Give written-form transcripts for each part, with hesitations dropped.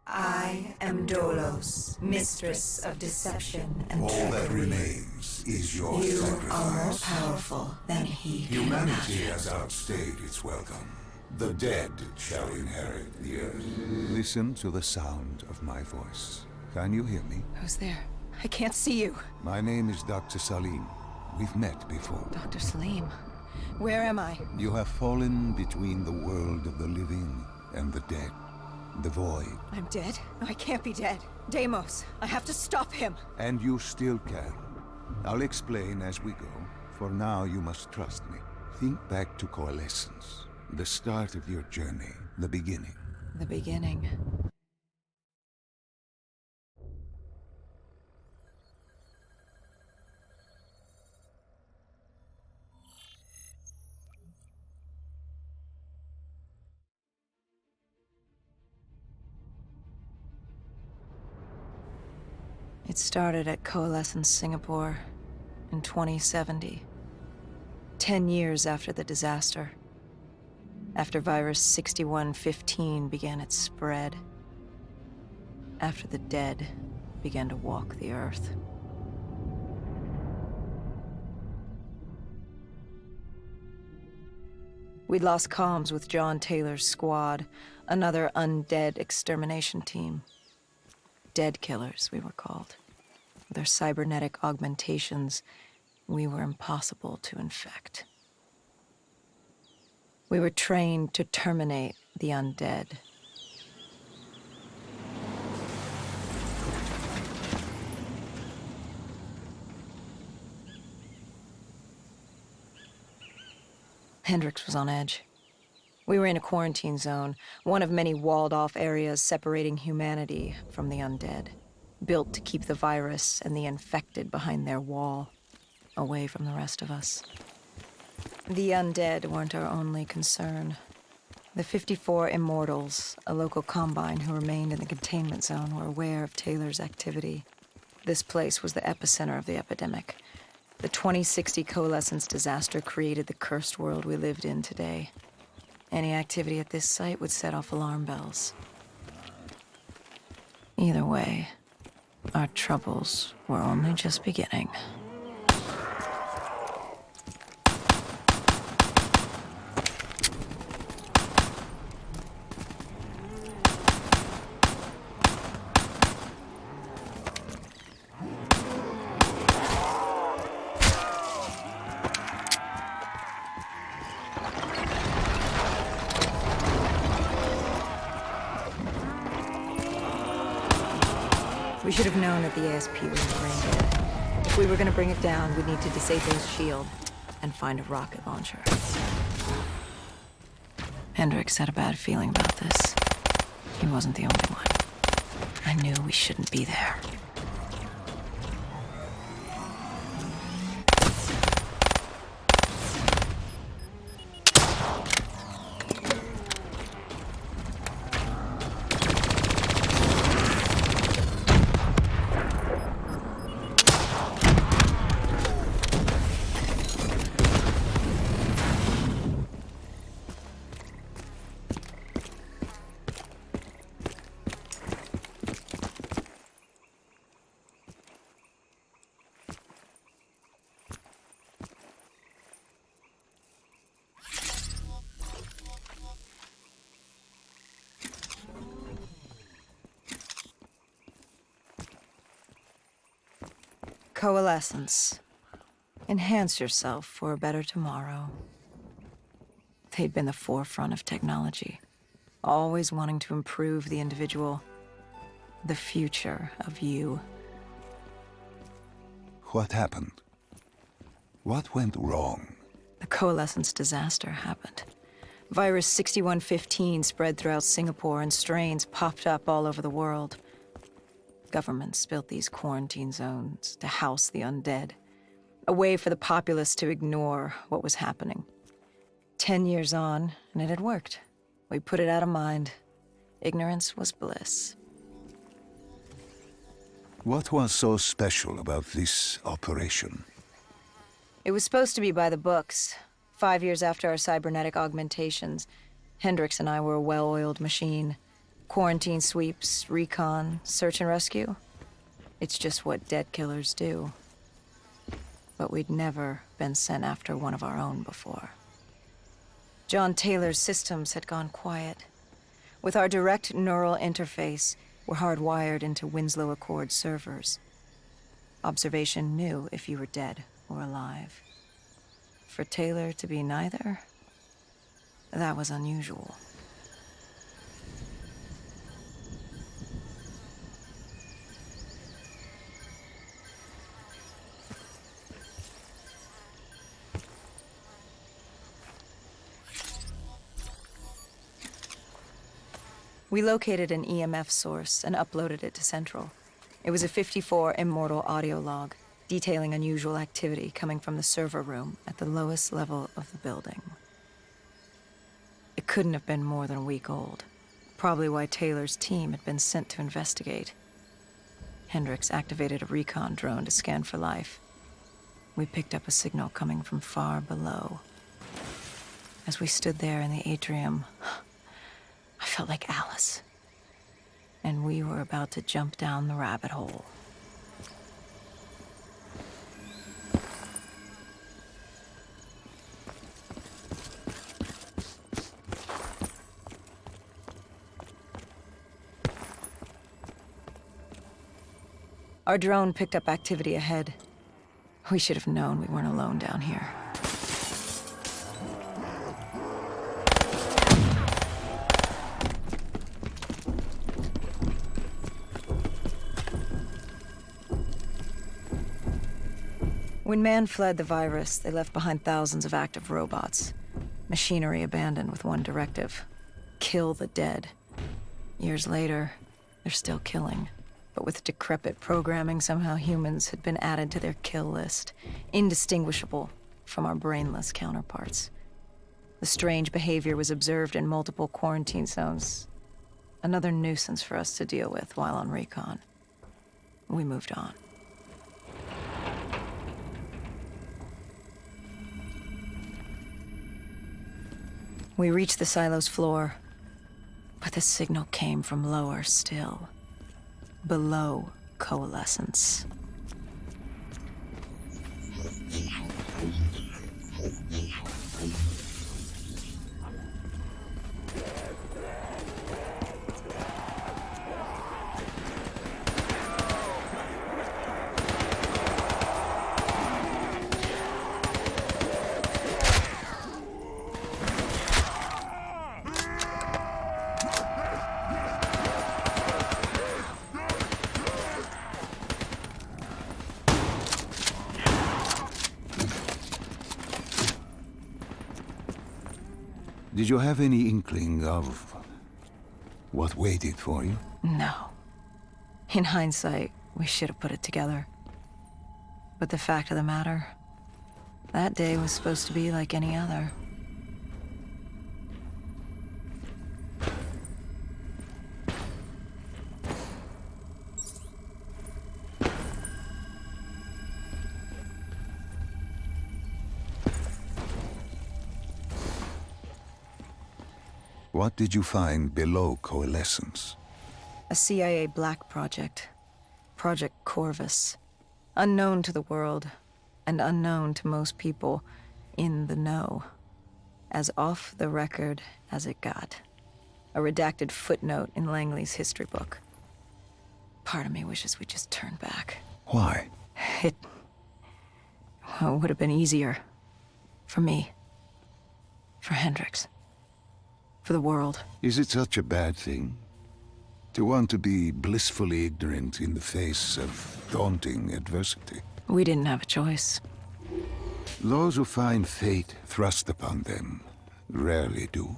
I am Dolos, mistress of deception and All trickery. that remains is your You sacrifice. are more powerful than he can Humanity imagine. has outstayed its welcome. The dead shall inherit the earth. Listen to the sound of my voice. Can you hear me? Who's there? I can't see you. My name is Dr. Salim. We've met before. Dr. Salim. Where am I? You have fallen between the world of the living and the dead. The void. I'm dead? No, I can't be dead. Deimos, I have to stop him. And you still can. I'll explain as we go. For now, you must trust me. Think back to Coalescence. The start of your journey. The beginning. The beginning. It started at Coalescence Singapore in 2070. 10 years after the disaster. After virus 6115 began its spread. After the dead began to walk the earth. We'd lost comms with John Taylor's squad, another undead extermination team. Dead killers, we were called. With our cybernetic augmentations, we were impossible to infect. We were trained to terminate the undead. Hendrix was on edge. We were in a quarantine zone, one of many walled-off areas separating humanity from the undead, built to keep the virus and the infected behind their wall, away from the rest of us. The undead weren't our only concern. The 54 Immortals, a local combine who remained in the containment zone, were aware of Taylor's activity. This place was the epicenter of the epidemic. The 2060 Coalescence disaster created the cursed world we lived in today. Any activity at this site would set off alarm bells. Either way, our troubles were only just beginning. We should have known that the ASP was brain dead. If we were going to bring it down, we'd need to disable his shield and find a rocket launcher. Hendrix had a bad feeling about this. He wasn't the only one. I knew we shouldn't be there. Coalescence. Enhance yourself for a better tomorrow. They'd been the forefront of technology, always wanting to improve the individual, the future of you. What happened? What went wrong? The Coalescence disaster happened. Virus 6115 spread throughout Singapore and strains popped up all over the world. Governments built these quarantine zones to house the undead, a way for the populace to ignore what was happening. 10 years on, and it had worked. We put it out of mind. Ignorance was bliss. What was so special about this operation? It was supposed to be by the books. 5 years after our cybernetic augmentations, Hendricks and I were a well-oiled machine. Quarantine sweeps, recon, search and rescue. It's just what dead killers do. But we'd never been sent after one of our own before. John Taylor's systems had gone quiet. With our direct neural interface, we're hardwired into Winslow Accord servers. Observation knew if you were dead or alive. For Taylor to be neither, that was unusual. We located an EMF source and uploaded it to Central. It was a 54 immortal audio log, detailing unusual activity coming from the server room at the lowest level of the building. It couldn't have been more than a week old, probably why Taylor's team had been sent to investigate. Hendricks activated a recon drone to scan for life. We picked up a signal coming from far below. As we stood there in the atrium, I felt like Alice. And we were about to jump down the rabbit hole. Our drone picked up activity ahead. We should have known we weren't alone down here. When man fled the virus, they left behind thousands of active robots. Machinery abandoned with one directive: kill the dead. Years later, they're still killing. But with decrepit programming, somehow humans had been added to their kill list, indistinguishable from our brainless counterparts. The strange behavior was observed in multiple quarantine zones. Another nuisance for us to deal with while on recon. We moved on. We reached the silo's floor, but the signal came from lower still. Below coalescence. Did you have any inkling of what waited for you? No. In hindsight, we should have put it together. But the fact of the matter, that day was supposed to be like any other. What did you find below coalescence? A CIA black project. Project Corvus. Unknown to the world, and unknown to most people in the know. As off the record as it got. A redacted footnote in Langley's history book. Part of me wishes we just turned back. Why? It would have been easier. For me. For Hendricks. For the world. Is it such a bad thing? To want to be blissfully ignorant in the face of daunting adversity? We didn't have a choice. Those who find fate thrust upon them rarely do.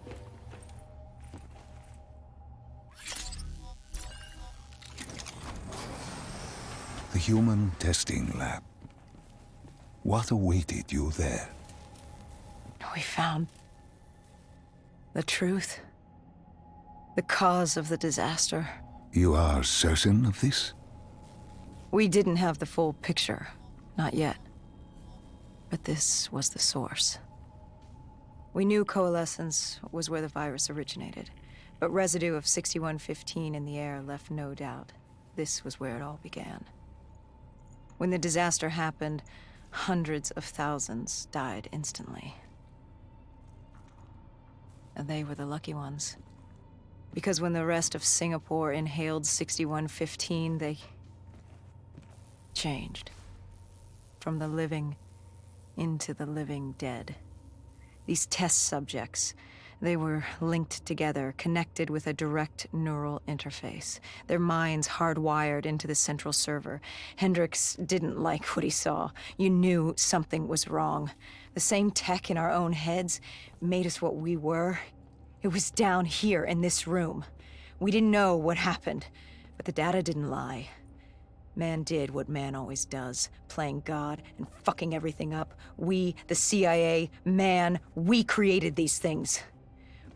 The human testing lab. What awaited you there? We found the truth. The cause of the disaster. You are certain of this? We didn't have the full picture. Not yet. But this was the source. We knew coalescence was where the virus originated, but residue of 6115 in the air left no doubt. This was where it all began. When the disaster happened, hundreds of thousands died instantly. And they were the lucky ones. Because when the rest of Singapore inhaled 6115, they changed. From the living into the living dead. These test subjects, they were linked together, connected with a direct neural interface. Their minds hardwired into the central server. Hendricks didn't like what he saw. You knew something was wrong. The same tech in our own heads made us what we were. It was down here in this room. We didn't know what happened, but the data didn't lie. Man did what man always does, playing God and fucking everything up. We, the CIA, man, we created these things.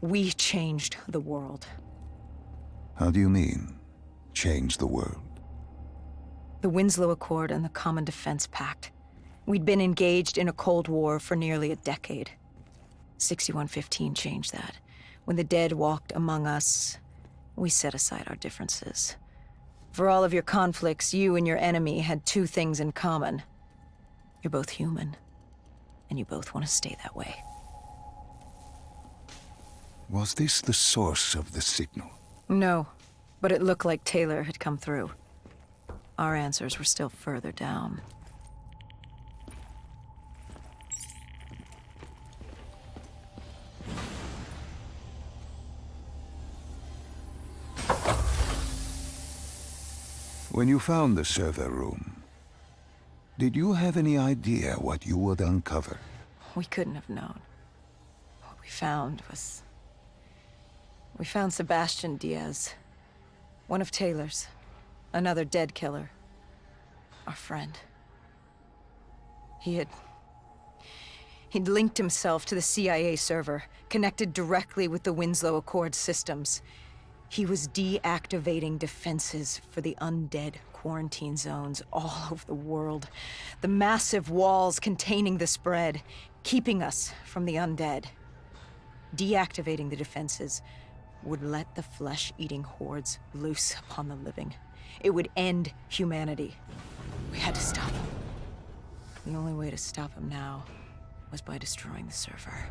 We changed the world. How do you mean, change the world? The Winslow Accord and the Common Defense Pact. We'd been engaged in a Cold War for nearly a decade. 6115 changed that. When the dead walked among us, we set aside our differences. For all of your conflicts, you and your enemy had two things in common. You're both human, and you both want to stay that way. Was this the source of the signal? No, but it looked like Taylor had come through. Our answers were still further down. When you found the server room, did you have any idea what you would uncover? We couldn't have known. What we found was... We found Sebastian Diaz. One of Taylor's. Another dead killer. Our friend. He'd linked himself to the CIA server, connected directly with the Winslow Accord systems. He was deactivating defenses for the undead quarantine zones all over the world. The massive walls containing the spread, keeping us from the undead. Deactivating the defenses would let the flesh-eating hordes loose upon the living. It would end humanity. We had to stop him. The only way to stop him now was by destroying the server.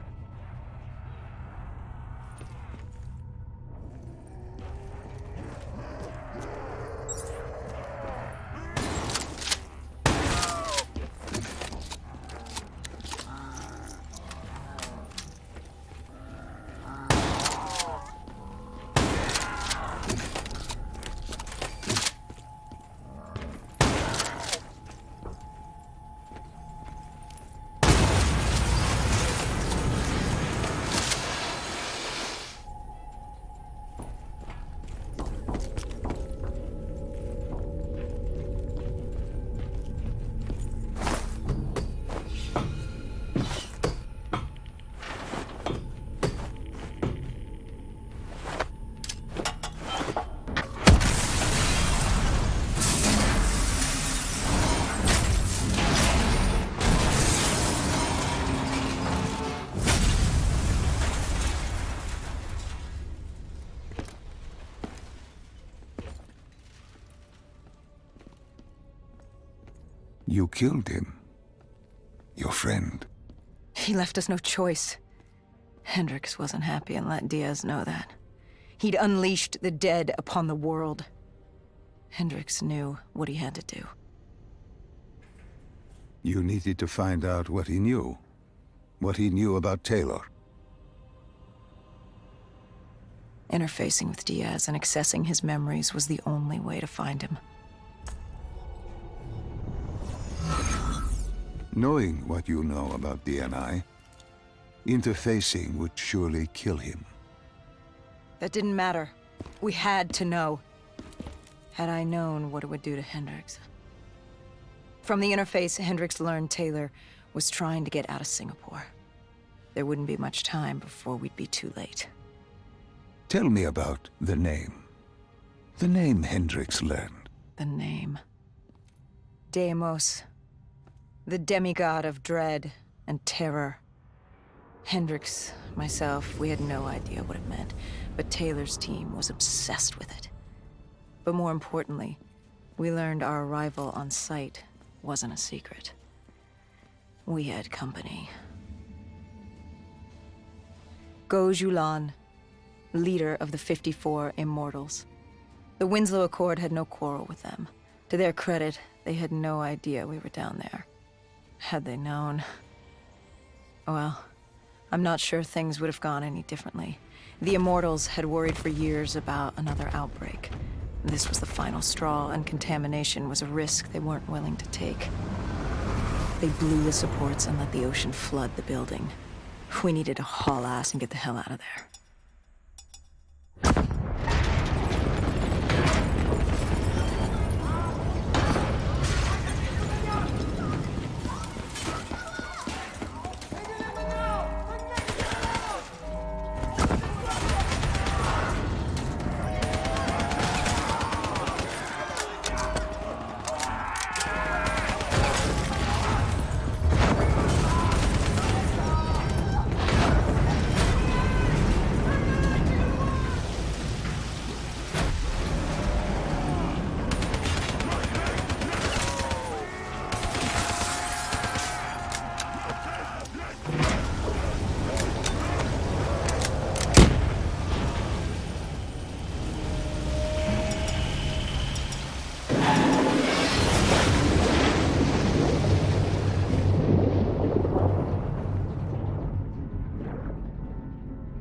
You killed him. Your friend. He left us no choice. Hendricks wasn't happy and let Diaz know that. He'd unleashed the dead upon the world. Hendricks knew what he had to do. You needed to find out what he knew. What he knew about Taylor. Interfacing with Diaz and accessing his memories was the only way to find him. Knowing what you know about DNI, interfacing would surely kill him. That didn't matter. We had to know. Had I known what it would do to Hendricks. From the interface, Hendricks learned Taylor was trying to get out of Singapore. There wouldn't be much time before we'd be too late. Tell me about the name. The name Hendricks learned. The name. Deimos, the demigod of dread and terror. Hendricks, myself, we had no idea what it meant, but Taylor's team was obsessed with it. But more importantly, we learned our arrival on site wasn't a secret. We had company. Gojulan, leader of the 54 Immortals. The Winslow Accord had no quarrel with them. To their credit, they had no idea we were down there. Had they known... well, I'm not sure things would have gone any differently. The Immortals had worried for years about another outbreak. This was the final straw, and contamination was a risk they weren't willing to take. They blew the supports and let the ocean flood the building. We needed to haul ass and get the hell out of there.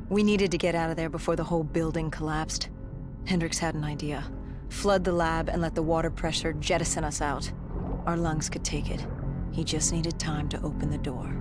We needed to get out of there before the whole building collapsed. Hendricks had an idea. Flood the lab and let the water pressure jettison us out. Our lungs could take it. He just needed time to open the door.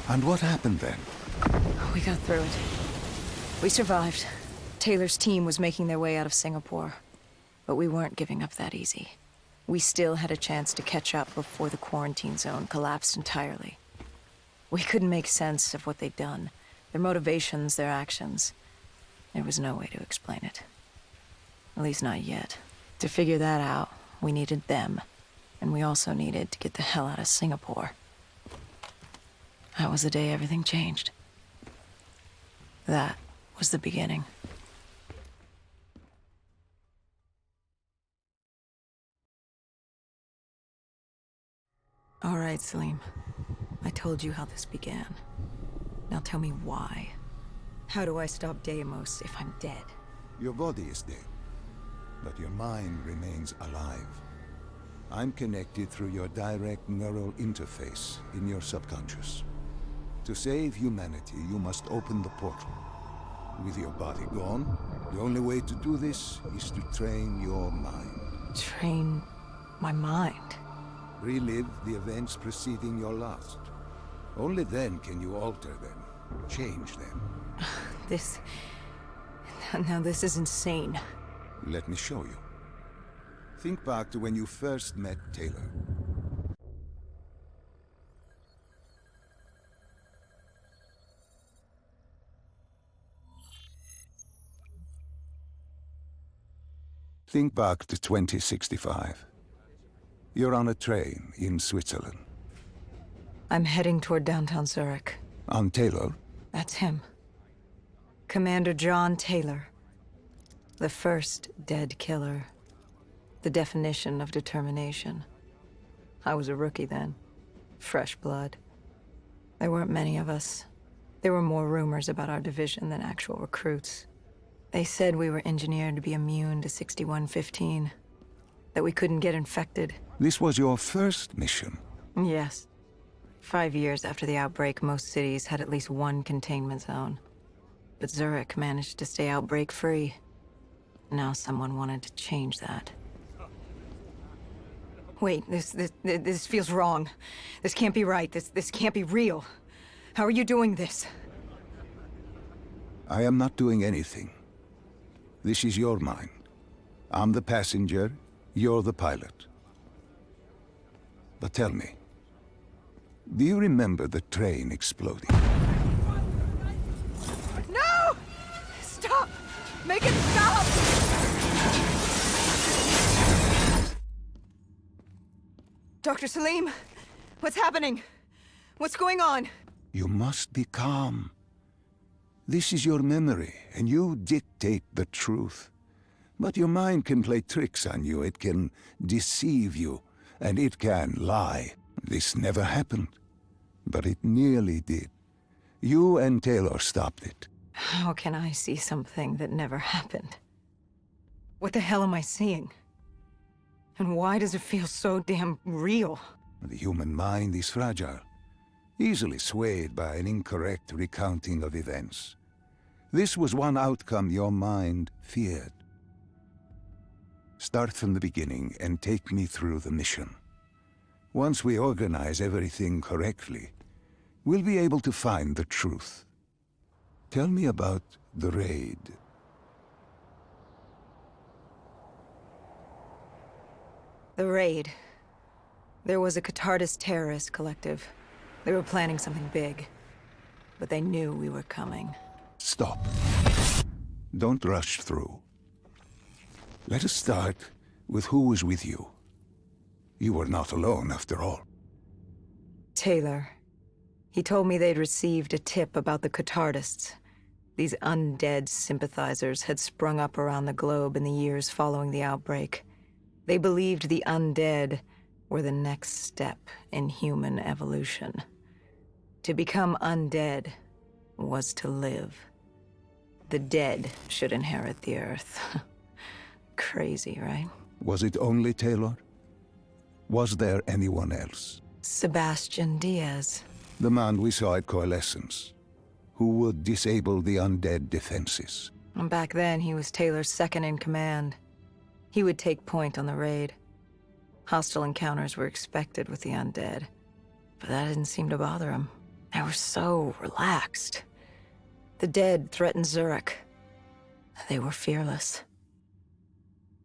And what happened then? We got through it. We survived. Taylor's team was making their way out of Singapore. But we weren't giving up that easy. We still had a chance to catch up before the quarantine zone collapsed entirely. We couldn't make sense of what they'd done. Their motivations, their actions. There was no way to explain it. At least not yet. To figure that out, we needed them. And we also needed to get the hell out of Singapore. That was the day everything changed. That was the beginning. All right, Salim. I told you how this began. Now tell me why. How do I stop Deimos if I'm dead? Your body is dead, but your mind remains alive. I'm connected through your direct neural interface in your subconscious. To save humanity, you must open the portal. With your body gone, the only way to do this is to train your mind. Train my mind? Relive the events preceding your last. Only then can you alter them, change them. Now this is insane. Let me show you. Think back to when you first met Taylor. Think back to 2065. You're on a train in Switzerland. I'm heading toward downtown Zurich. On Taylor? That's him. Commander John Taylor. The first dead killer. The definition of determination. I was a rookie then. Fresh blood. There weren't many of us. There were more rumors about our division than actual recruits. They said we were engineered to be immune to 6115. That we couldn't get infected. This was your first mission. Yes. 5 years after the outbreak, most cities had at least one containment zone. But Zurich managed to stay outbreak-free. Now someone wanted to change that. Wait, this feels wrong. This can't be right. This can't be real. How are you doing this? I am not doing anything. This is your mine. I'm the passenger, you're the pilot. But tell me, do you remember the train exploding? No! Stop! Make it stop! Dr. Salim, what's happening? What's going on? You must be calm. This is your memory, and you dictate the truth. But your mind can play tricks on you. It can deceive you, and it can lie. This never happened, but it nearly did. You and Taylor stopped it. How can I see something that never happened? What the hell am I seeing? And why does it feel so damn real? The human mind is fragile, easily swayed by an incorrect recounting of events. This was one outcome your mind feared. Start from the beginning and take me through the mission. Once we organize everything correctly, we'll be able to find the truth. Tell me about the raid. The raid. There was a Catardist terrorist collective. They were planning something big, but they knew we were coming. Stop. Don't rush through. Let us start with who was with you. You were not alone, after all. Taylor. He told me they'd received a tip about the Catardists. These undead sympathizers had sprung up around the globe in the years following the outbreak. They believed the undead were the next step in human evolution. To become undead was to live. The dead should inherit the earth. Crazy, right? Was it only Taylor? Was there anyone else? Sebastian Diaz. The man we saw at Coalescence, who would disable the undead defenses. And back then, he was Taylor's second in command. He would take point on the raid. Hostile encounters were expected with the undead, but that didn't seem to bother him. They were so relaxed. The dead threatened Zurich. They were fearless.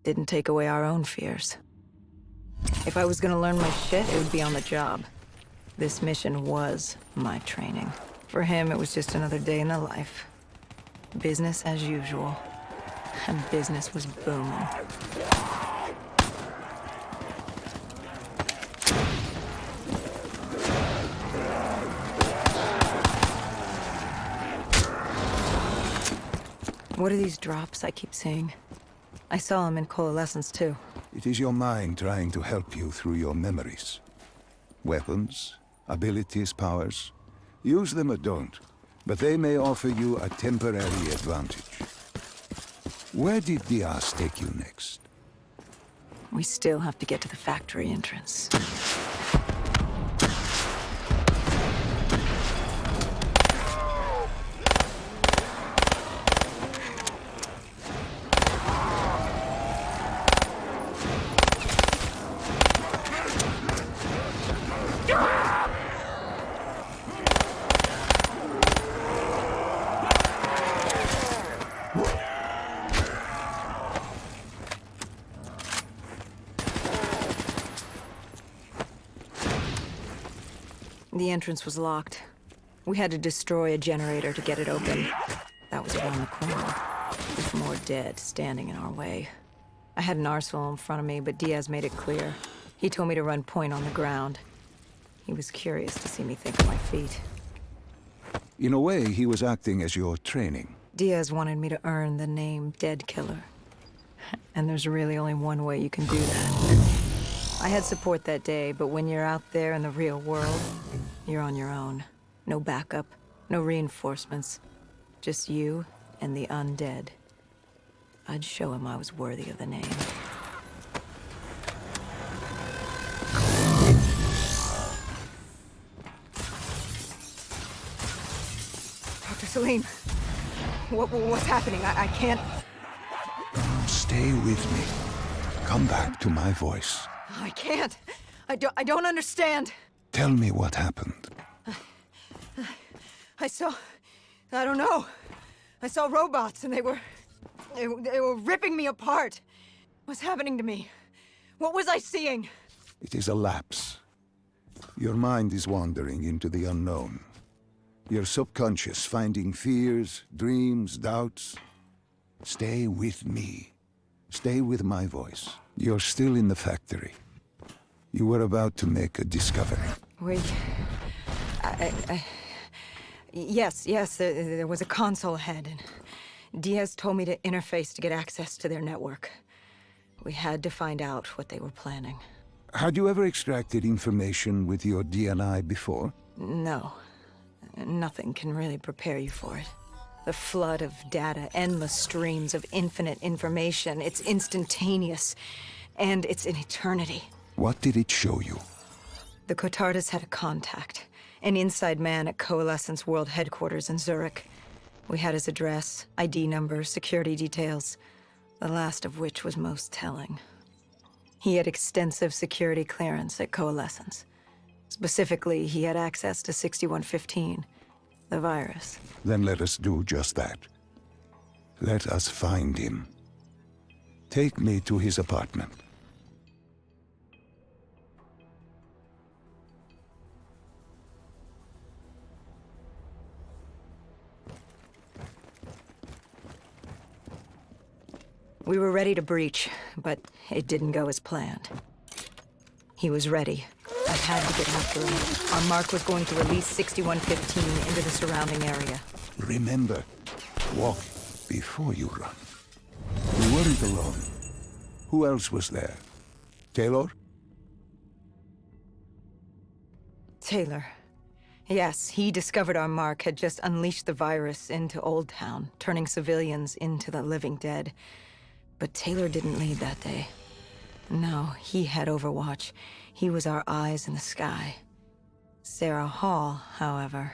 Didn't take away our own fears. If I was gonna learn my shit, it would be on the job. This mission was my training. For him, it was just another day in the life. Business as usual. And business was booming. What are these drops I keep seeing? I saw them in Coalescence too. It is your mind trying to help you through your memories. Weapons, abilities, powers. Use them or don't, but they may offer you a temporary advantage. Where did Diaz take you next? We still have to get to the factory entrance. The entrance was locked. We had to destroy a generator to get it open. That was around the corner, with more dead standing in our way. I had an arsenal in front of me, but Diaz made it clear. He told me to run point on the ground. He was curious to see me think on my feet. In a way, he was acting as your training. Diaz wanted me to earn the name Dead Killer. And there's really only one way you can do that. I had support that day, but when you're out there in the real world, you're on your own. No backup, no reinforcements. Just you and the undead. I'd show him I was worthy of the name. Dr. Salim, what's happening? I can't... Stay with me. Come back to my voice. I can't. I don't understand. Tell me what happened. I don't know. I saw robots and they were ripping me apart. What's happening to me? What was I seeing? It is a lapse. Your mind is wandering into the unknown. Your subconscious finding fears, dreams, doubts. Stay with me. Stay with my voice. You're still in the factory. You were about to make a discovery. Yes, there was a console ahead, and Diaz told me to interface to get access to their network. We had to find out what they were planning. Had you ever extracted information with your DNI before? No. Nothing can really prepare you for it. The flood of data, endless streams of infinite information, it's instantaneous, and it's an eternity. What did it show you? The Cotardus had a contact, an inside man at Coalescence World Headquarters in Zurich. We had his address, ID number, security details, the last of which was most telling. He had extensive security clearance at Coalescence. Specifically, he had access to 6115, the virus. Then let us do just that. Let us find him. Take me to his apartment. We were ready to breach, but it didn't go as planned. He was ready. I had to get after him. Our mark was going to release 6115 into the surrounding area. Remember, walk before you run. You weren't alone. Who else was there? Taylor? Taylor. Yes, he discovered our mark had just unleashed the virus into Old Town, turning civilians into the living dead. But Taylor didn't lead that day. No, he had Overwatch. He was our eyes in the sky. Sarah Hall, however...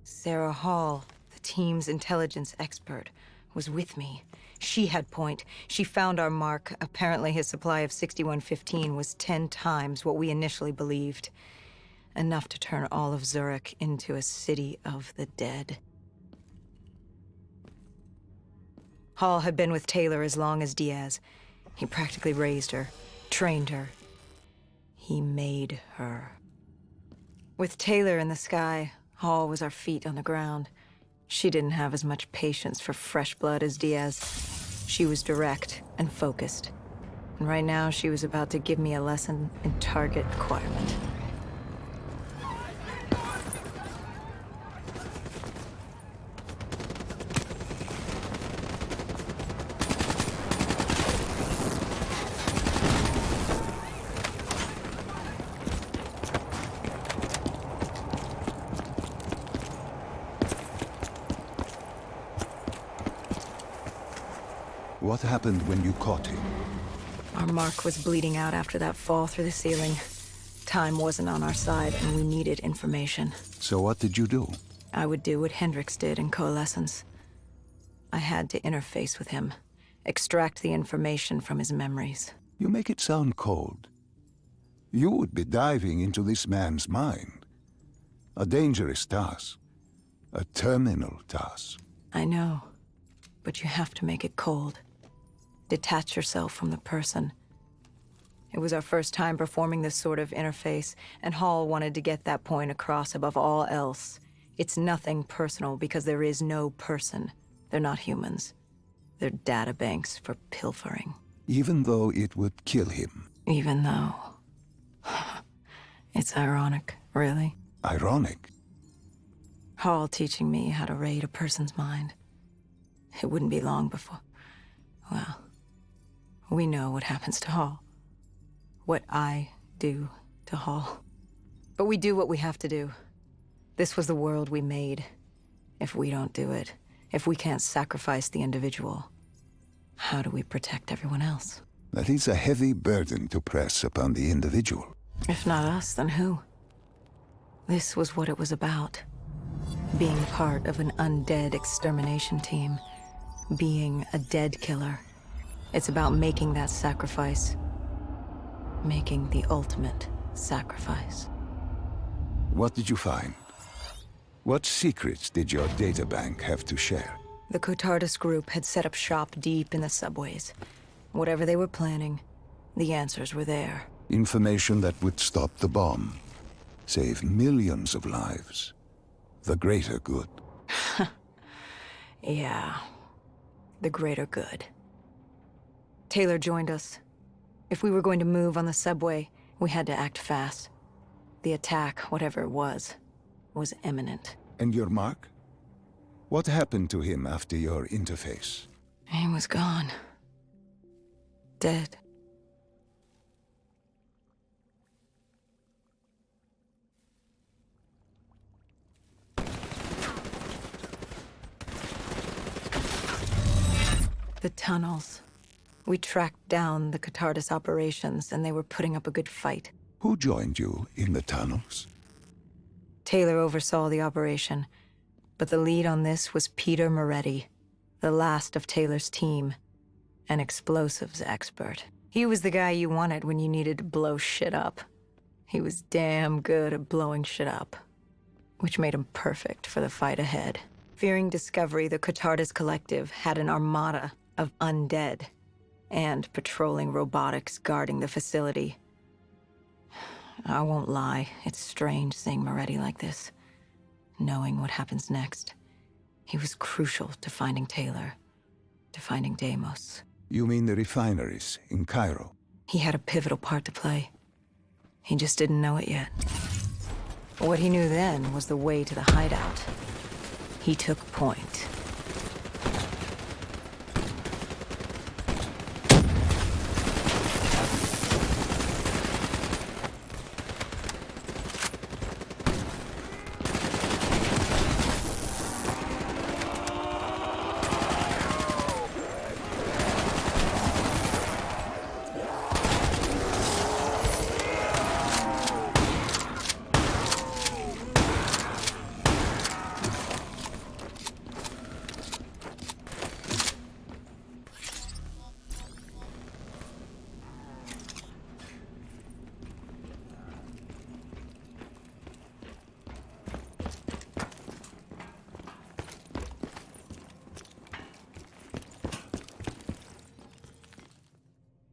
Sarah Hall, the team's intelligence expert, was with me. She had point. She found our mark. Apparently his supply of 6115 was 10 times what we initially believed. Enough to turn all of Zurich into a city of the dead. Hall had been with Taylor as long as Diaz. He practically raised her, trained her. He made her. With Taylor in the sky, Hall was our feet on the ground. She didn't have as much patience for fresh blood as Diaz. She was direct and focused. And right now, she was about to give me a lesson in target acquirement. What happened when you caught him? Our mark was bleeding out after that fall through the ceiling. Time wasn't on our side, and we needed information. So what did you do? I would do what Hendricks did in Coalescence. I had to interface with him, extract the information from his memories. You make it sound cold. You would be diving into this man's mind. A dangerous task. A terminal task. I know, but you have to make it cold. Detach yourself from the person. It was our first time performing this sort of interface, and Hall wanted to get that point across above all else. It's nothing personal because there is no person. They're not humans. They're data banks for pilfering. Even though it would kill him. Even though... It's ironic, really. Ironic? Hall teaching me how to raid a person's mind. It wouldn't be long before... Well, we know what happens to Hall. What I do to Hall. But we do what we have to do. This was the world we made. If we don't do it, if we can't sacrifice the individual, how do we protect everyone else? That is a heavy burden to press upon the individual. If not us, then who? This was what it was about. Being part of an undead extermination team. Being a dead killer. It's about making that sacrifice. Making the ultimate sacrifice. What did you find? What secrets did your databank have to share? The Cotardus group had set up shop deep in the subways. Whatever they were planning, the answers were there. Information that would stop the bomb. Save millions of lives. The greater good. Yeah. The greater good. Taylor joined us. If we were going to move on the subway, we had to act fast. The attack, whatever it was imminent. And your mark? What happened to him after your interface? He was gone. Dead. The tunnels. We tracked down the Cotardus operations, and they were putting up a good fight. Who joined you in the tunnels? Taylor oversaw the operation, but the lead on this was Peter Moretti, the last of Taylor's team, an explosives expert. He was the guy you wanted when you needed to blow shit up. He was damn good at blowing shit up, which made him perfect for the fight ahead. Fearing discovery, the Cotardus Collective had an armada of undead and patrolling robotics guarding the facility. I won't lie, it's strange seeing Moretti like this, knowing what happens next. He was crucial to finding Taylor, to finding Deimos. You mean the refineries in Cairo? He had a pivotal part to play. He just didn't know it yet. What he knew then was the way to the hideout. He took point.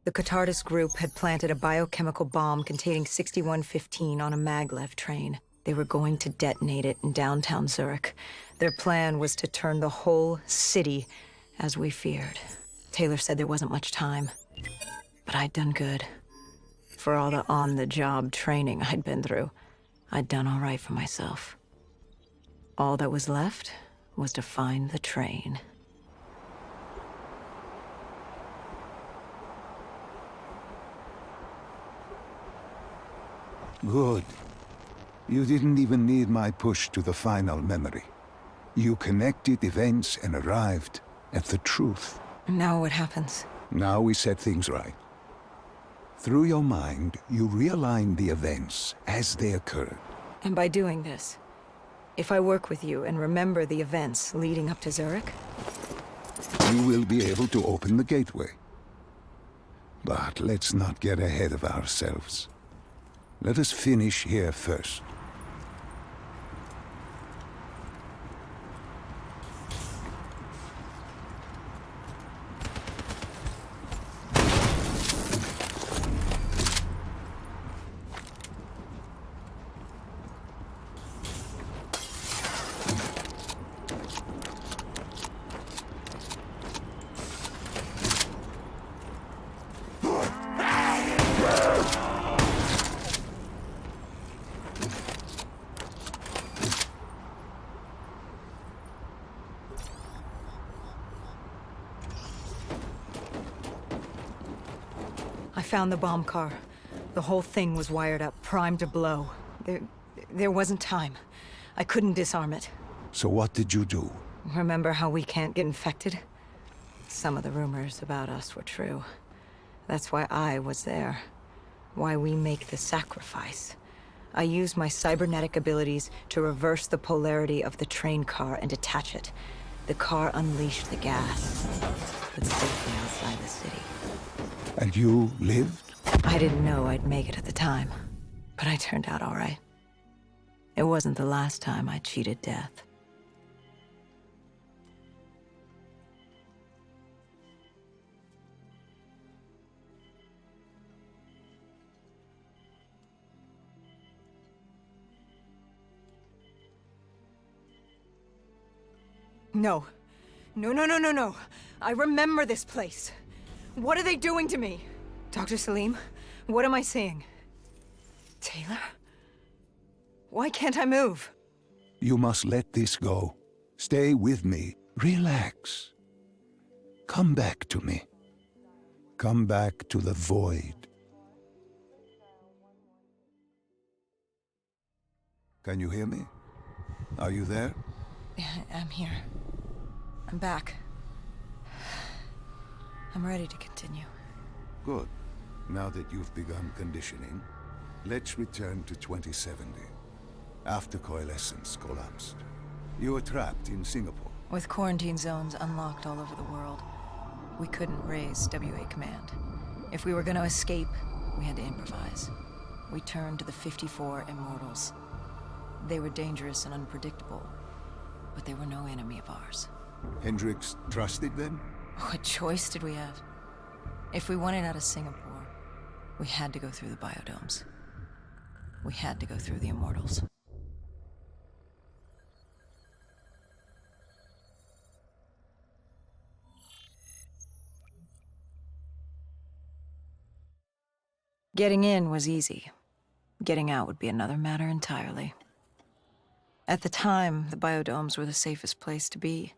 The Cotardus group had planted a biochemical bomb containing 6115 on a maglev train. They were going to detonate it in downtown Zurich. Their plan was to turn the whole city as we feared. Taylor said there wasn't much time, but I'd done good. For all the on-the-job training I'd been through, I'd done all right for myself. All that was left was to find the train. Good. You didn't even need my push to the final memory. You connected events and arrived at the truth. Now what happens? Now we set things right. Through your mind, you realign the events as they occurred. And by doing this, if I work with you and remember the events leading up to Zurich, You will be able to open the gateway. But let's not get ahead of ourselves. Let us finish here first. I found the bomb car. The whole thing was wired up, primed to blow. There wasn't time. I couldn't disarm it. So what did you do? Remember how we can't get infected? Some of the rumors about us were true. That's why I was there. Why we make the sacrifice. I used my cybernetic abilities to reverse the polarity of the train car and detach it. The car unleashed the gas, but safely outside the city. And you lived? I didn't know I'd make it at the time, but I turned out all right. It wasn't the last time I cheated death. No. No. I remember this place. What are they doing to me? Dr. Salim, what am I seeing? Taylor? Why can't I move? You must let this go. Stay with me. Relax. Come back to me. Come back to the void. Can you hear me? Are you there? I'm here. I'm back. I'm ready to continue. Good. Now that you've begun conditioning, let's return to 2070. After coalescence collapsed. You were trapped in Singapore. With quarantine zones unlocked all over the world, we couldn't raise WA command. If we were going to escape, we had to improvise. We turned to the 54 Immortals. They were dangerous and unpredictable, but they were no enemy of ours. Hendricks trusted them? What choice did we have? If we wanted out of Singapore, we had to go through the biodomes. We had to go through the Immortals. Getting in was easy. Getting out would be another matter entirely. At the time, the biodomes were the safest place to be.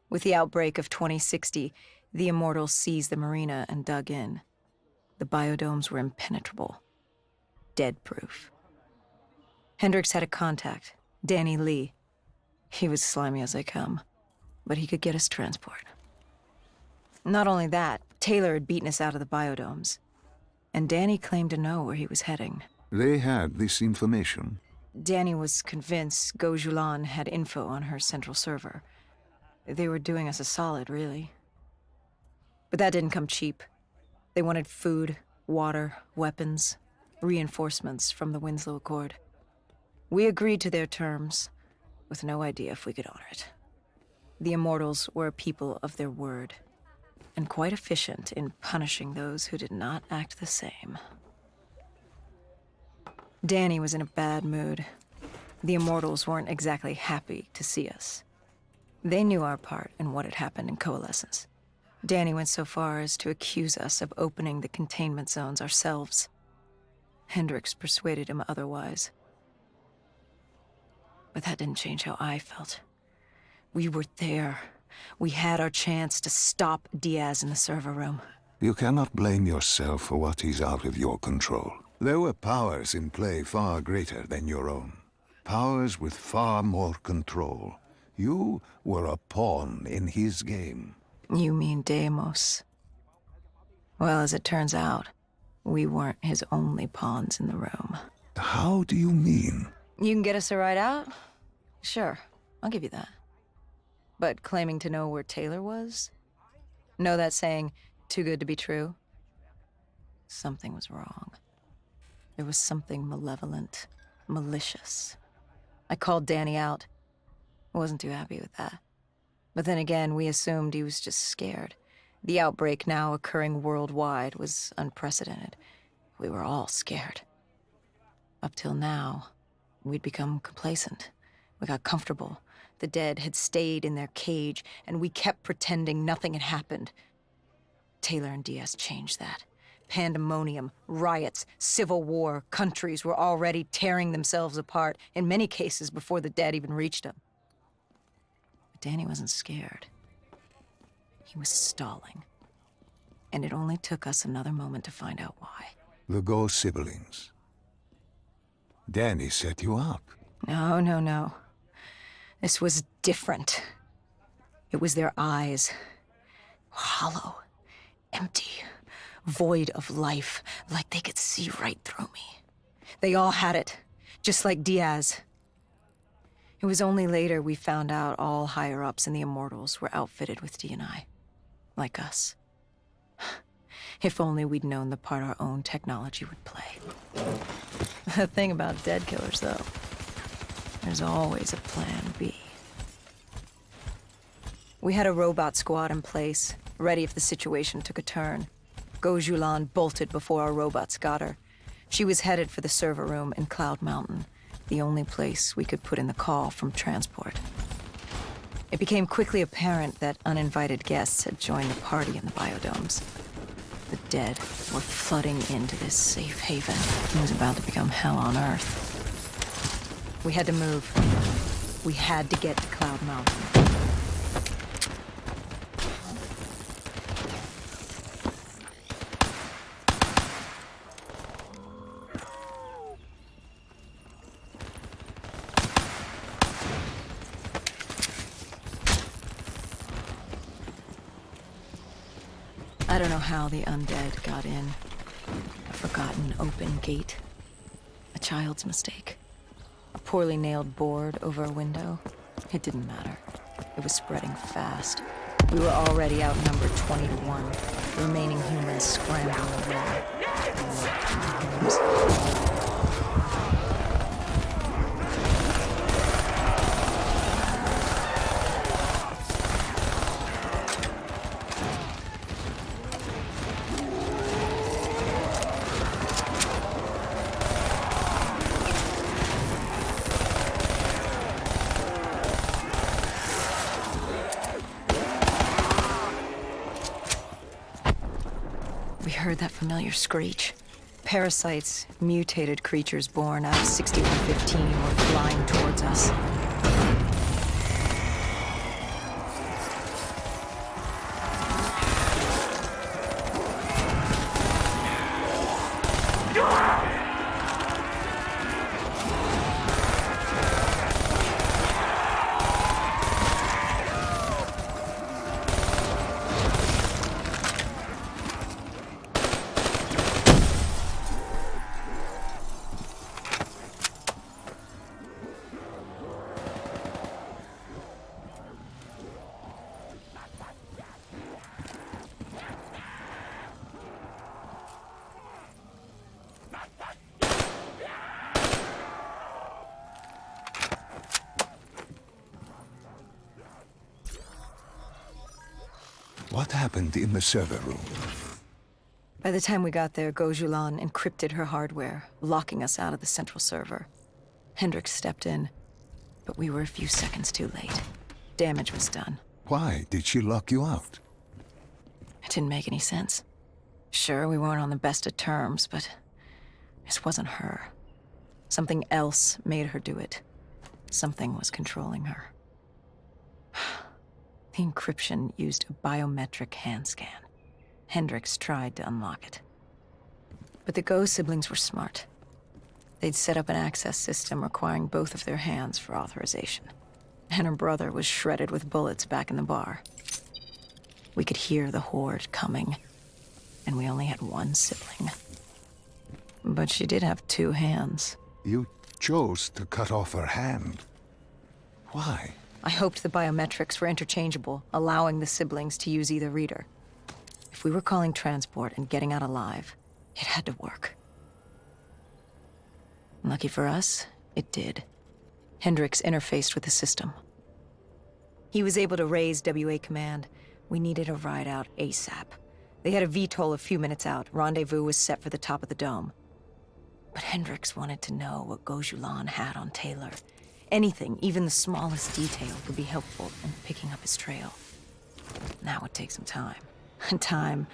With the outbreak of 2060, the Immortals seized the marina and dug in. The biodomes were impenetrable. Dead-proof. Hendricks had a contact, Danny Lee. He was slimy as they come, but he could get us transport. Not only that, Taylor had beaten us out of the biodomes, and Danny claimed to know where he was heading. They had this information. Danny was convinced Gojulan had info on her central server. They were doing us a solid, really. But that didn't come cheap. They wanted food, water, weapons, reinforcements from the Winslow Accord. We agreed to their terms, with no idea if we could honor it. The Immortals were a people of their word, and quite efficient in punishing those who did not act the same. Danny was in a bad mood. The Immortals weren't exactly happy to see us. They knew our part in what had happened in Coalescence. Danny went so far as to accuse us of opening the containment zones ourselves. Hendricks persuaded him otherwise. But that didn't change how I felt. We were there. We had our chance to stop Diaz in the server room. You cannot blame yourself for what is out of your control. There were powers in play far greater than your own. Powers with far more control. You were a pawn in his game. You mean Deimos? Well, as it turns out, we weren't his only pawns in the room. How do you mean? You can get us a ride out? Sure, I'll give you that. But claiming to know where Taylor was? Know that saying, too good to be true? Something was wrong. There was something malevolent, malicious. I called Danny out. I wasn't too happy with that. But then again, we assumed he was just scared. The outbreak now occurring worldwide was unprecedented. We were all scared. Up till now, we'd become complacent. We got comfortable. The dead had stayed in their cage, and we kept pretending nothing had happened. Taylor and Diaz changed that. Pandemonium, riots, civil war, countries were already tearing themselves apart, in many cases before the dead even reached them. But Danny wasn't scared. He was stalling. And it only took us another moment to find out why. The Ghost siblings. Danny set you up. No. This was different. It was their eyes. Hollow. Empty. Void of life. Like they could see right through me. They all had it. Just like Diaz. It was only later we found out all higher-ups in the Immortals were outfitted with D&I. Like us. If only we'd known the part our own technology would play. The thing about dead killers, though, there's always a plan B. We had a robot squad in place, ready if the situation took a turn. Gojulan bolted before our robots got her. She was headed for the server room in Cloud Mountain, the only place we could put in the call from transport. It became quickly apparent that uninvited guests had joined the party in the biodomes. The dead were flooding into this safe haven. It was about to become hell on Earth. We had to move. We had to get to Cloud Mountain. I don't know how the undead got in. A forgotten open gate. A child's mistake. A poorly nailed board over a window. It didn't matter. It was spreading fast. We were already outnumbered 20-1. The remaining humans scrambling away. Heard that familiar screech. Parasites, mutated creatures born out of 6115 were flying towards us. What happened in the server room? By the time we got there, Gojulan encrypted her hardware, locking us out of the central server. Hendricks stepped in, but we were a few seconds too late. Damage was done. Why did she lock you out? It didn't make any sense. Sure, we weren't on the best of terms, but this wasn't her. Something else made her do it. Something was controlling her. The encryption used a biometric hand scan. Hendricks tried to unlock it. But the Go siblings were smart. They'd set up an access system requiring both of their hands for authorization. And her brother was shredded with bullets back in the bar. We could hear the horde coming, and we only had one sibling. But she did have two hands. You chose to cut off her hand. Why? I hoped the biometrics were interchangeable, allowing the siblings to use either reader. If we were calling transport and getting out alive, it had to work. Lucky for us, it did. Hendricks interfaced with the system. He was able to raise WA command. We needed a ride out ASAP. They had a VTOL a few minutes out. Rendezvous was set for the top of the dome. But Hendricks wanted to know what Gojulan had on Taylor. Anything, even the smallest detail, could be helpful in picking up his trail. That would take some time. And time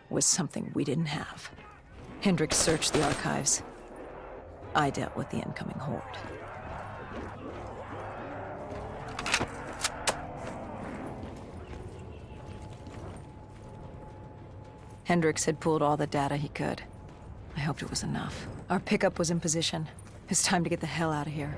was something we didn't have. Hendricks searched the archives. I dealt with the incoming horde. Hendricks had pulled all the data he could. I hoped it was enough. Our pickup was in position. It's time to get the hell out of here.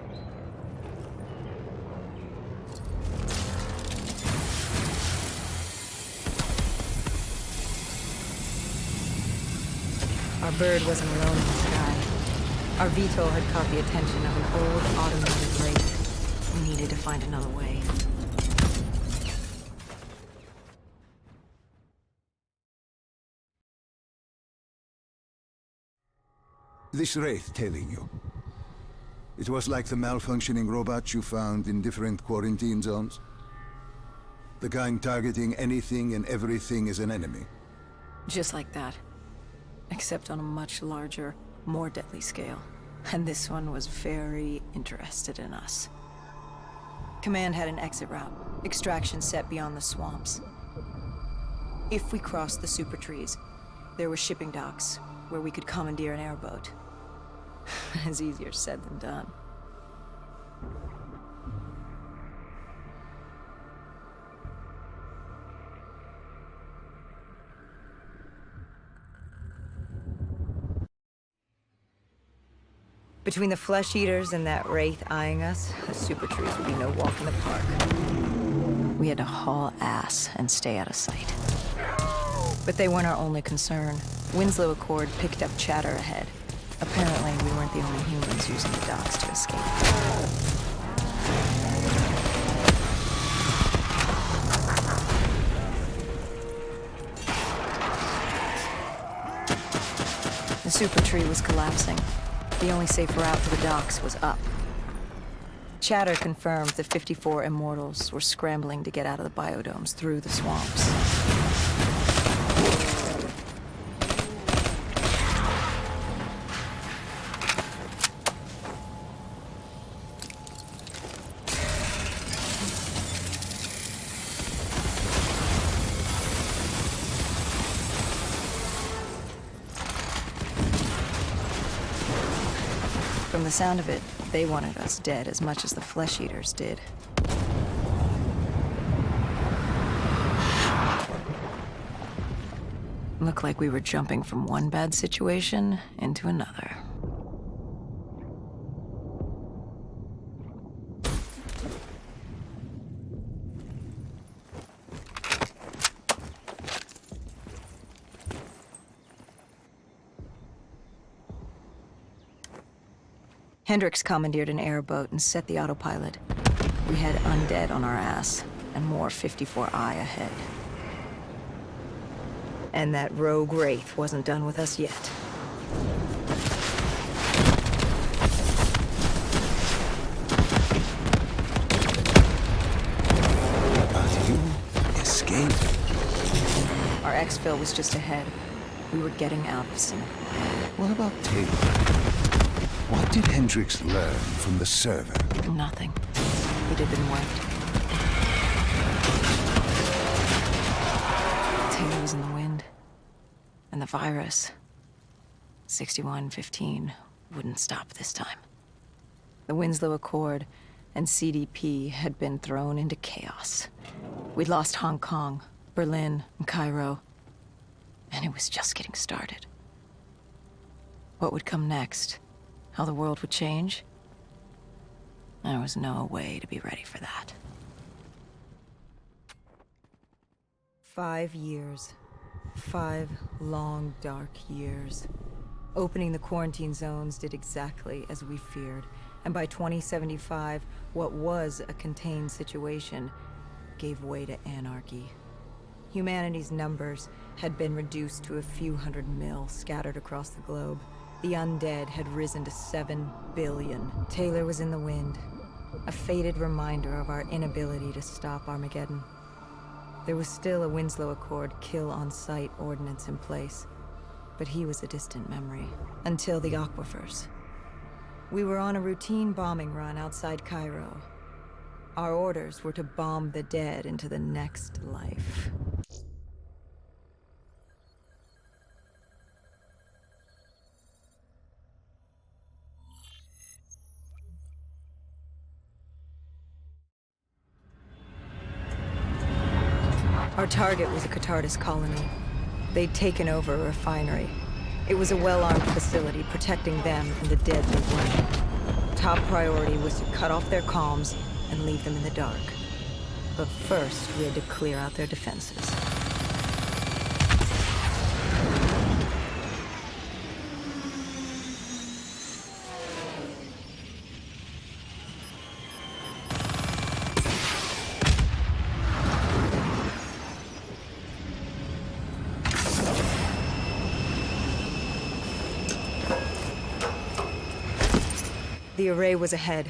Our bird wasn't alone in the sky. Our VTOL had caught the attention of an old automated wraith. We needed to find another way. This wraith telling you. It was like the malfunctioning robots you found in different quarantine zones. The kind targeting anything and everything as an enemy. Just like that. Except on a much larger, more deadly scale. And this one was very interested in us. Command had an exit route. Extraction set beyond the swamps. If we crossed the super trees, there were shipping docks where we could commandeer an airboat. It's easier said than done. Between the flesh eaters and that wraith eyeing us, the super trees would be no walk in the park. We had to haul ass and stay out of sight. But they weren't our only concern. Winslow Accord picked up chatter ahead. Apparently, we weren't the only humans using the docks to escape. The super tree was collapsing. The only safe route to the docks was up. Chatter confirmed that 54 immortals were scrambling to get out of the biodomes through the swamps. From the sound of it, they wanted us dead as much as the flesh eaters did. Looked like we were jumping from one bad situation into another. Hendricks commandeered an airboat and set the autopilot. We had undead on our ass, and more 54I ahead. And that rogue wraith wasn't done with us yet. But you escaped. Our exfil was just ahead. We were getting out of Salim. What about Taylor? What did Hendricks learn from the server? Nothing. It had been wiped. Taylor was in the wind. And the virus, 6115, wouldn't stop this time. The Winslow Accord and CDP had been thrown into chaos. We'd lost Hong Kong, Berlin, and Cairo. And it was just getting started. What would come next? How the world would change? There was no way to be ready for that. 5 years. 5 long, dark years. Opening the quarantine zones did exactly as we feared. And by 2075, what was a contained situation gave way to anarchy. Humanity's numbers had been reduced to a few hundred mil scattered across the globe. The undead had risen to 7 billion. Taylor was in the wind, a faded reminder of our inability to stop Armageddon. There was still a Winslow Accord kill-on-sight ordinance in place, but he was a distant memory, until the aquifers. We were on a routine bombing run outside Cairo. Our orders were to bomb the dead into the next life. Our target was a Catardus colony. They'd taken over a refinery. It was a well-armed facility protecting them and the dead they were. Top priority was to cut off their comms and leave them in the dark. But first, we had to clear out their defenses. The array was ahead.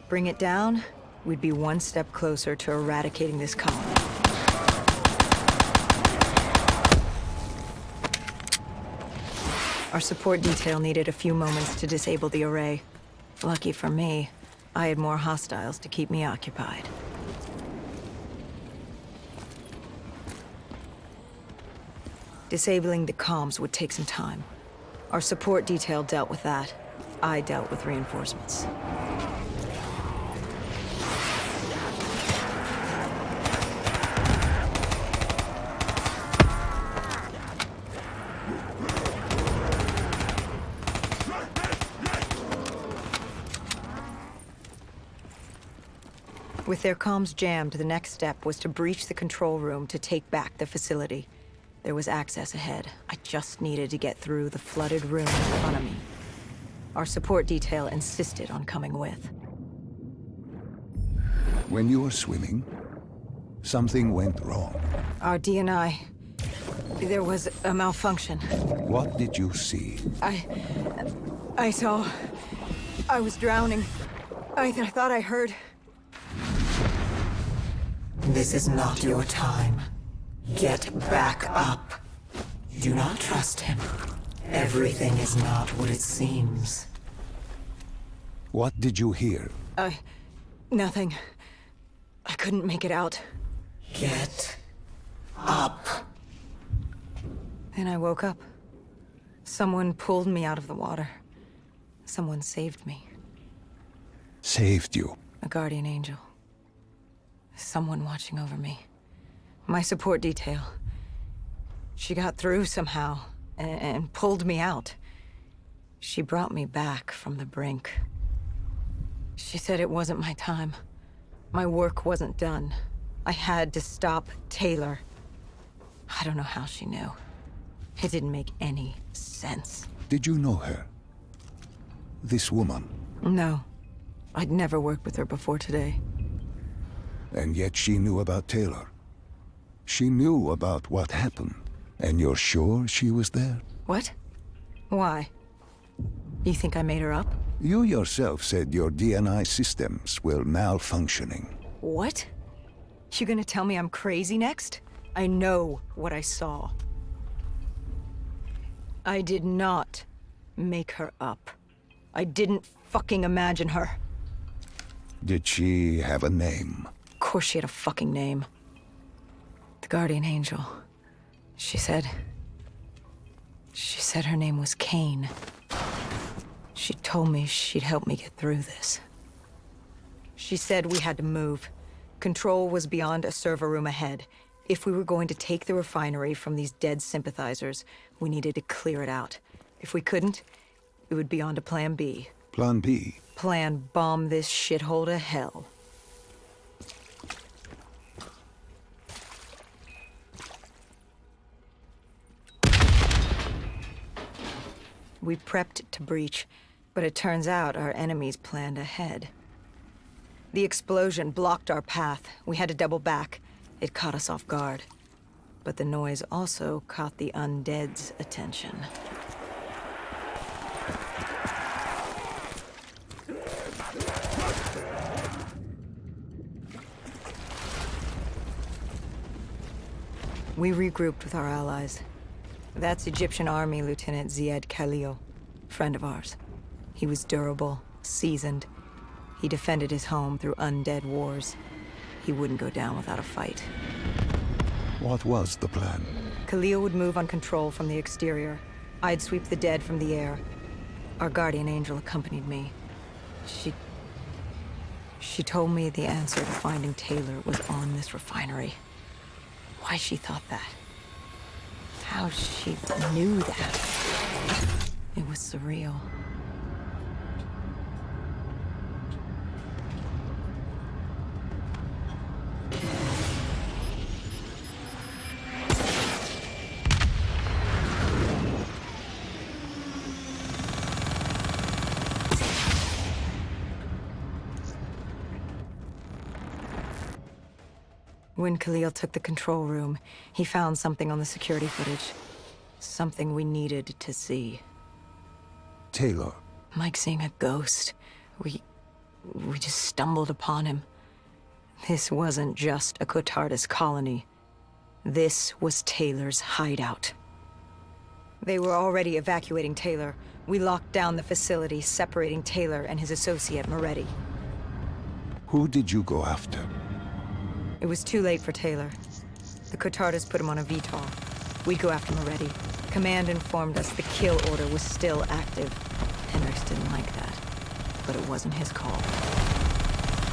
Bring it down, we'd be one step closer to eradicating this colony. Our support detail needed a few moments to disable the array. Lucky for me, I had more hostiles to keep me occupied. Disabling the comms would take some time. Our support detail dealt with that. I dealt with reinforcements. With their comms jammed, the next step was to breach the control room to take back the facility. There was access ahead. I just needed to get through the flooded room in front of me. Our support detail insisted on coming with. When you were swimming, something went wrong. Our D&I... There was a malfunction. What did you see? I saw... I was drowning. I thought I heard... This is not your time. Get back up. Do not trust him. Everything is not what it seems. What did you hear? Nothing. I couldn't make it out. Get up. Then I woke up. Someone pulled me out of the water. Someone saved me. Saved you? A guardian angel. Someone watching over me. My support detail. She got through somehow, and pulled me out. She brought me back from the brink. She said it wasn't my time. My work wasn't done. I had to stop Taylor. I don't know how she knew. It didn't make any sense. Did you know her? This woman? No. I'd never worked with her before today. And yet she knew about Taylor. She knew about what happened. And you're sure she was there? What? Why? You think I made her up? You yourself said your DNI systems were malfunctioning. What? You gonna tell me I'm crazy next? I know what I saw. I did not make her up. I didn't fucking imagine her. Did she have a name? Of course she had a fucking name. The Guardian Angel. She said her name was Kane. She told me she'd help me get through this. She said we had to move. Control was beyond a server room ahead. If we were going to take the refinery from these dead sympathizers, we needed to clear it out. If we couldn't, it would be on to Plan B. Plan B? Plan bomb this shithole to hell. We prepped to breach, but it turns out our enemies planned ahead. The explosion blocked our path. We had to double back. It caught us off guard. But the noise also caught the undead's attention. We regrouped with our allies. That's Egyptian Army Lieutenant Ziad Khalil, friend of ours. He was durable, seasoned. He defended his home through undead wars. He wouldn't go down without a fight. What was the plan? Khalil would move on control from the exterior. I'd sweep the dead from the air. Our guardian angel accompanied me. She told me the answer to finding Taylor was on this refinery. Why she thought that? How she knew that? It was surreal. When Khalil took the control room, he found something on the security footage. Something we needed to see. Taylor. Like seeing a ghost, We just stumbled upon him. This wasn't just a Cotardis colony. This was Taylor's hideout. They were already evacuating Taylor. We locked down the facility, separating Taylor and his associate, Moretti. Who did you go after? It was too late for Taylor. The Cotardis put him on a VTOL. We'd go after Moretti. Command informed us the kill order was still active. Hendricks didn't like that, but it wasn't his call.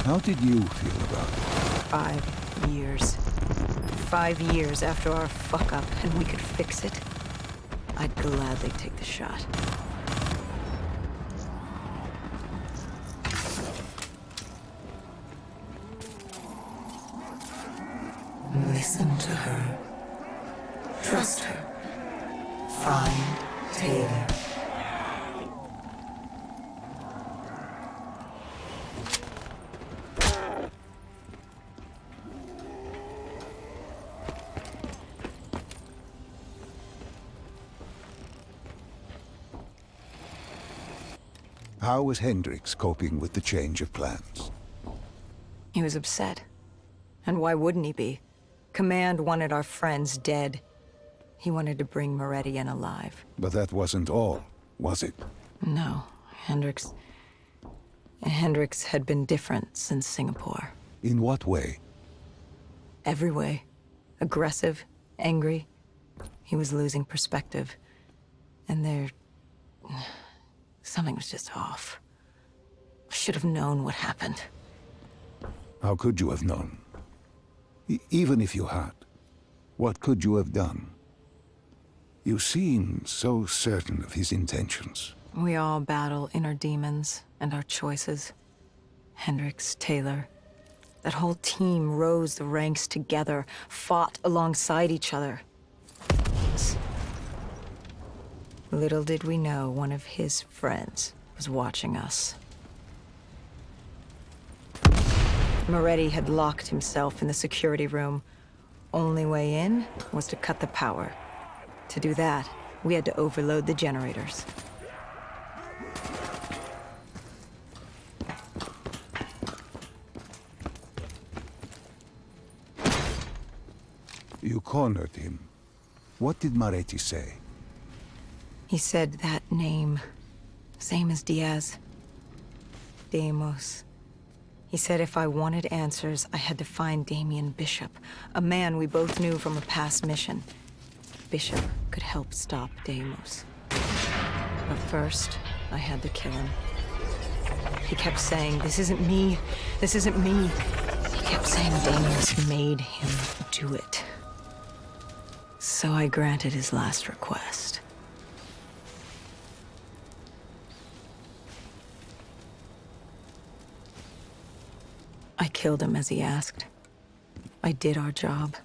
How did you feel about it? 5 years. 5 years after our fuck-up, and we could fix it. I'd gladly take the shot. Listen to her. Trust her. Find Taylor. How was Hendricks coping with the change of plans? He was upset. And why wouldn't he be? Command wanted our friends dead. He wanted to bring Moretti in alive. But that wasn't all, was it? No, Hendricks had been different since Singapore. In what way? Every way. Aggressive, angry. He was losing perspective. And something was just off. I should have known what happened. How could you have known? Even if you had, what could you have done? You seem so certain of his intentions. We all battle inner demons and our choices. Hendricks, Taylor. That whole team rose the ranks together, fought alongside each other. Little did we know one of his friends was watching us. Moretti had locked himself in the security room. Only way in was to cut the power. To do that, we had to overload the generators. You cornered him. What did Moretti say? He said that name, same as Diaz. Deimos. He said if I wanted answers, I had to find Damien Bishop, a man we both knew from a past mission. Bishop could help stop Deimos. But first, I had to kill him. He kept saying, "This isn't me. This isn't me." He kept saying Deimos made him do it. So I granted his last request. I killed him as he asked. I did our job.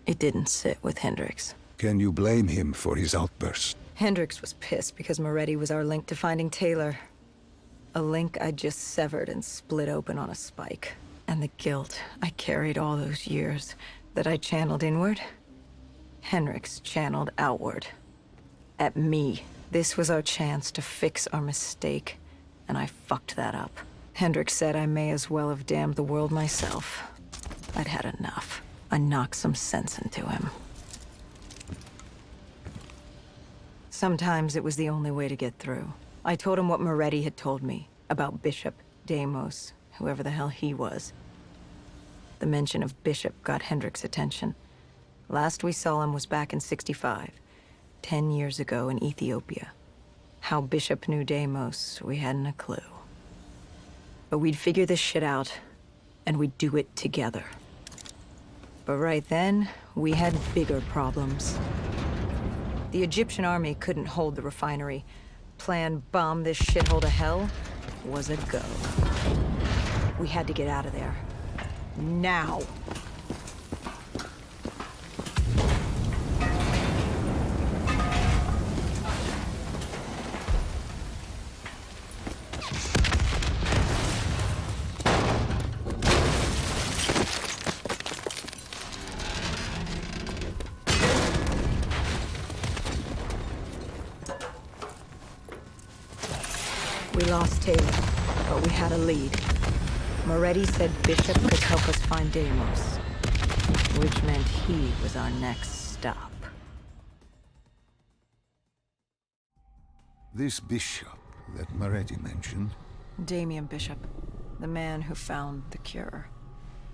It didn't sit with Hendricks. Can you blame him for his outburst? Hendricks was pissed because Moretti was our link to finding Taylor. A link I'd just severed and split open on a spike. And the guilt I carried all those years that I channeled inward, Hendricks channeled outward. At me. This was our chance to fix our mistake, and I fucked that up. Hendricks said I may as well have damned the world myself. I'd had enough. I knocked some sense into him. Sometimes it was the only way to get through. I told him what Moretti had told me about Bishop, Deimos, whoever the hell he was. The mention of Bishop got Hendricks' attention. Last we saw him was back in '65, 10 years ago in Ethiopia. How Bishop knew Deimos, we hadn't a clue. But we'd figure this shit out, and we'd do it together. But right then, we had bigger problems. The Egyptian army couldn't hold the refinery. Plan bomb this shithole to hell was a go. We had to get out of there. Now! We lost Taylor. thought we had a lead. Moretti said Bishop could help us find Deimos, which meant he was our next stop. This bishop that Moretti mentioned. Damien Bishop, the man who found the cure.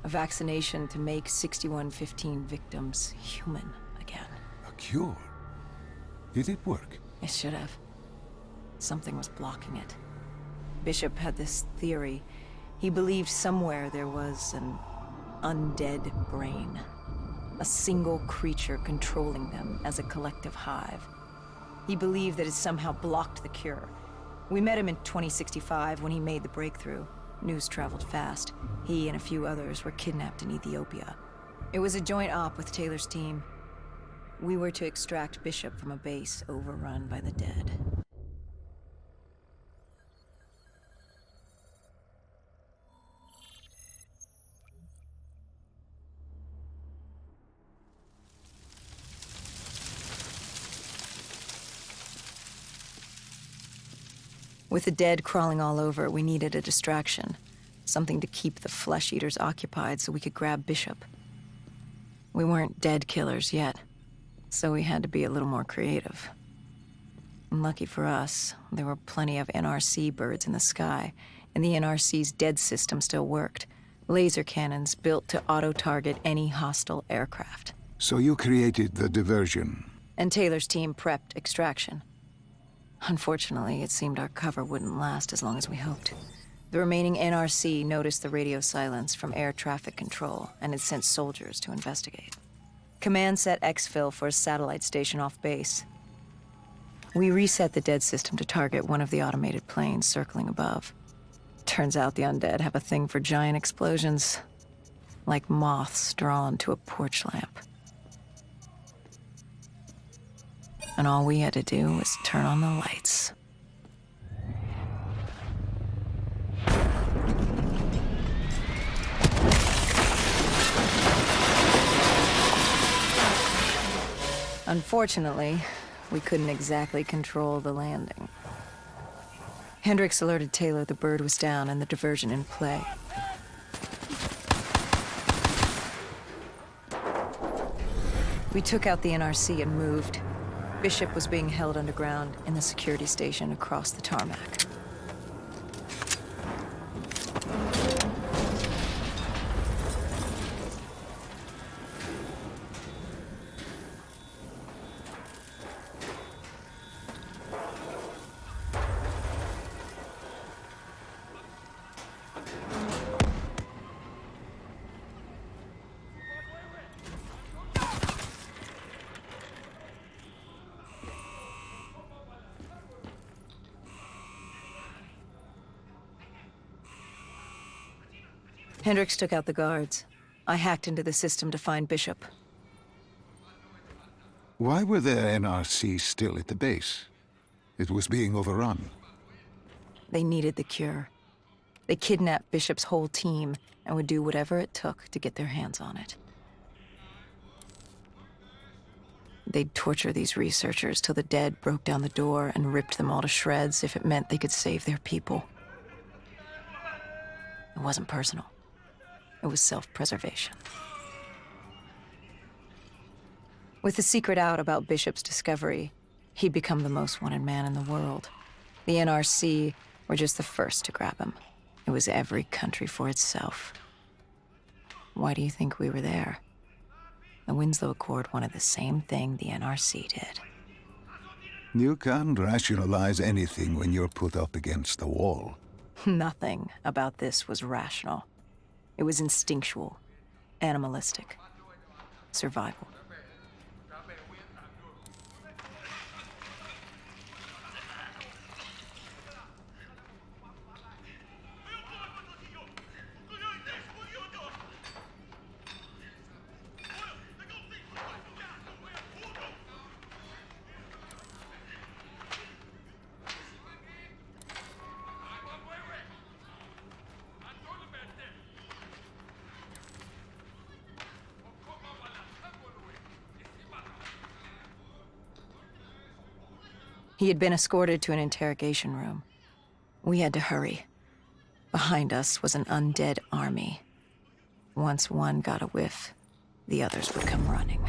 A vaccination to make 6115 victims human again. A cure? Did it work? It should have. Something was blocking it. Bishop had this theory. He believed somewhere there was an undead brain. A single creature controlling them as a collective hive. He believed that it somehow blocked the cure. We met him in 2065 when he made the breakthrough. News traveled fast. He and a few others were kidnapped in Ethiopia. It was a joint op with Taylor's team. We were to extract Bishop from a base overrun by the dead. With the dead crawling all over, we needed a distraction. Something to keep the flesh eaters occupied so we could grab Bishop. We weren't dead killers yet, so we had to be a little more creative. And lucky for us, there were plenty of NRC birds in the sky, and the NRC's dead system still worked. Laser cannons built to auto-target any hostile aircraft. So you created the diversion. And Taylor's team prepped extraction. Unfortunately, it seemed our cover wouldn't last as long as we hoped. The remaining NRC noticed the radio silence from air traffic control and had sent soldiers to investigate. Command set exfil for a satellite station off base. We reset the dead system to target one of the automated planes circling above. Turns out the undead have a thing for giant explosions, like moths drawn to a porch lamp. And all we had to do was turn on the lights. Unfortunately, we couldn't exactly control the landing. Hendricks alerted Taylor the bird was down and the diversion in play. We took out the NRC and moved. Bishop was being held underground in the security station across the tarmac. Hendricks took out the guards. I hacked into the system to find Bishop. Why were there NRC still at the base? It was being overrun. They needed the cure. They kidnapped Bishop's whole team and would do whatever it took to get their hands on it. They'd torture these researchers till the dead broke down the door and ripped them all to shreds if it meant they could save their people. It wasn't personal. It was self-preservation. With the secret out about Bishop's discovery, he'd become the most wanted man in the world. The NRC were just the first to grab him. It was every country for itself. Why do you think we were there? The Winslow Accord wanted the same thing the NRC did. You can't rationalize anything when you're put up against the wall. Nothing about this was rational. It was instinctual, animalistic, survival. He had been escorted to an interrogation room. We had to hurry. Behind us was an undead army. Once one got a whiff, the others would come running.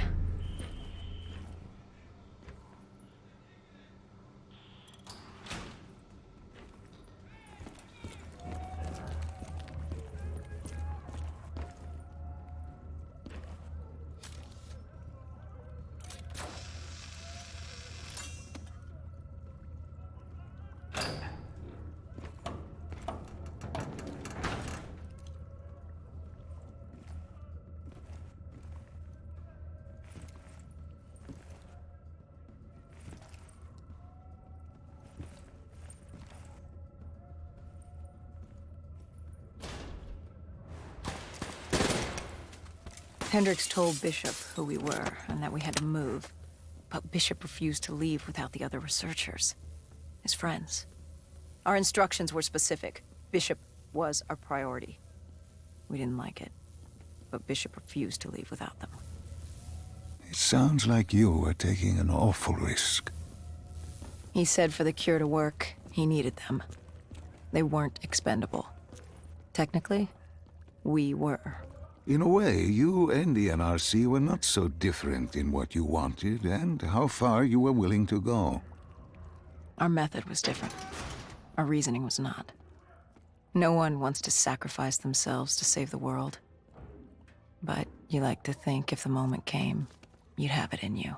Hendricks told Bishop who we were and that we had to move, but Bishop refused to leave without the other researchers, his friends. Our instructions were specific. Bishop was our priority. We didn't like it, but Bishop refused to leave without them. It sounds like you were taking an awful risk. He said for the cure to work, he needed them. They weren't expendable. Technically, we were. In a way, you and the NRC were not so different in what you wanted and how far you were willing to go. Our method was different. Our reasoning was not. No one wants to sacrifice themselves to save the world. But you like to think if the moment came, you'd have it in you.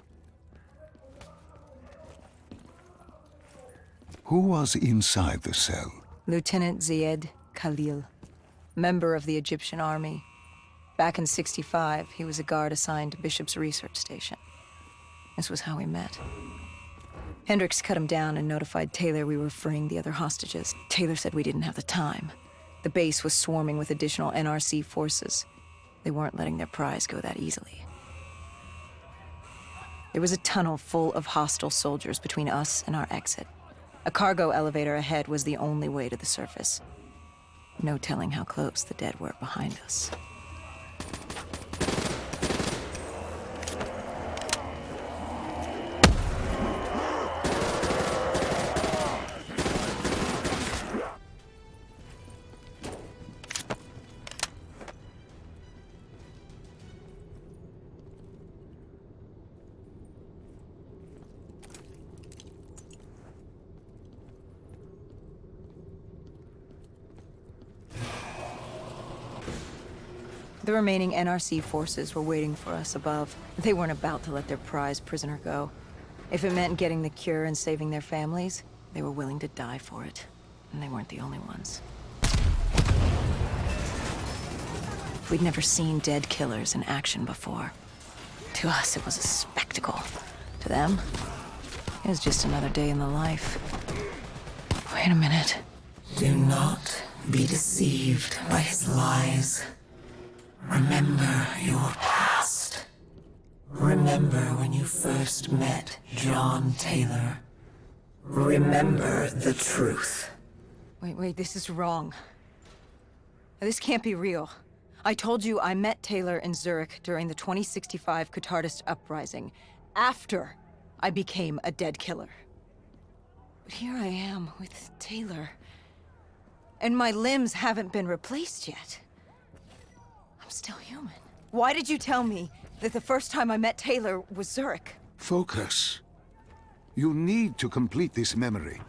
Who was inside the cell? Lieutenant Ziyed Khalil, member of the Egyptian army. Back in '65, he was a guard assigned to Bishop's research station. This was how we met. Hendricks cut him down and notified Taylor we were freeing the other hostages. Taylor said we didn't have the time. The base was swarming with additional NRC forces. They weren't letting their prize go that easily. There was a tunnel full of hostile soldiers between us and our exit. A cargo elevator ahead was the only way to the surface. No telling how close the dead were behind us. The remaining NRC forces were waiting for us above. They weren't about to let their prize prisoner go. If it meant getting the cure and saving their families, they were willing to die for it. And they weren't the only ones. We'd never seen dead killers in action before. To us, it was a spectacle. To them, it was just another day in the life. Wait a minute. Do not be deceived by his lies. Remember your past. Remember when you first met John Taylor. Remember the truth. Wait, this is wrong. This can't be real. I told you I met Taylor in Zurich during the 2065 Catardist Uprising, after I became a dead killer. But here I am with Taylor, and my limbs haven't been replaced yet. I'm still human. Why did you tell me that the first time I met Taylor was Zurich? Focus. You need to complete this memory.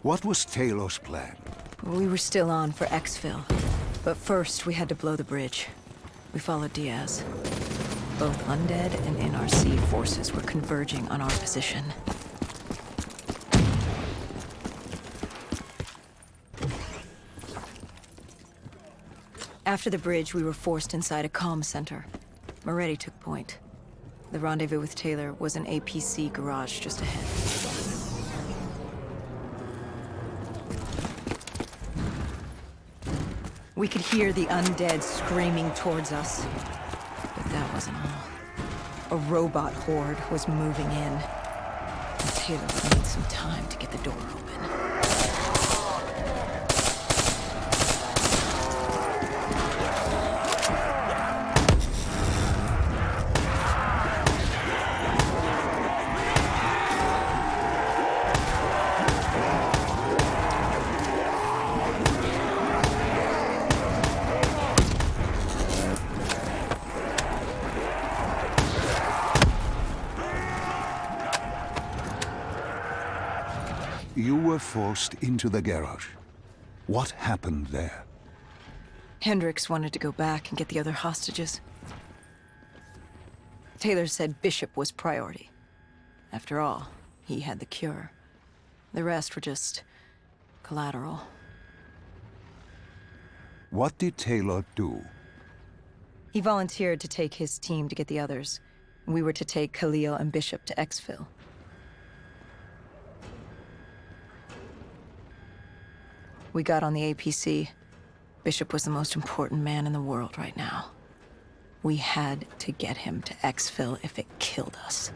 What was Taylor's plan? We were still on for exfil, but first we had to blow the bridge. We followed Diaz. Both undead and NRC forces were converging on our position. After the bridge, we were forced inside a comm center. Moretti took point. The rendezvous with Taylor was an APC garage just ahead. We could hear the undead screaming towards us. But that wasn't all. A robot horde was moving in. And Taylor would need some time to get the door open. were forced into the garage. What happened there? Hendricks wanted to go back and get the other hostages. Taylor said Bishop was priority. After all, he had the cure. The rest were just collateral. What did Taylor do? He volunteered to take his team to get the others. We were to take Khalil and Bishop to exfil. We got on the APC. Bishop was the most important man in the world right now. We had to get him to exfil if it killed us.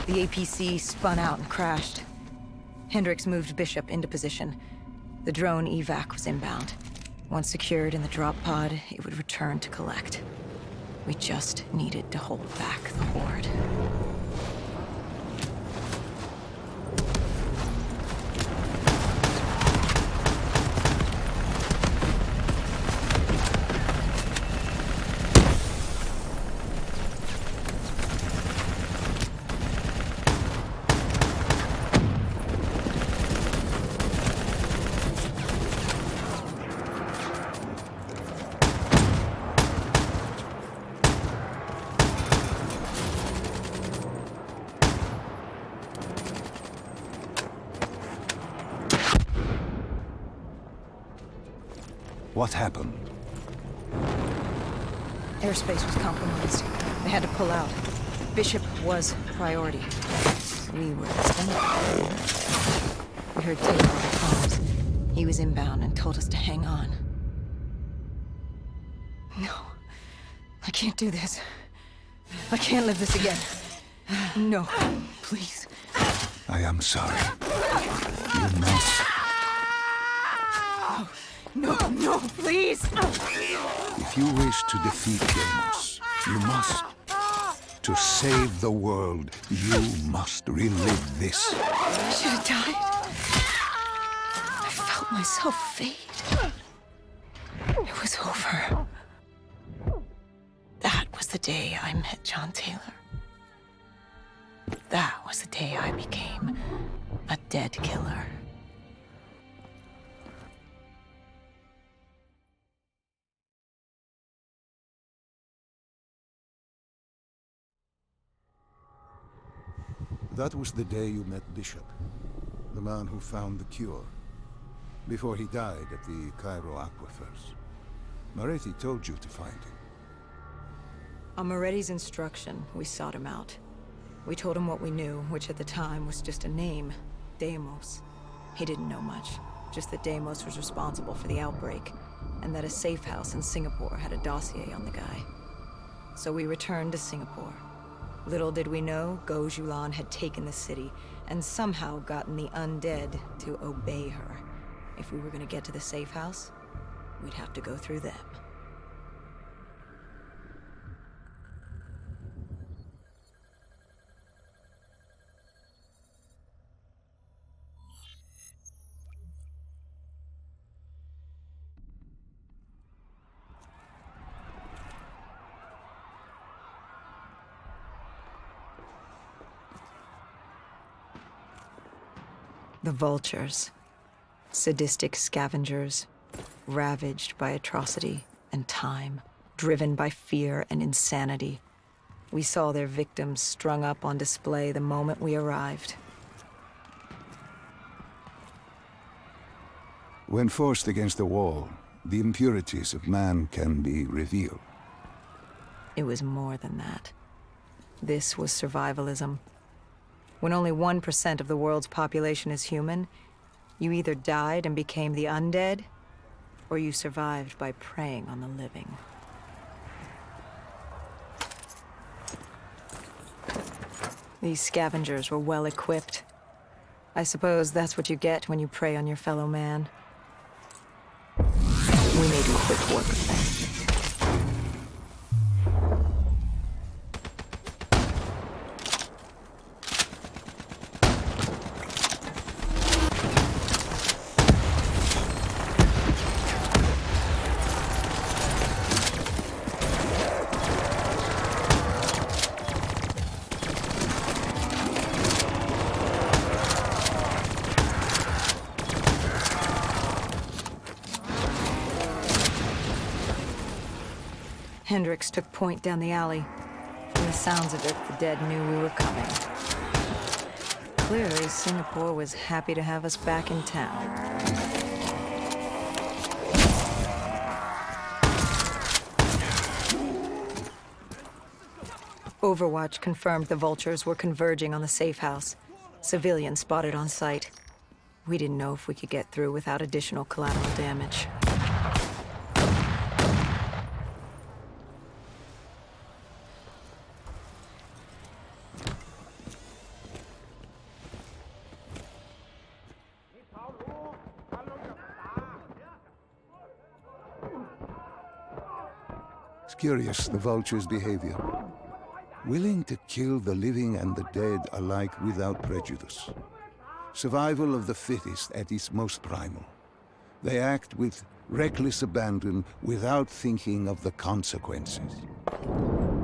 The APC spun out and crashed. Hendricks moved Bishop into position. The drone evac was inbound. Once secured in the drop pod, it would return to collect. We just needed to hold back the horde. What happened? Airspace was compromised. They had to pull out. Bishop was priority. We were expendable. We heard Taylor on the comms. He was inbound and told us to hang on. No. I can't do this. I can't live this again. No, please. I am sorry. You must. No, please! If you wish to defeat Deimos, you must. To save the world, you must relive this. I should have died. I felt myself fade. It was over. That was the day I met John Taylor. That was the day I became a dead killer. That was the day you met Bishop, the man who found the cure, before he died at the Cairo aquifers. Moretti told you to find him. On Moretti's instruction, we sought him out. We told him what we knew, which at the time was just a name, Deimos. He didn't know much, just that Deimos was responsible for the outbreak, and that a safe house in Singapore had a dossier on the guy. So we returned to Singapore. Little did we know, Gojulan had taken the city, and somehow gotten the undead to obey her. If we were gonna get to the safe house, we'd have to go through them. The vultures, sadistic scavengers, ravaged by atrocity and time, driven by fear and insanity. We saw their victims strung up on display the moment we arrived. When forced against a wall, the impurities of man can be revealed. It was more than that. This was survivalism. When only 1% of the world's population is human, you either died and became the undead, or you survived by preying on the living. These scavengers were well equipped. I suppose that's what you get when you prey on your fellow man. We may do quick work of them. Hendricks took point down the alley. From the sounds of it, the dead knew we were coming. Clearly, Singapore was happy to have us back in town. Overwatch confirmed the vultures were converging on the safe house. Civilians spotted on site. We didn't know if we could get through without additional collateral damage. It's curious, the vulture's behavior. Willing to kill the living and the dead alike without prejudice. Survival of the fittest at its most primal. They act with reckless abandon without thinking of the consequences.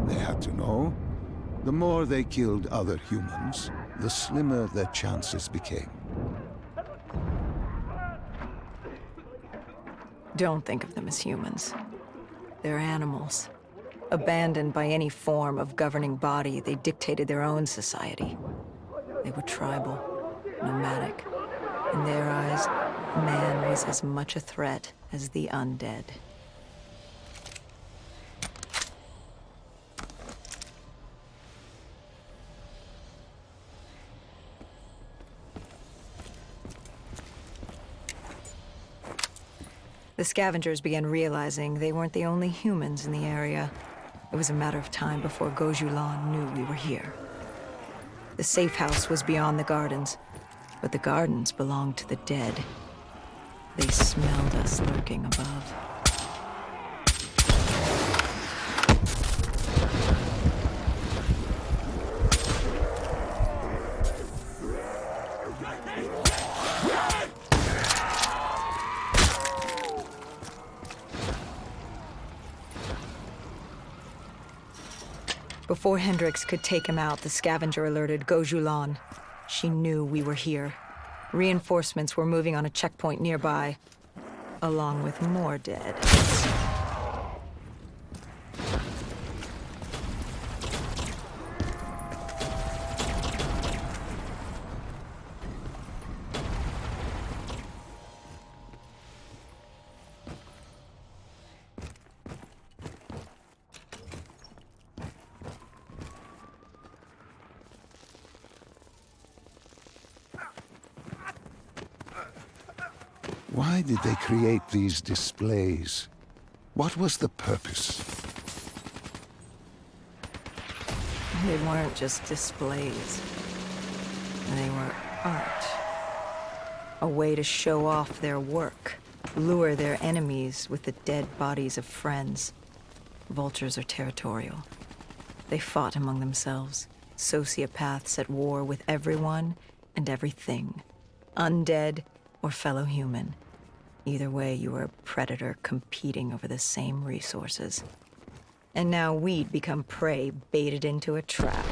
They had to know, the more they killed other humans, the slimmer their chances became. Don't think of them as humans. They're animals. Abandoned by any form of governing body, they dictated their own society. They were tribal, nomadic. In their eyes, man was as much a threat as the undead. The scavengers began realizing they weren't the only humans in the area. It was a matter of time before Gojulan knew we were here. The safe house was beyond the gardens, but the gardens belonged to the dead. They smelled us lurking above. Before Hendricks could take him out, the scavenger alerted Gojulan. She knew we were here. Reinforcements were moving on a checkpoint nearby, along with more dead. Why did they create these displays? What was the purpose? They weren't just displays. They were art. A way to show off their work, lure their enemies with the dead bodies of friends. Vultures are territorial. They fought among themselves, sociopaths at war with everyone and everything, undead or fellow human. Either way, you were a predator competing over the same resources. And now we'd become prey baited into a trap.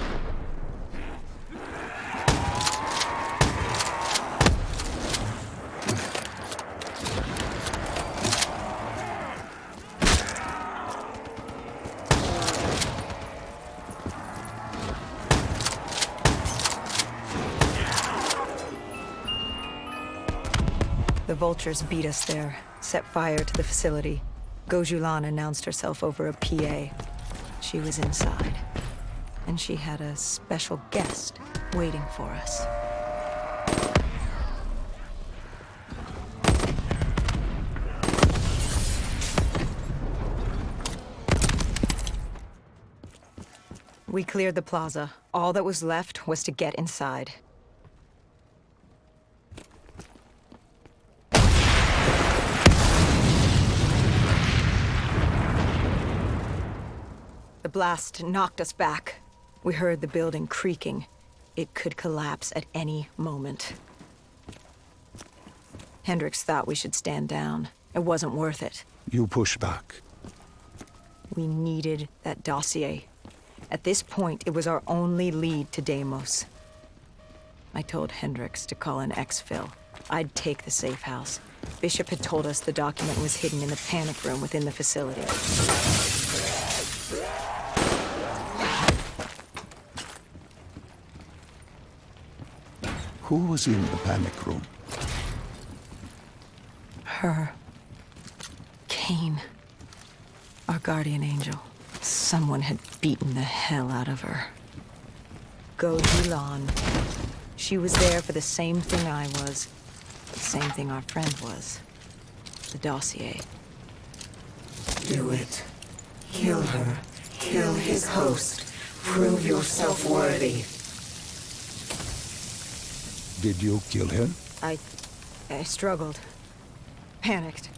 The vultures beat us there, set fire to the facility. Gojulan announced herself over a PA. She was inside, and she had a special guest waiting for us. We cleared the plaza. All that was left was to get inside. The blast knocked us back. We heard the building creaking. It could collapse at any moment. Hendricks thought we should stand down. It wasn't worth it. You push back. We needed that dossier. At this point, it was our only lead to Deimos. I told Hendricks to call in exfil. I'd take the safe house. Bishop had told us the document was hidden in the panic room within the facility. Who was in the panic room? Her. Kane. Our guardian angel. Someone had beaten the hell out of her. Gojulan. She was there for the same thing I was. The same thing our friend was. The dossier. Do it. Kill her. Kill his host. Prove yourself worthy. Did you kill him? I struggled. Panicked.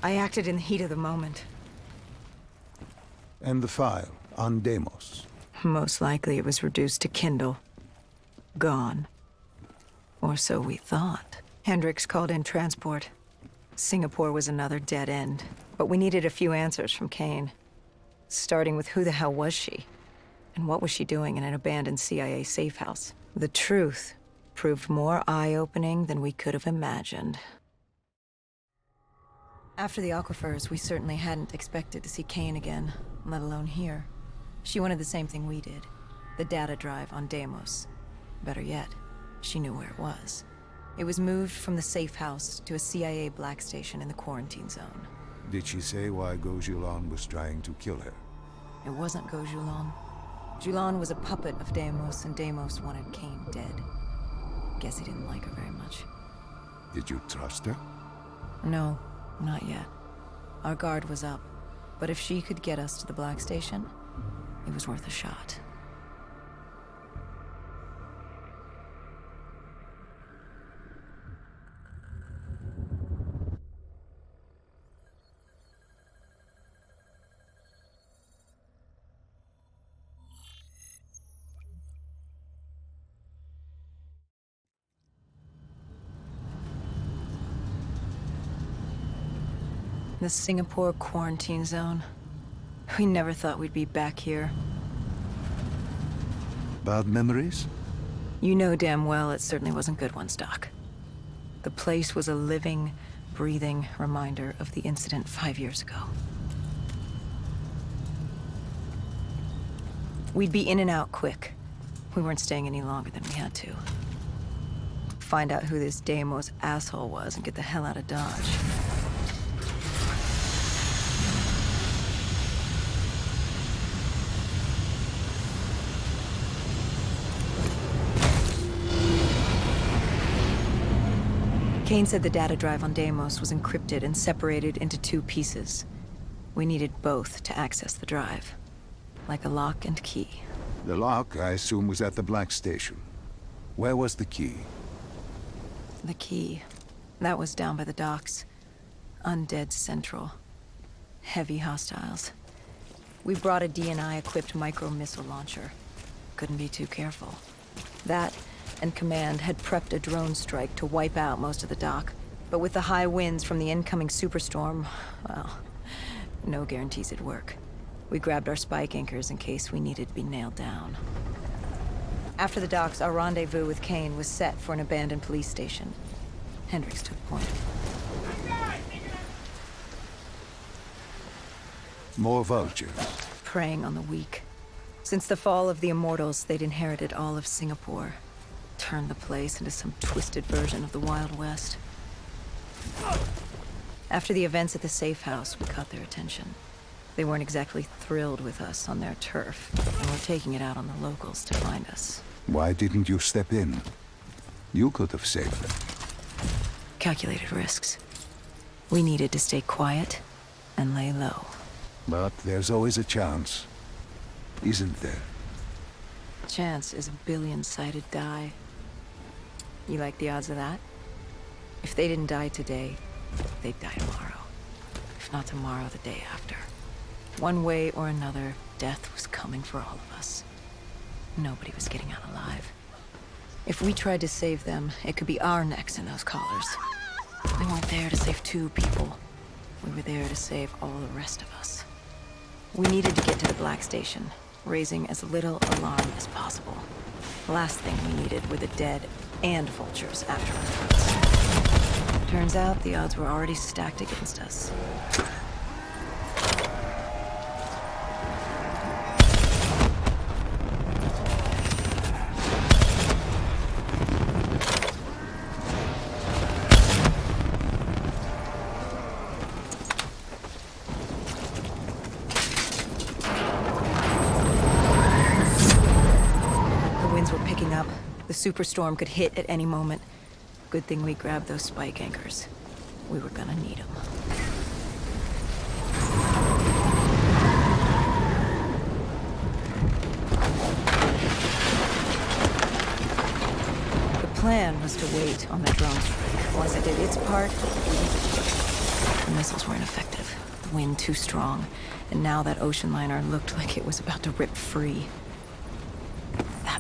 I acted in the heat of the moment. And the file on Deimos? Most likely it was reduced to Kindle. Gone. Or so we thought. Hendricks called in transport. Singapore was another dead end. But we needed a few answers from Kane. Starting with who the hell was she? And what was she doing in an abandoned CIA safe house? The truth proved more eye-opening than we could have imagined. After the aquifers, we certainly hadn't expected to see Kane again, let alone here. She wanted the same thing we did. The data drive on Deimos. Better yet, she knew where it was. It was moved from the safe house to a CIA black station in the quarantine zone. Did she say why Gojulan was trying to kill her? It wasn't Gojulan. Julan was a puppet of Deimos, and Deimos wanted Kane dead. Guess he didn't like her very much. Did you trust her? No, not yet. Our guard was up, but if she could get us to the black station, it was worth a shot. The Singapore quarantine zone. We never thought we'd be back here. Bad memories? You know damn well it certainly wasn't good ones, Doc. The place was a living, breathing reminder of the incident 5 years ago. We'd be in and out quick. We weren't staying any longer than we had to. Find out who this Deimos asshole was and get the hell out of Dodge. Kane said the data drive on Deimos was encrypted and separated into 2 pieces. We needed both to access the drive. Like a lock and key. The lock, I assume, was at the black station. Where was the key? The key. That was down by the docks. Undead Central. Heavy hostiles. We brought a DNI-equipped micro-missile launcher. Couldn't be too careful. That and Command had prepped a drone strike to wipe out most of the dock. But with the high winds from the incoming superstorm, well, no guarantees it'd work. We grabbed our spike anchors in case we needed to be nailed down. After the docks, our rendezvous with Kane was set for an abandoned police station. Hendricks took point. More vultures. Preying on the weak. Since the fall of the Immortals, they'd inherited all of Singapore. Turned the place into some twisted version of the Wild West. After the events at the safe house, we caught their attention. They weren't exactly thrilled with us on their turf, and were taking it out on the locals to find us. Why didn't you step in? You could have saved them. Calculated risks. We needed to stay quiet and lay low. But there's always a chance, isn't there? Chance is a billion-sided die. You like the odds of that? If they didn't die today, they'd die tomorrow. If not tomorrow, the day after. One way or another, death was coming for all of us. Nobody was getting out alive. If we tried to save them, it could be our necks in those collars. We weren't there to save 2 people. We were there to save all the rest of us. We needed to get to the Black Station, raising as little alarm as possible. The last thing we needed were the dead and vultures after our throats. Turns out the odds were already stacked against us. The superstorm could hit at any moment. Good thing we grabbed those spike anchors. We were gonna need them. The plan was to wait on the drone strike. Once it did its part, the missiles were ineffective. The wind too strong, and now that ocean liner looked like it was about to rip free.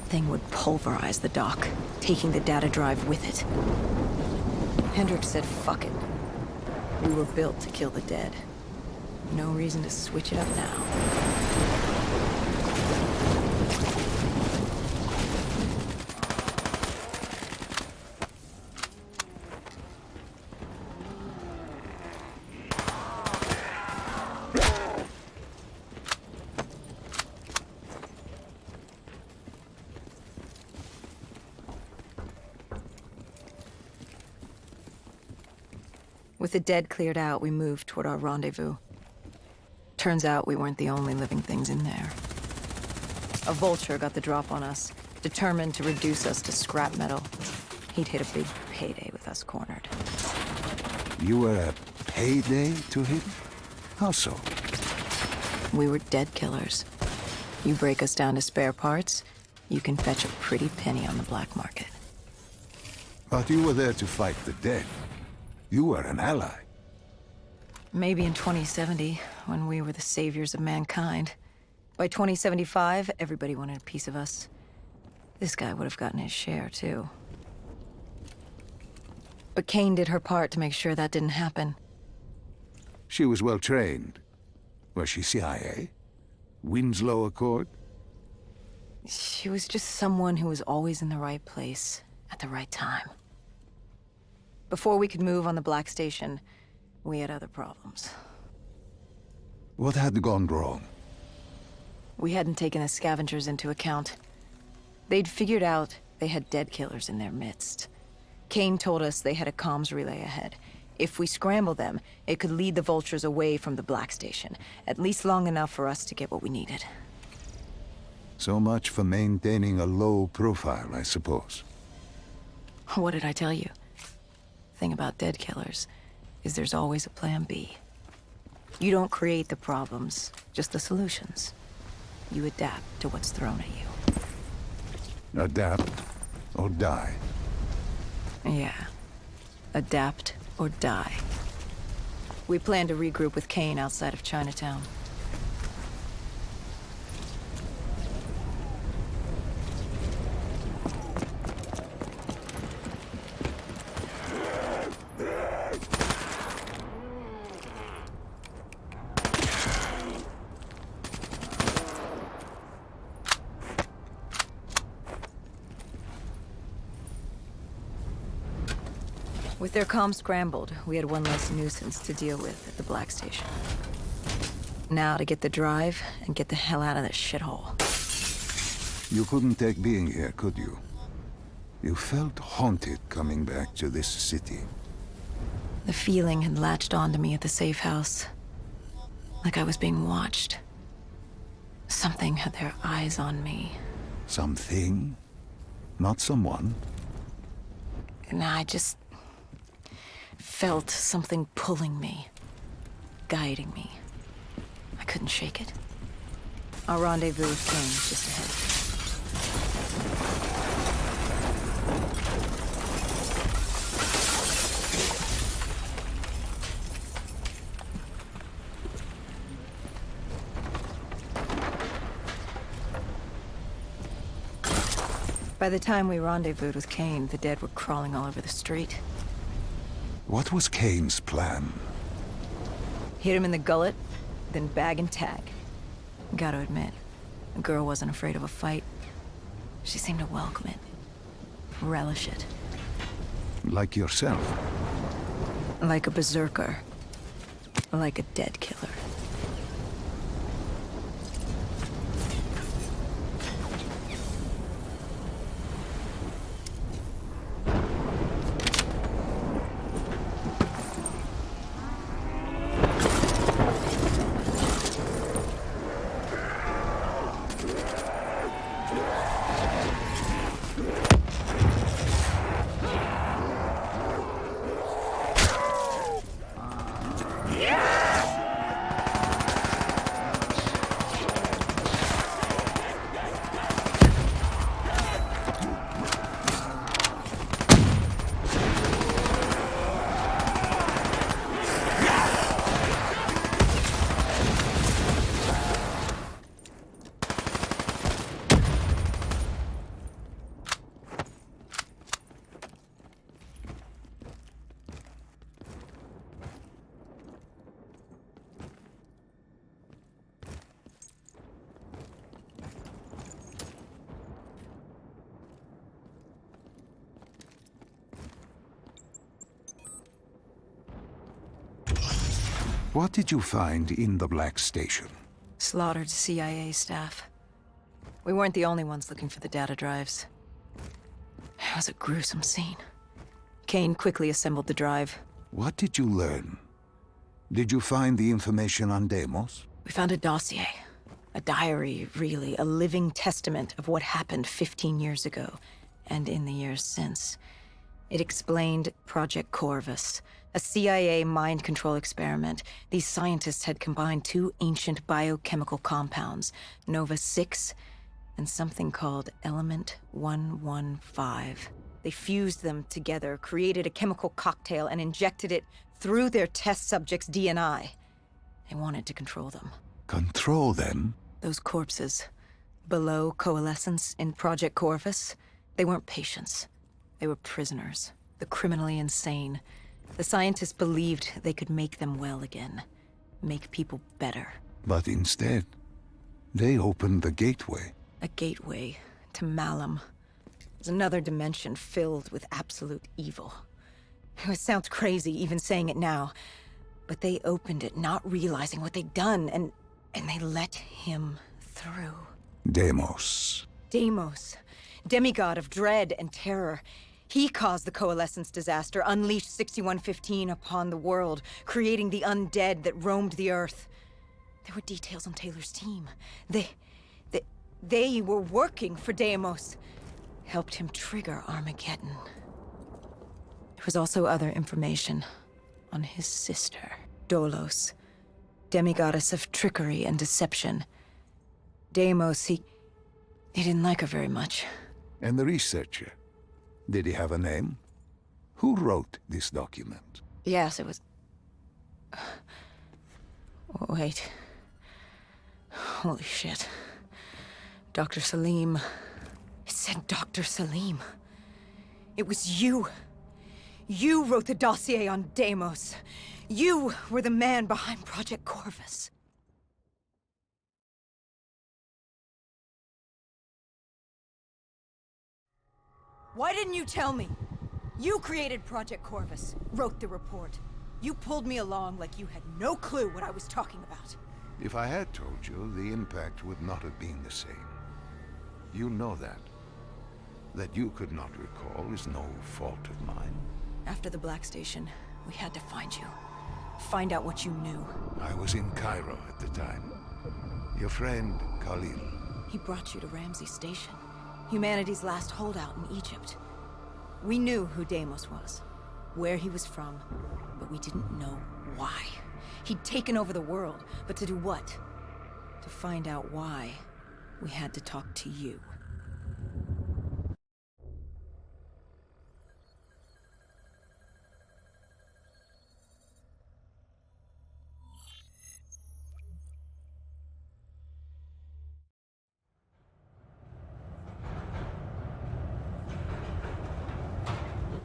Thing would pulverize the dock, taking the data drive with it. Hendricks said, fuck it. We were built to kill the dead. No reason to switch it up now. With the dead cleared out, we moved toward our rendezvous. Turns out we weren't the only living things in there. A vulture got the drop on us, determined to reduce us to scrap metal. He'd hit a big payday with us cornered. You were a payday to him? How so? We were dead killers. You break us down to spare parts, you can fetch a pretty penny on the black market. But you were there to fight the dead. You were an ally. Maybe in 2070, when we were the saviors of mankind. By 2075, everybody wanted a piece of us. This guy would have gotten his share, too. But Kane did her part to make sure that didn't happen. She was well trained. Was she CIA? Winslow Accord? She was just someone who was always in the right place, at the right time. Before we could move on the Black Station, we had other problems. What had gone wrong? We hadn't taken the scavengers into account. They'd figured out they had dead killers in their midst. Kane told us they had a comms relay ahead. If we scrambled them, it could lead the vultures away from the Black Station, at least long enough for us to get what we needed. So much for maintaining a low profile, I suppose. What did I tell you? Thing about dead killers is there's always a plan B. You don't create the problems, just the solutions. You adapt to what's thrown at you. Adapt or die. Yeah. Adapt or die. We plan to regroup with Kane outside of Chinatown. With their comms scrambled, we had one less nuisance to deal with at the Black Station. Now to get the drive and get the hell out of this shithole. You couldn't take being here, could you? You felt haunted coming back to this city. The feeling had latched onto me at the safe house. Like I was being watched. Something had their eyes on me. Something? Not someone? And I just felt something pulling me, guiding me. I couldn't shake it. Our rendezvous with Kane just ahead. By the time we rendezvoused with Kane, the dead were crawling all over the street. What was Kane's plan? Hit him in the gullet, then bag and tag. Gotta admit, the girl wasn't afraid of a fight. She seemed to welcome it, relish it. Like yourself? Like a berserker. Like a dead killer. What did you find in the Black Station? Slaughtered CIA staff. We weren't the only ones looking for the data drives. It was a gruesome scene. Kane quickly assembled the drive. What did you learn? Did you find the information on Deimos? We found a dossier. A diary, really. A living testament of what happened 15 years ago, and in the years since. It explained Project Corvus, a CIA mind control experiment. These scientists had combined two ancient biochemical compounds, Nova-6 and something called Element 115. They fused them together, created a chemical cocktail, and injected it through their test subjects' DNI. They wanted to control them. Control them? Those corpses, below coalescence in Project Corvus, they weren't patients. They were prisoners, the criminally insane. The scientists believed they could make them well again, make people better. But instead, they opened the gateway. A gateway to Malum. There's another dimension filled with absolute evil. It sounds crazy even saying it now, but they opened it not realizing what they'd done, and they let him through. Deimos. Deimos, demigod of dread and terror. He caused the coalescence disaster, unleashed 6115 upon the world, creating the undead that roamed the earth. There were details on Taylor's team. They were working for Deimos. Helped him trigger Armageddon. There was also other information on his sister, Dolos, demigoddess of trickery and deception. Deimos, he didn't like her very much. And the researcher? Did he have a name? Who wrote this document? Yes, it was... Wait. Holy shit. Dr. Salim. It said Dr. Salim. It was you. You wrote the dossier on Deimos. You were the man behind Project Corvus. Why didn't you tell me? You created Project Corvus, wrote the report. You pulled me along like you had no clue what I was talking about. If I had told you, the impact would not have been the same. You know that. That you could not recall is no fault of mine. After the Black Station, We had to find you. Find out what you knew. I was in Cairo at the time. Your friend, Khalil. He brought you to Ramsey Station, humanity's last holdout in Egypt. We knew who Deimos was, where he was from, but we didn't know why. He'd taken over the world, but to do what? To find out why, we had to talk to you.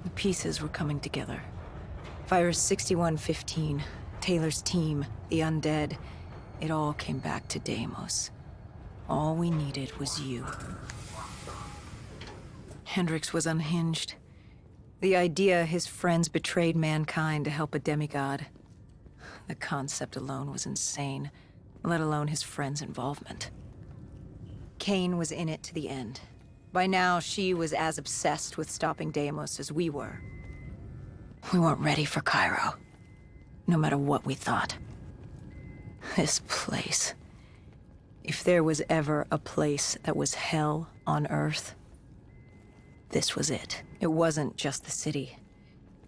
The pieces were coming together. Virus 6115, Taylor's team, the undead. It all came back to Deimos. All we needed was you. Hendricks was unhinged. The idea his friends betrayed mankind to help a demigod. The concept alone was insane, let alone his friends' involvement. Kane was in it to the end. By now, she was as obsessed with stopping Deimos as we were. We weren't ready for Cairo, no matter what we thought. This place. If there was ever a place that was hell on Earth, this was it. It wasn't just the city.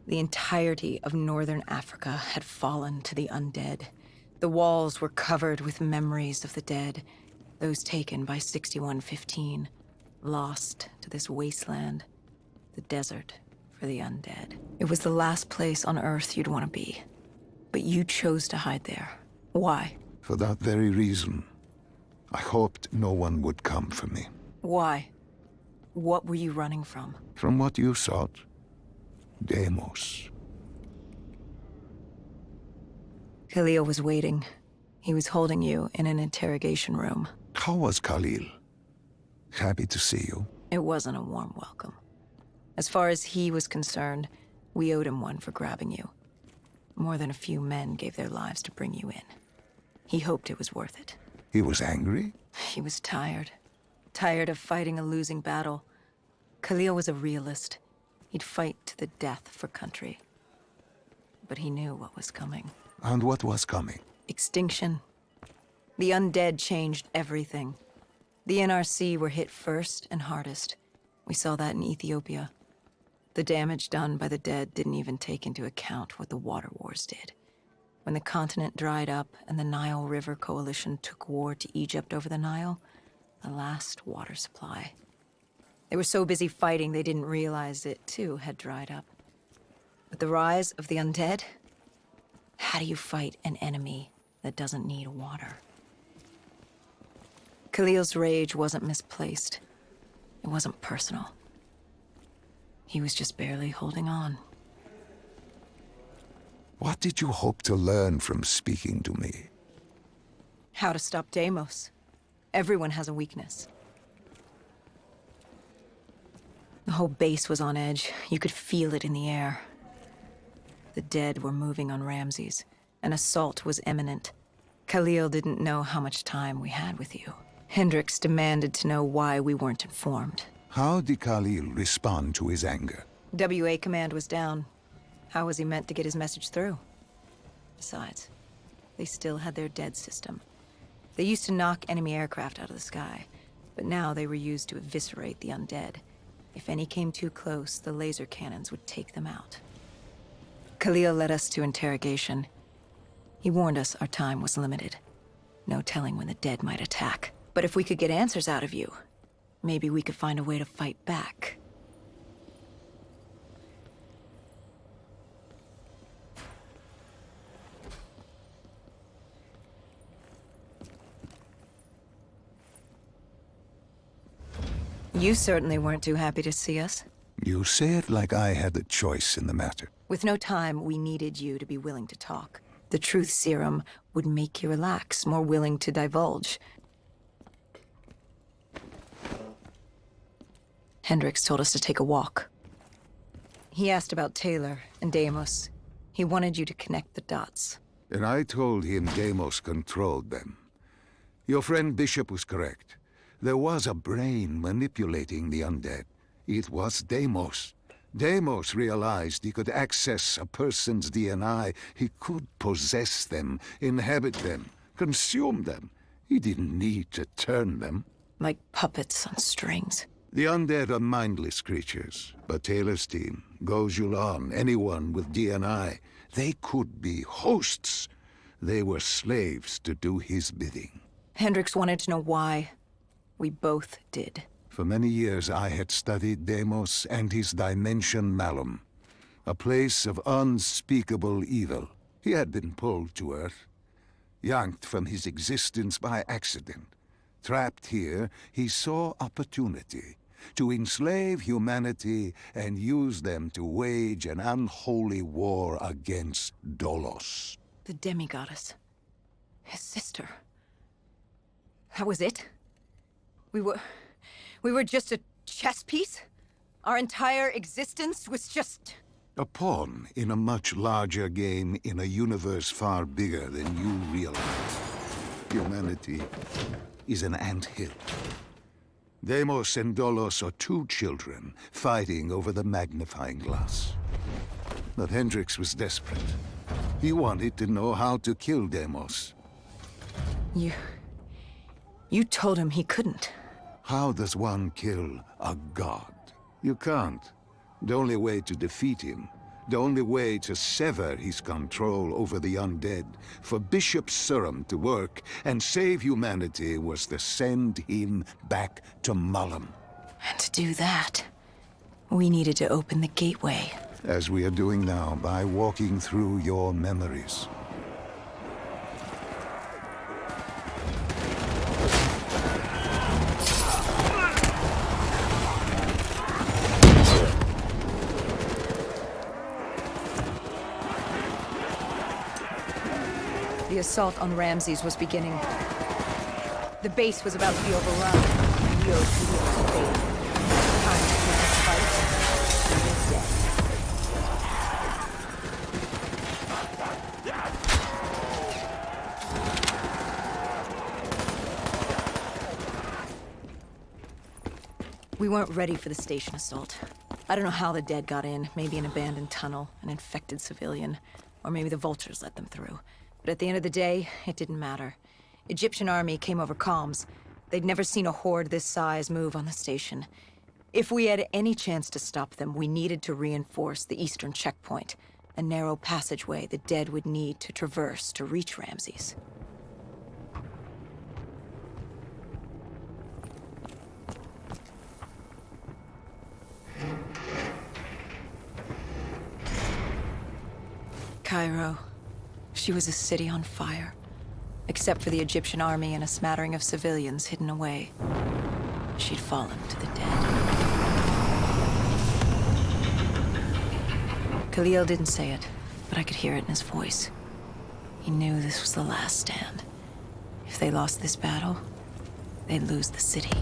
The entirety of northern Africa had fallen to the undead. The walls were covered with memories of the dead, those taken by 6115, lost to this wasteland, the desert for the undead. It was the last place on Earth you'd want to be, but you chose to hide there. Why? For that very reason, I hoped no one would come for me. Why? What were you running from? From what you sought, Deimos. Khalil was waiting. He was holding you in an interrogation room. How was Khalil? Happy to see you. It wasn't a warm welcome. As far as he was concerned, we owed him one for grabbing you. More than a few men gave their lives to bring you in. He hoped it was worth it. He was angry? He was tired. Tired of fighting a losing battle. Khalil was a realist. He'd fight to the death for country. But he knew what was coming. And what was coming? Extinction. The undead changed everything. The NRC were hit first and hardest. We saw that in Ethiopia. The damage done by the dead didn't even take into account what the water wars did. When the continent dried up and the Nile River Coalition took war to Egypt over the Nile, the last water supply. They were so busy fighting they didn't realize it, too, had dried up. With the rise of the undead, how do you fight an enemy that doesn't need water? Khalil's rage wasn't misplaced. It wasn't personal. He was just barely holding on. What did you hope to learn from speaking to me? How to stop Deimos. Everyone has a weakness. The whole base was on edge. You could feel it in the air. The dead were moving on Ramses. An assault was imminent. Khalil didn't know how much time we had with you. Hendricks demanded to know why we weren't informed. How did Khalil respond to his anger? WA command was down. How was he meant to get his message through? Besides, they still had their dead system. They used to knock enemy aircraft out of the sky, but now they were used to eviscerate the undead. If any came too close, the laser cannons would take them out. Khalil led us to interrogation. He warned us our time was limited. No telling when the dead might attack. But if we could get answers out of you, maybe we could find a way to fight back. You certainly weren't too happy to see us. You say it like I had a choice in the matter. With no time, we needed you to be willing to talk. The truth serum would make you relax, more willing to divulge. Hendricks told us to take a walk. He asked about Taylor and Deimos. He wanted you to connect the dots. And I told him Deimos controlled them. Your friend Bishop was correct. There was a brain manipulating the undead. It was Deimos. Deimos realized he could access a person's DNA. He could possess them, inhabit them, consume them. He didn't need to turn them. Like puppets on strings. The undead are mindless creatures, but Taylor's team, Gojulan, anyone with DNI, they could be hosts. They were slaves to do his bidding. Hendricks wanted to know why. We both did. For many years I had studied Deimos and his dimension Malum, a place of unspeakable evil. He had been pulled to Earth, yanked from his existence by accident. Trapped here, he saw opportunity to enslave humanity and use them to wage an unholy war against Dolos. The demigoddess. His sister. That was it? We were just a chess piece? Our entire existence was just... A pawn in a much larger game in a universe far bigger than you realize. Humanity is an anthill. Deimos and Dolos are two children fighting over the magnifying glass. But Hendricks was desperate. He wanted to know how to kill Deimos. You told him he couldn't. How does one kill a god? You can't. The only way to defeat him, the only way to sever his control over the undead, for Bishop Surum to work and save humanity, was to send him back to Malum. And to do that, we needed to open the gateway. As we are doing now, by walking through your memories. The assault on Ramses was beginning. The base was about to be overrun. We owed Khalil to fade. Time to take this fight. He is dead. We weren't ready for the station assault. I don't know how the dead got in. Maybe an abandoned tunnel, an infected civilian, or maybe the vultures let them through. But at the end of the day, it didn't matter. Egyptian army came over comms. They'd never seen a horde this size move on the station. If we had any chance to stop them, we needed to reinforce the eastern checkpoint, a narrow passageway the dead would need to traverse to reach Ramses. Cairo. She was a city on fire, except for the Egyptian army and a smattering of civilians hidden away. She'd fallen to the dead. Khalil didn't say it, but I could hear it in his voice. He knew this was the last stand. If they lost this battle, they'd lose the city.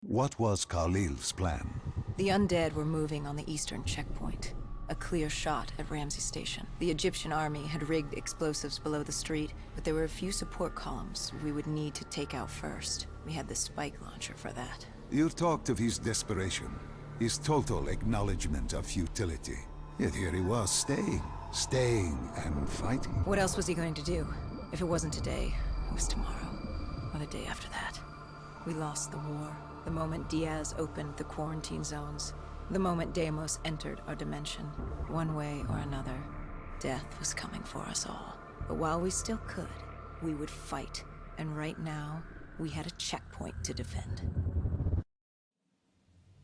What was Khalil's plan? The undead were moving on the eastern checkpoint. A clear shot at Ramses Station. The Egyptian army had rigged explosives below the street, but there were a few support columns we would need to take out first. We had the spike launcher for that. You talked of his desperation, his total acknowledgement of futility. Yet here he was, staying and fighting. What else was he going to do? If it wasn't today, it was tomorrow, or the day after that. We lost the war. The moment Diaz opened the quarantine zones, the moment Deimos entered our dimension, one way or another, death was coming for us all. But while we still could, we would fight. And right now, we had a checkpoint to defend.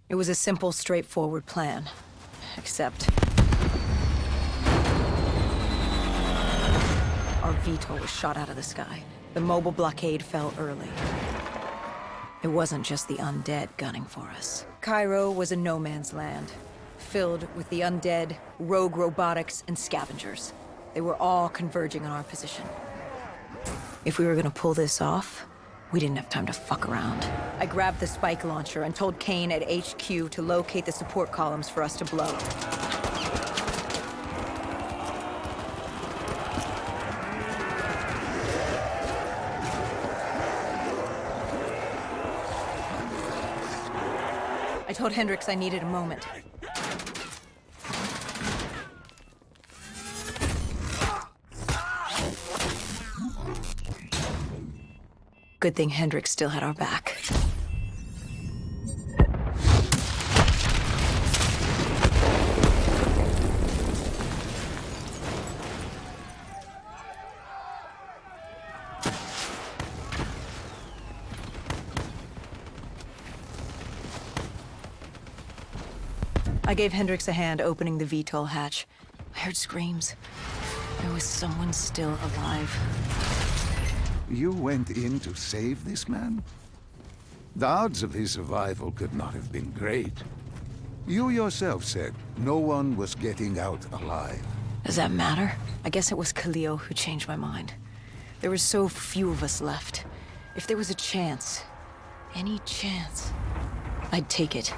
It was a simple, straightforward plan. Except... our VTOL was shot out of the sky. The mobile blockade fell early. It wasn't just the undead gunning for us. Cairo was a no-man's land, filled with the undead, rogue robotics, and scavengers. They were all converging on our position. If we were gonna pull this off, we didn't have time to fuck around. I grabbed the spike launcher and told Kane at HQ to locate the support columns for us to blow. I told Hendricks I needed a moment. Good thing Hendricks still had our back. I gave Hendricks a hand opening the VTOL hatch. I heard screams. There was someone still alive. You went in to save this man? The odds of his survival could not have been great. You yourself said no one was getting out alive. Does that matter? I guess it was Khalil who changed my mind. There were so few of us left. If there was a chance, any chance, I'd take it.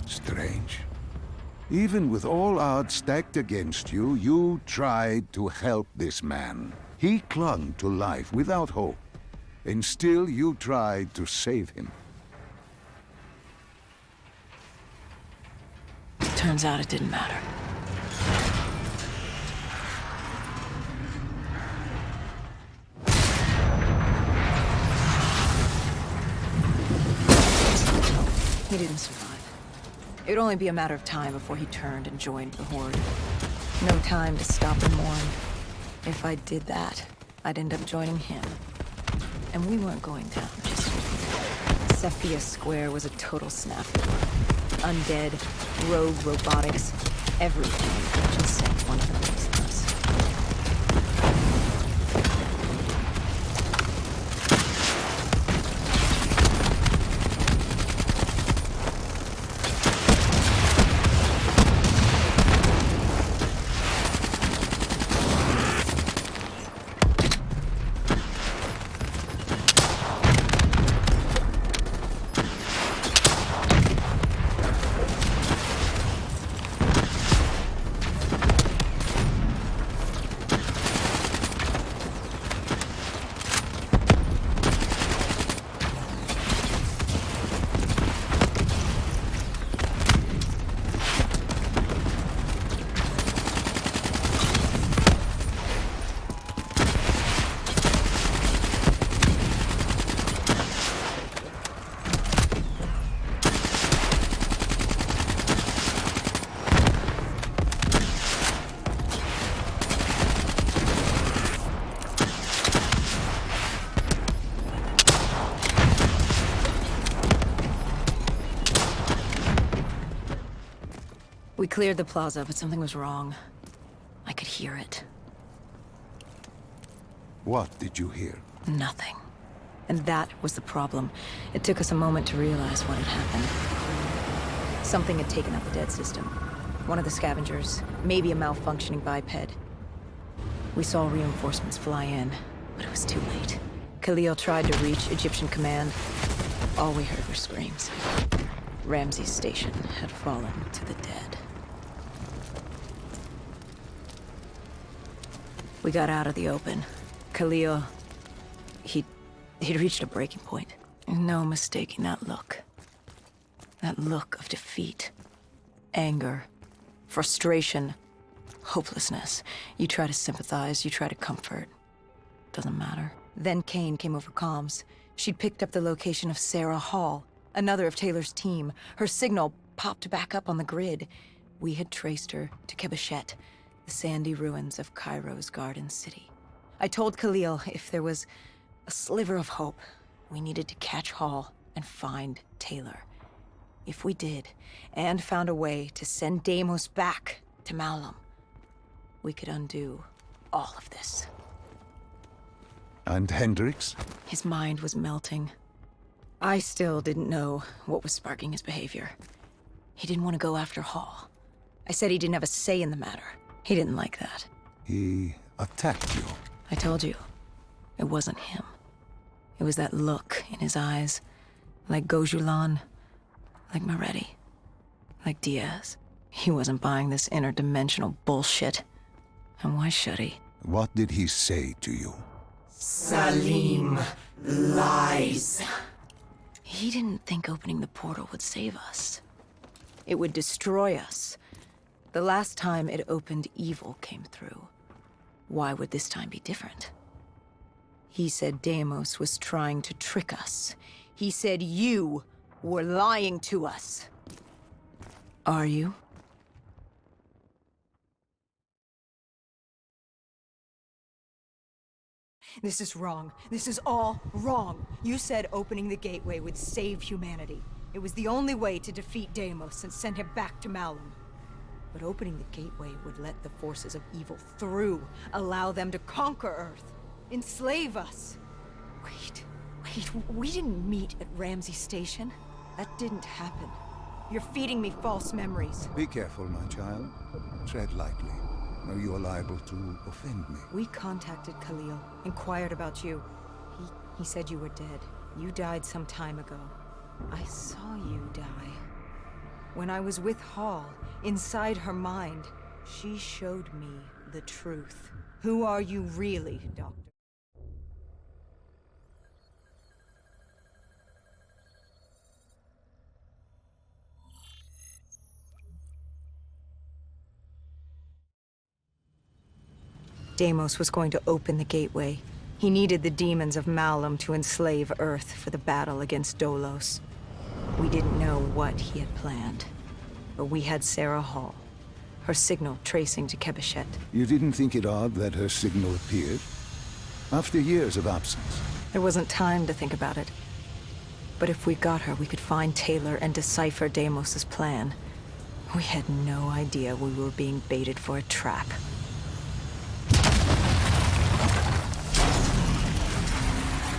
Strange. Even with all odds stacked against you, you tried to help this man. He clung to life without hope, and still you tried to save him. Turns out it didn't matter. He didn't survive. It would only be a matter of time before he turned and joined the Horde. No time to stop and mourn. If I did that, I'd end up joining him. And we weren't going down just yet. Cephia Square was a total snafu. Undead, rogue robotics, everything just sent one of them to us. We cleared the plaza, but something was wrong. I could hear it. What did you hear? Nothing. And that was the problem. It took us a moment to realize what had happened. Something had taken out the dead system. One of the scavengers, maybe a malfunctioning biped. We saw reinforcements fly in, but it was too late. Khalil tried to reach Egyptian command. All we heard were screams. Ramsey's station had fallen to the dead. We got out of the open. Khalil, he'd reached a breaking point. No mistaking that look. That look of defeat, anger, frustration, hopelessness. You try to sympathize, you try to comfort. Doesn't matter. Then Kane came over comms. She'd picked up the location of Sarah Hall, another of Taylor's team. Her signal popped back up on the grid. We had traced her to Kebeshet, the sandy ruins of Cairo's Garden City. I told Khalil if there was a sliver of hope, we needed to catch Hall and find Taylor. If we did, and found a way to send Deimos back to Malum, we could undo all of this. And Hendricks? His mind was melting. I still didn't know what was sparking his behavior. He didn't want to go after Hall. I said he didn't have a say in the matter. He didn't like that. He attacked you. I told you, it wasn't him. It was that look in his eyes. Like Gojulan, like Moretti, like Diaz. He wasn't buying this interdimensional bullshit. And why should he? What did he say to you? Salim lies. He didn't think opening the portal would save us. It would destroy us. The last time it opened, evil came through. Why would this time be different? He said Deimos was trying to trick us. He said you were lying to us. Are you? This is wrong. This is all wrong. You said opening the gateway would save humanity. It was the only way to defeat Deimos and send him back to Malum. But opening the gateway would let the forces of evil through, allow them to conquer Earth, enslave us. Wait, we didn't meet at Ramsey Station. That didn't happen. You're feeding me false memories. Be careful, my child. Tread lightly, or you are liable to offend me. We contacted Khalil, inquired about you. He said you were dead. You died some time ago. I saw you die. When I was with Hall, inside her mind, she showed me the truth. Who are you really, Doctor? Deimos was going to open the gateway. He needed the demons of Malum to enslave Earth for the battle against Dolos. We didn't know what he had planned, but we had Sarah Hall, her signal tracing to Kebeshet. You didn't think it odd that her signal appeared? After years of absence. There wasn't time to think about it. But if we got her, we could find Taylor and decipher Deimos's plan. We had no idea we were being baited for a trap.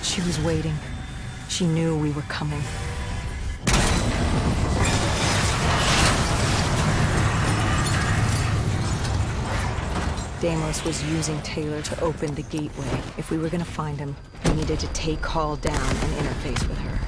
She was waiting. She knew we were coming. Deimos was using Taylor to open the gateway. If we were gonna find him, we needed to take Hall down and interface with her.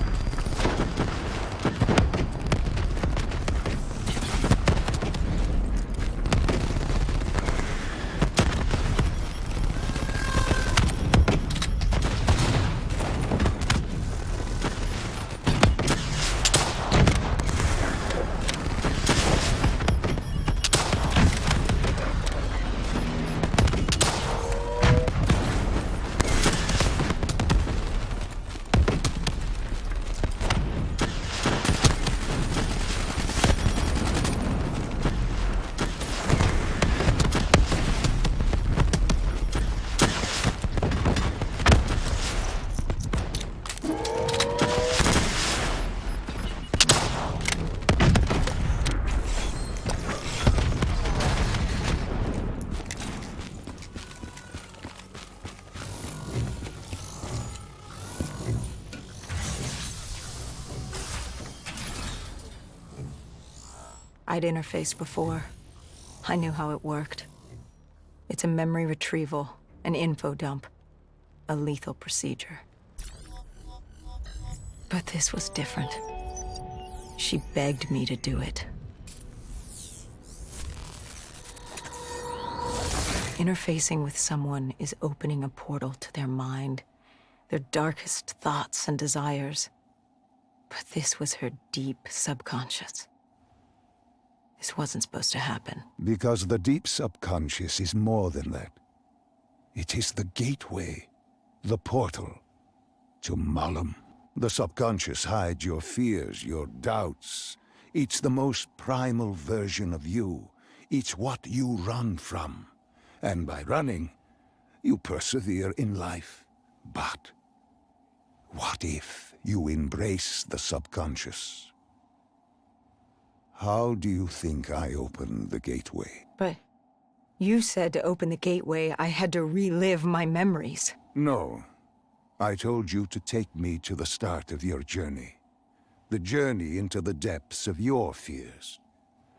I'd interfaced before. I knew how it worked. It's a memory retrieval, an info dump, a lethal procedure. But this was different. She begged me to do it. Interfacing with someone is opening a portal to their mind, their darkest thoughts and desires. But this was her deep subconscious. This wasn't supposed to happen. Because the deep subconscious is more than that. It is the gateway, the portal, to Malum. The subconscious hides your fears, your doubts. It's the most primal version of you. It's what you run from. And by running, you persevere in life. But what if you embrace the subconscious? How do you think I opened the gateway? But you said to open the gateway, I had to relive my memories. No. I told you to take me to the start of your journey. The journey into the depths of your fears.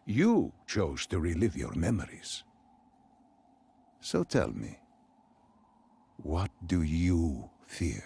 You chose to relive your memories. So tell me, what do you fear?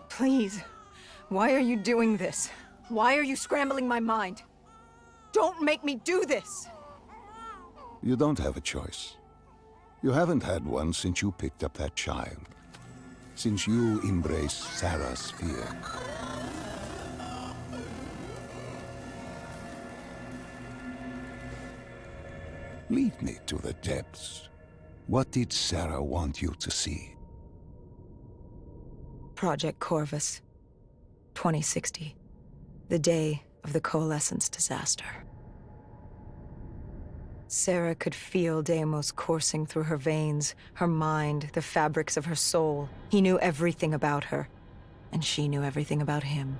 Please, why are you doing this? Why are you scrambling my mind? Don't make me do this! You don't have a choice. You haven't had one since you picked up that child. Since you embraced Sarah's fear. Lead me to the depths. What did Sarah want you to see? Project Corvus, 2060. The day of the Coalescence disaster. Sarah could feel Deimos coursing through her veins, her mind, the fabrics of her soul. He knew everything about her, and she knew everything about him.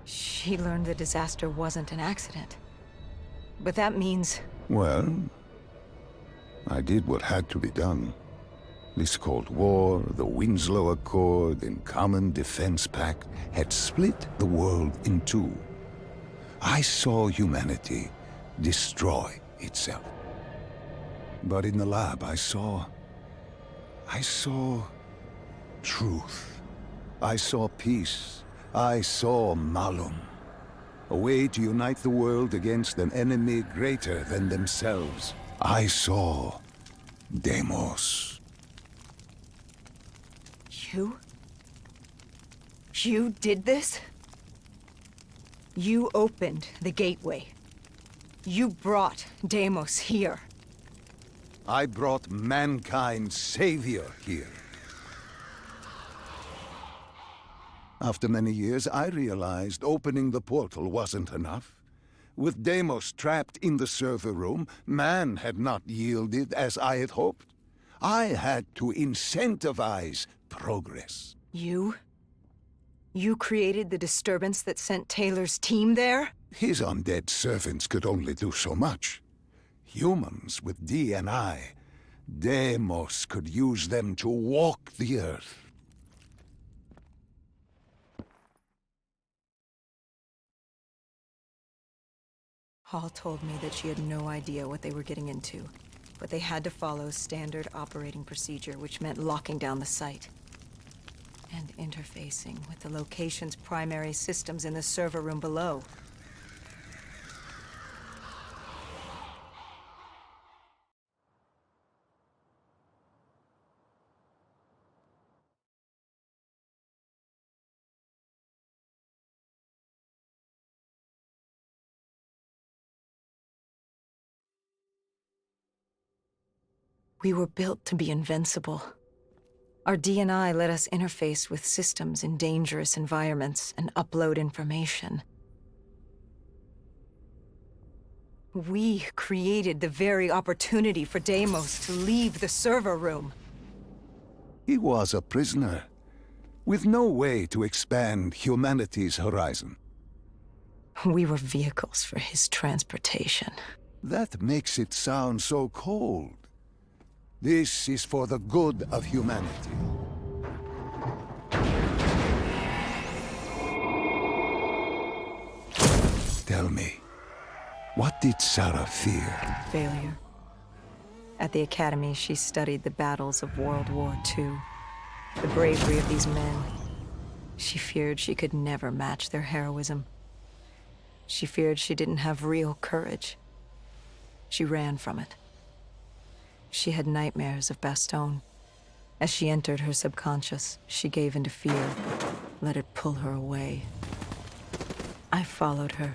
She learned the disaster wasn't an accident. But that means... Well, I did what had to be done. This Cold War, the Winslow Accord, and Common Defense Pact had split the world in two. I saw humanity destroy itself. But in the lab, I saw truth. I saw peace. I saw Malum. A way to unite the world against an enemy greater than themselves. I saw Deimos. You did this? You opened the gateway. You brought Deimos here. I brought mankind's savior here. After many years, I realized opening the portal wasn't enough. With Deimos trapped in the server room, man had not yielded as I had hoped. I had to incentivize progress. You created the disturbance that sent Taylor's team there? His undead servants could only do so much. Humans with D&I, Deimos could use them to walk the earth. Hall told me that she had no idea what they were getting into, but they had to follow standard operating procedure, which meant locking down the site. And interfacing with the location's primary systems in the server room below. We were built to be invincible. Our D&I let us interface with systems in dangerous environments and upload information. We created the very opportunity for Deimos to leave the server room. He was a prisoner, with no way to expand humanity's horizon. We were vehicles for his transportation. That makes it sound so cold. This is for the good of humanity. Tell me, what did Sarah fear? Failure. At the academy, she studied the battles of World War II. The bravery of these men. She feared she could never match their heroism. She feared she didn't have real courage. She ran from it. She had nightmares of Bastogne. As she entered her subconscious, she gave into fear, let it pull her away. I followed her.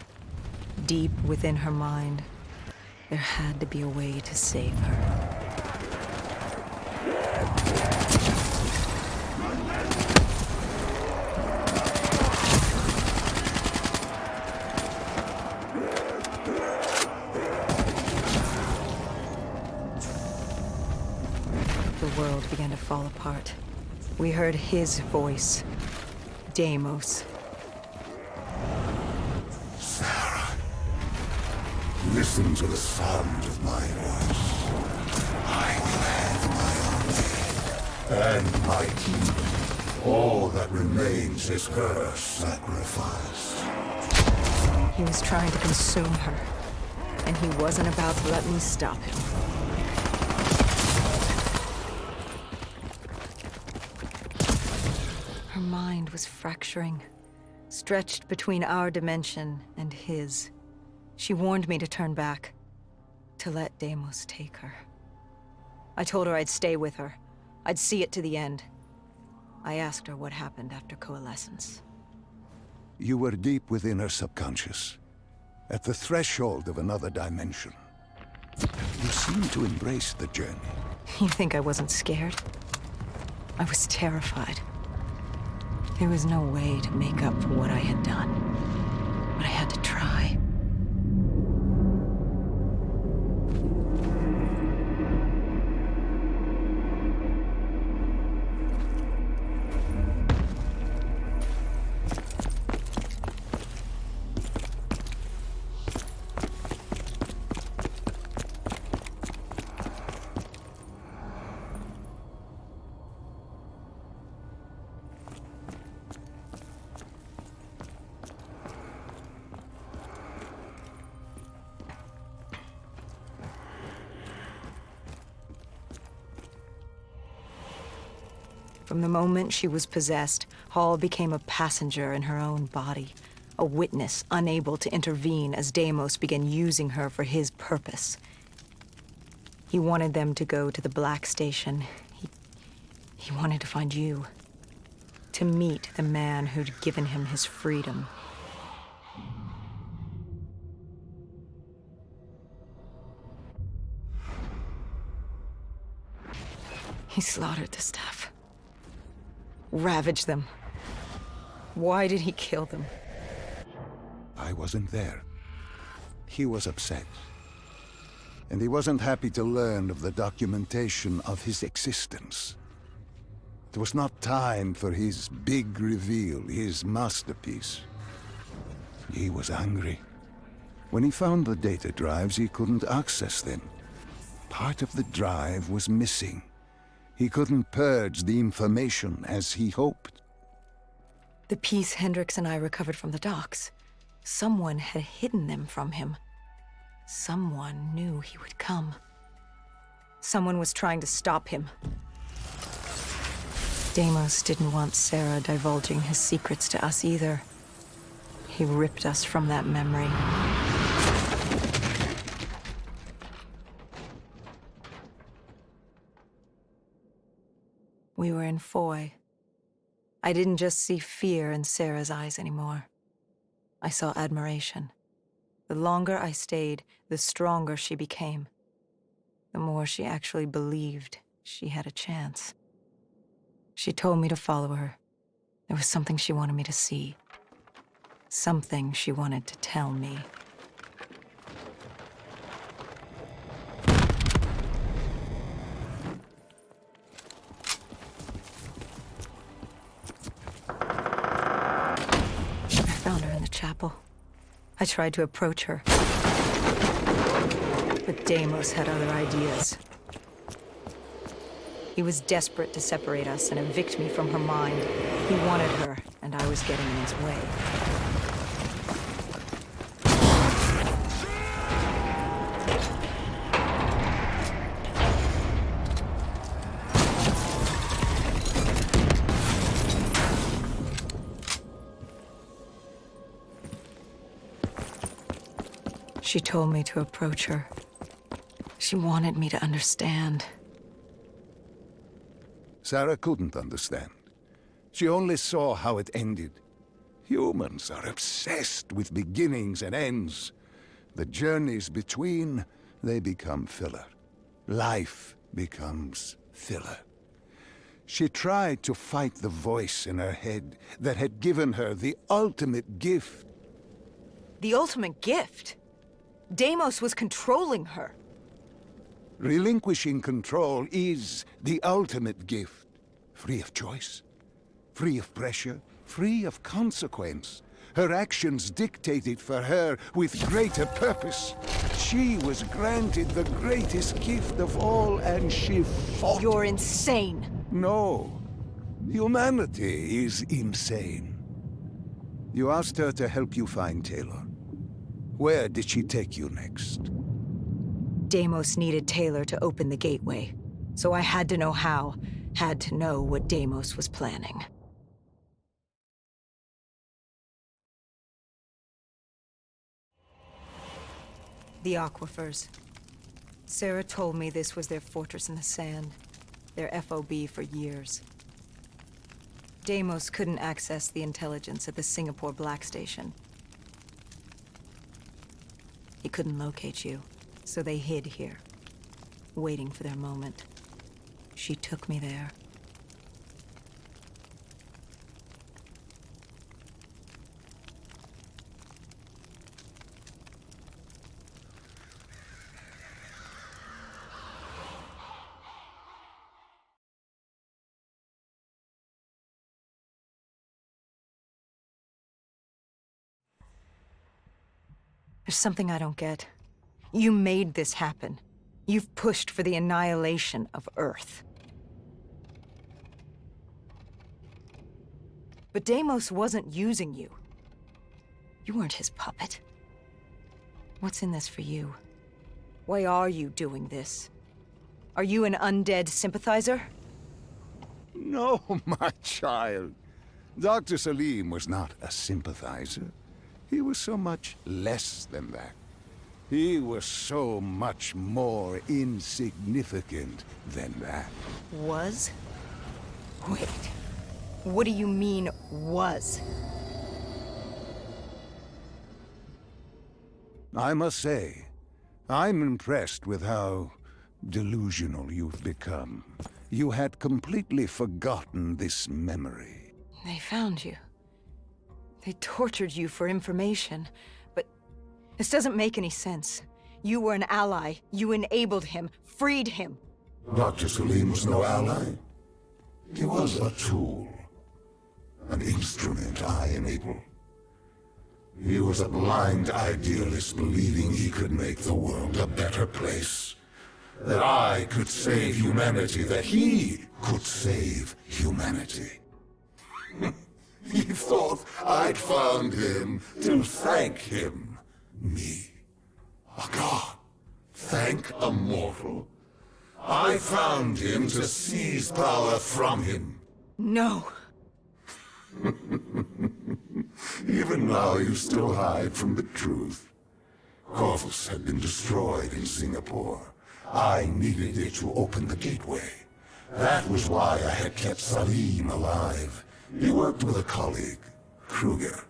Deep within her mind, there had to be a way to save her. The world began to fall apart. We heard his voice, Deimos. Listen to the sound of my voice. I command my army and my kingdom. All that remains is her sacrifice. He was trying to consume her, and he wasn't about to let me stop him. Her mind was fracturing, stretched between our dimension and his. She warned me to turn back, to let Deimos take her. I told her I'd stay with her. I'd see it to the end. I asked her what happened after coalescence. You were deep within her subconscious, at the threshold of another dimension. You seemed to embrace the journey. You think I wasn't scared? I was terrified. There was no way to make up for what I had done, but I had to try. From the moment she was possessed, Hall became a passenger in her own body, a witness unable to intervene as Deimos began using her for his purpose. He wanted them to go to the Black Station. He wanted to find you, to meet the man who'd given him his freedom. He slaughtered the staff. Ravaged them. Why did he kill them? I wasn't there. He was upset. And he wasn't happy to learn of the documentation of his existence. It was not time for his big reveal, his masterpiece. He was angry. When he found the data drives, he couldn't access them. Part of the drive was missing. He couldn't purge the information as he hoped. The piece Hendricks and I recovered from the docks. Someone had hidden them from him. Someone knew he would come. Someone was trying to stop him. Deimos didn't want Sarah divulging his secrets to us either. He ripped us from that memory. We were in Foy. I didn't just see fear in Sarah's eyes anymore. I saw admiration. The longer I stayed, the stronger she became. The more she actually believed she had a chance. She told me to follow her. There was something she wanted me to see. Something she wanted to tell me. Chapel. I tried to approach her, but Deimos had other ideas. He was desperate to separate us and evict me from her mind. He wanted her, and I was getting in his way. She told me to approach her. She wanted me to understand. Sarah couldn't understand. She only saw how it ended. Humans are obsessed with beginnings and ends. The journeys between, they become filler. Life becomes filler. She tried to fight the voice in her head that had given her the ultimate gift. The ultimate gift? Deimos was controlling her. Relinquishing control is the ultimate gift. Free of choice, free of pressure, free of consequence. Her actions dictated for her with greater purpose. She was granted the greatest gift of all, and she fought. You're insane. No. Humanity is insane. You asked her to help you find Taylor. Where did she take you next? Deimos needed Taylor to open the gateway, so I had to know how, had to know what Deimos was planning. The aquifers. Sarah told me this was their fortress in the sand, their FOB for years. Deimos couldn't access the intelligence at the Singapore Black Station. He couldn't locate you. So they hid here, waiting for their moment. She took me there. There's something I don't get. You made this happen. You've pushed for the annihilation of Earth. But Deimos wasn't using you. You weren't his puppet. What's in this for you? Why are you doing this? Are you an undead sympathizer? No, my child. Dr. Salim was not a sympathizer. He was so much less than that. He was so much more insignificant than that. Was? Wait. What do you mean, was? I must say, I'm impressed with how delusional you've become. You had completely forgotten this memory. They found you. They tortured you for information, but this doesn't make any sense. You were an ally. You enabled him, freed him. Dr. Salim was no ally. He was a tool. An instrument I enabled. He was a blind idealist believing he could make the world a better place. That I could save humanity, that he could save humanity. He thought I'd found him to thank him. Me, a god, thank a mortal. I found him to seize power from him. No. Even now you still hide from the truth. Corvus had been destroyed in Singapore. I needed it to open the gateway. That was why I had kept Salim alive. He worked with a colleague, Kruger,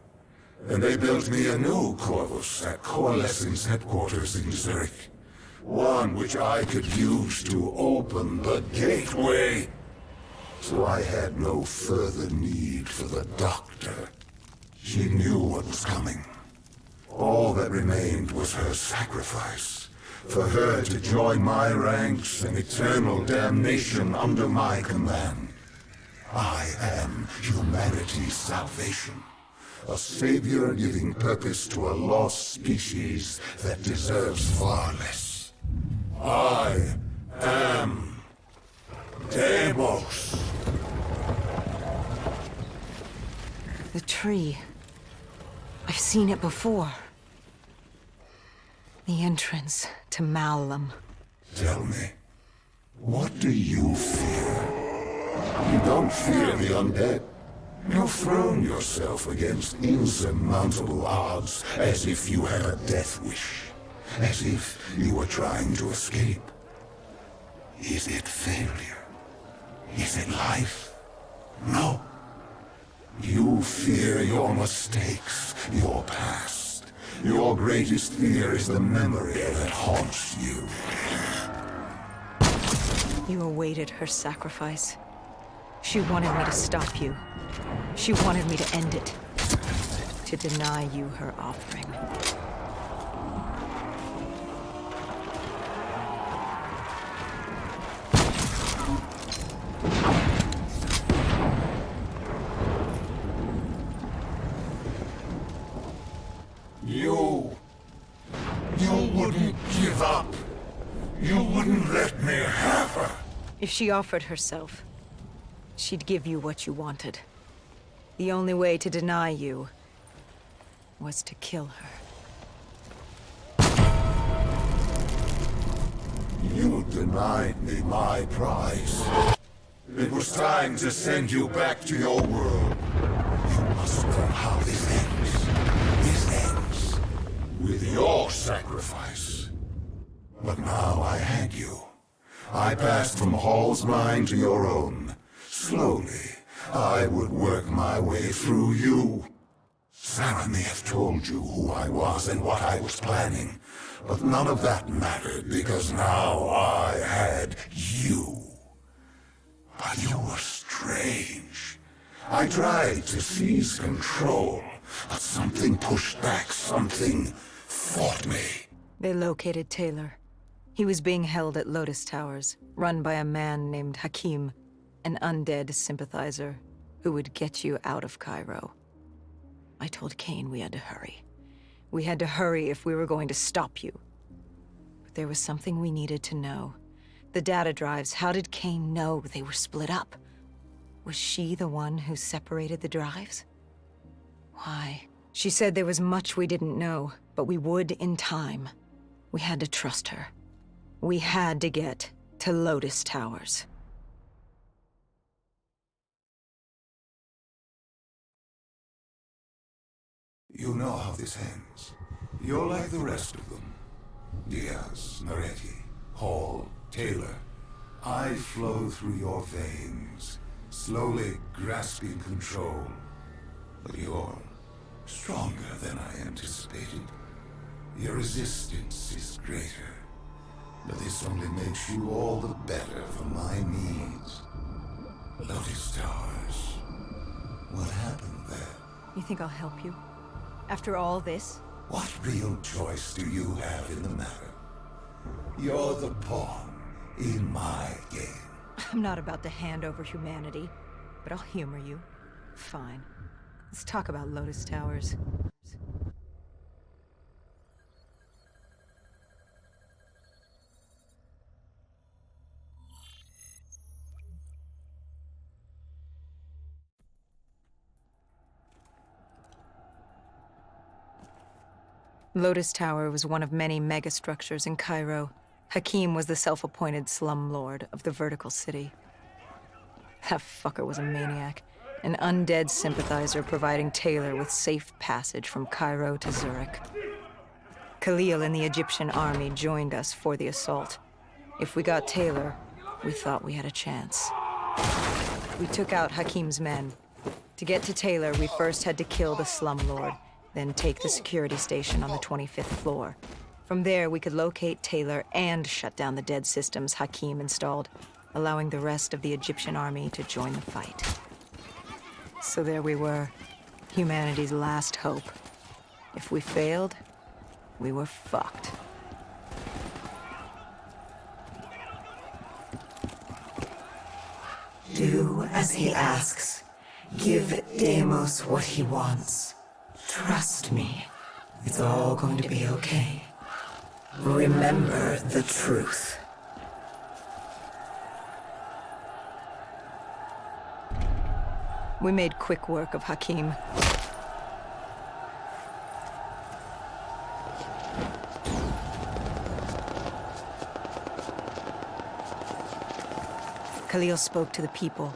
and they built me a new Corvus at Coalescence headquarters in Zurich. One which I could use to open the gateway. So I had no further need for the doctor. She knew what was coming. All that remained was her sacrifice. For her to join my ranks and eternal damnation under my command. I am humanity's salvation. A savior giving purpose to a lost species that deserves far less. I am dead. Deimos. The tree. I've seen it before. The entrance to Malum. Tell me, what do you fear? You don't fear the undead. You've thrown yourself against insurmountable odds as if you had a death wish. As if you were trying to escape. Is it failure? Is it life? No. You fear your mistakes, your past. Your greatest fear is the memory that haunts you. You awaited her sacrifice. She wanted me to stop you. She wanted me to end it. To deny you her offering. You wouldn't give up. You wouldn't let me have her. If she offered herself, she'd give you what you wanted. The only way to deny you was to kill her. You denied me my prize. It was time to send you back to your world. You must know how this ends. This ends with your sacrifice. But now I had you. I passed from Hall's mind to your own. Slowly, I would work my way through you. Sarah may have told you who I was and what I was planning, but none of that mattered because now I had you. But you were strange. I tried to seize control, but something pushed back, something fought me. They located Taylor. He was being held at Lotus Towers, run by a man named Hakim, an undead sympathizer who would get you out of Cairo. I told Kane we had to hurry. We had to hurry if we were going to stop you. But there was something we needed to know. The data drives, how did Kane know they were split up? Was she the one who separated the drives? Why? She said there was much we didn't know, but we would in time. We had to trust her. We had to get to Lotus Towers. You know how this ends. You're like the rest of them. Diaz, Moretti, Hall, Taylor. I flow through your veins, slowly grasping control. But you're stronger than I anticipated. Your resistance is greater. But this only makes you all the better for my needs. Lotus Towers. What happened there? You think I'll help you? After all this? What real choice do you have in the matter? You're the pawn in my game. I'm not about to hand over humanity, but I'll humor you. Fine. Let's talk about Lotus Towers. Lotus Tower was one of many megastructures in Cairo. Hakim was the self-appointed slumlord of the vertical city. That fucker was a maniac, an undead sympathizer providing Taylor with safe passage from Cairo to Zurich. Khalil and the Egyptian army joined us for the assault. If we got Taylor, we thought we had a chance. We took out Hakim's men. To get to Taylor, we first had to kill the slumlord, then take the security station on the 25th floor. From there, we could locate Taylor and shut down the dead systems Hakim installed, allowing the rest of the Egyptian army to join the fight. So there we were, humanity's last hope. If we failed, we were fucked. Do as he asks. Give Deimos what he wants. Trust me. It's all going to be okay. Remember the truth. We made quick work of Hakim. Khalil spoke to the people.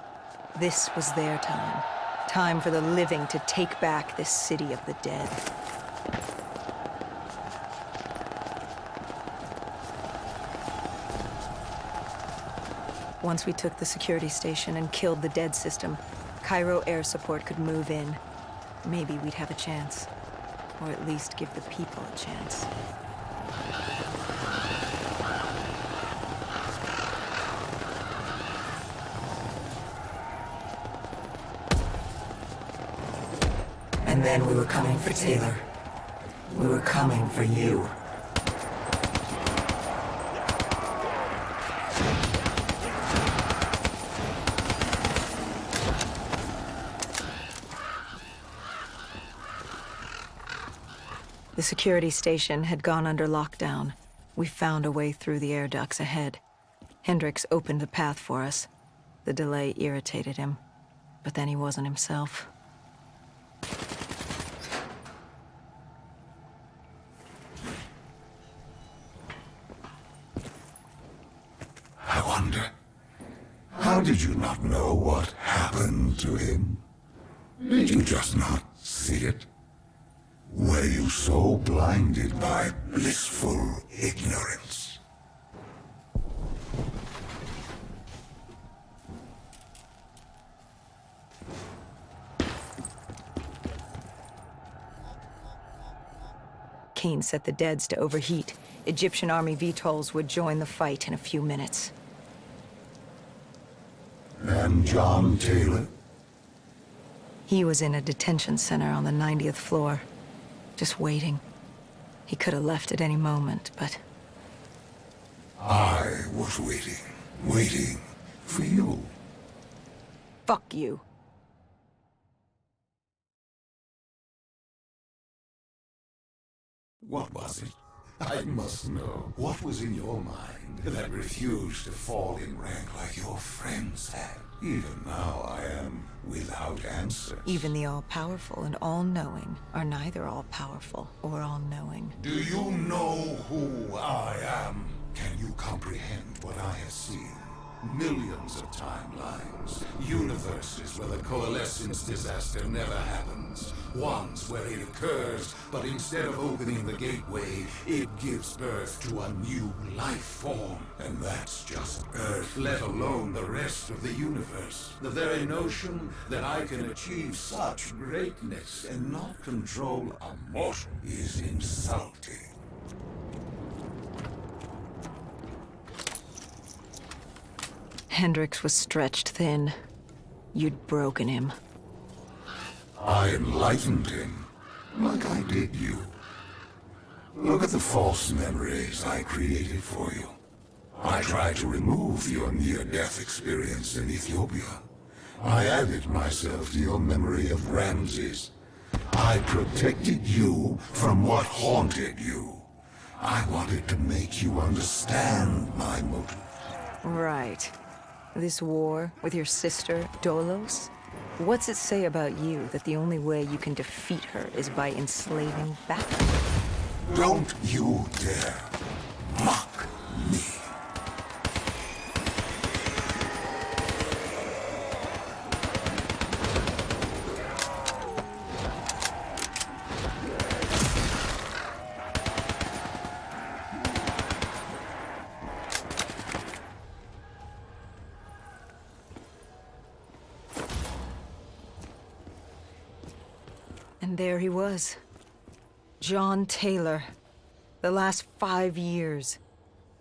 This was their time. Time for the living to take back this city of the dead. Once we took the security station and killed the dead system, Cairo air support could move in. Maybe we'd have a chance. Or at least give the people a chance. And then we were coming for Taylor. We were coming for you. The security station had gone under lockdown. We found a way through the air ducts ahead. Hendricks opened the path for us. The delay irritated him, but then he wasn't himself. I wonder, how did you not know what happened to him? Did you just not see it? Were you so blinded by blissful ignorance? Kane set the deads to overheat. Egyptian army VTOLs would join the fight in a few minutes. And John Taylor? He was in a detention center on the 90th floor, just waiting. He could have left at any moment, but... I was waiting for you. Fuck you. What was it? I must know. What was in your mind that refused to fall in rank like your friends had? Even now I am without answers. Even the all-powerful and all-knowing are neither all-powerful or all-knowing. Do you know who I am? Can you comprehend what I have seen? Millions of timelines, universes where the coalescence disaster never happens, ones where it occurs, but instead of opening the gateway, it gives birth to a new life form. And that's just Earth, let alone the rest of the universe. The very notion that I can achieve such greatness and not control a mortal is insulting. Hendricks was stretched thin. You'd broken him. I enlightened him, like I did you. Look at the false memories I created for you. I tried to remove your near-death experience in Ethiopia. I added myself to your memory of Ramses. I protected you from what haunted you. I wanted to make you understand my motive. Right. This war with your sister, Dolos? What's it say about you that the only way you can defeat her is by enslaving Bacchus? Don't you dare mock me. And there he was. John Taylor. The last 5 years,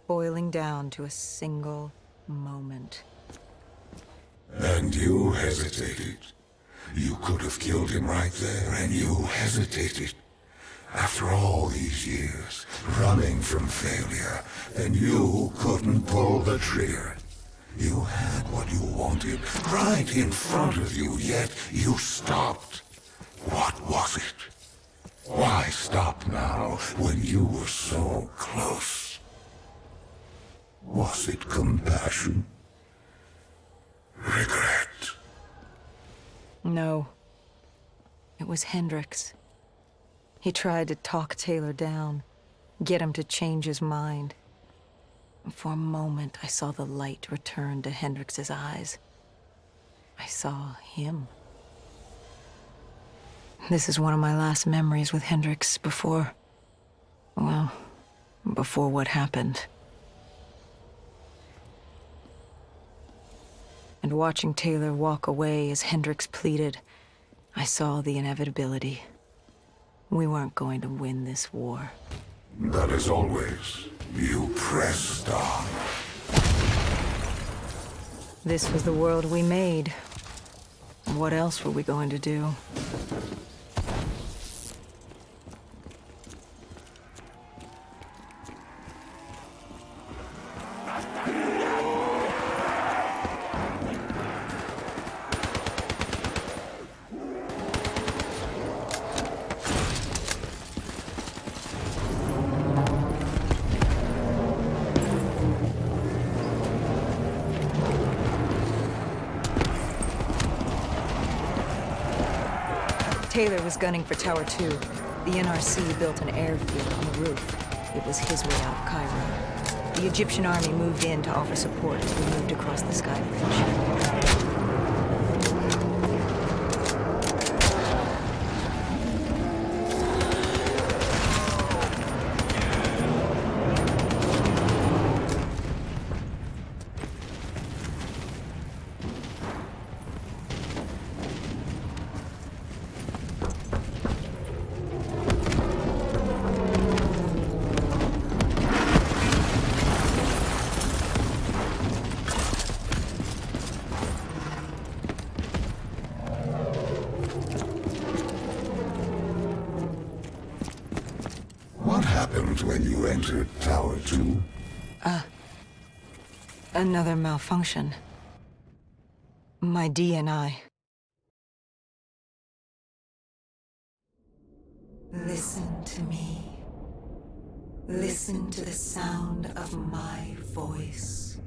boiling down to a single moment. And you hesitated. You could have killed him right there, and you hesitated. After all these years, running from failure, then you couldn't pull the trigger. You had what you wanted right in front of you, yet you stopped. What was it? Why stop now when you were so close? Was it compassion? Regret? No. It was Hendricks. He tried to talk Taylor down, get him to change his mind. For a moment, I saw the light return to Hendrix's eyes. I saw him. This is one of my last memories with Hendricks before... well, before what happened. And watching Taylor walk away as Hendricks pleaded, I saw the inevitability. We weren't going to win this war. But as always, you pressed on. This was the world we made. What else were we going to do? Taylor was gunning for Tower 2. The NRC built an airfield on the roof. It was his way out of Cairo. The Egyptian army moved in to offer support as we moved across the sky bridge. What happened when you entered Tower 2? Another malfunction. My DNI. Listen to me. Listen to the sound of my voice.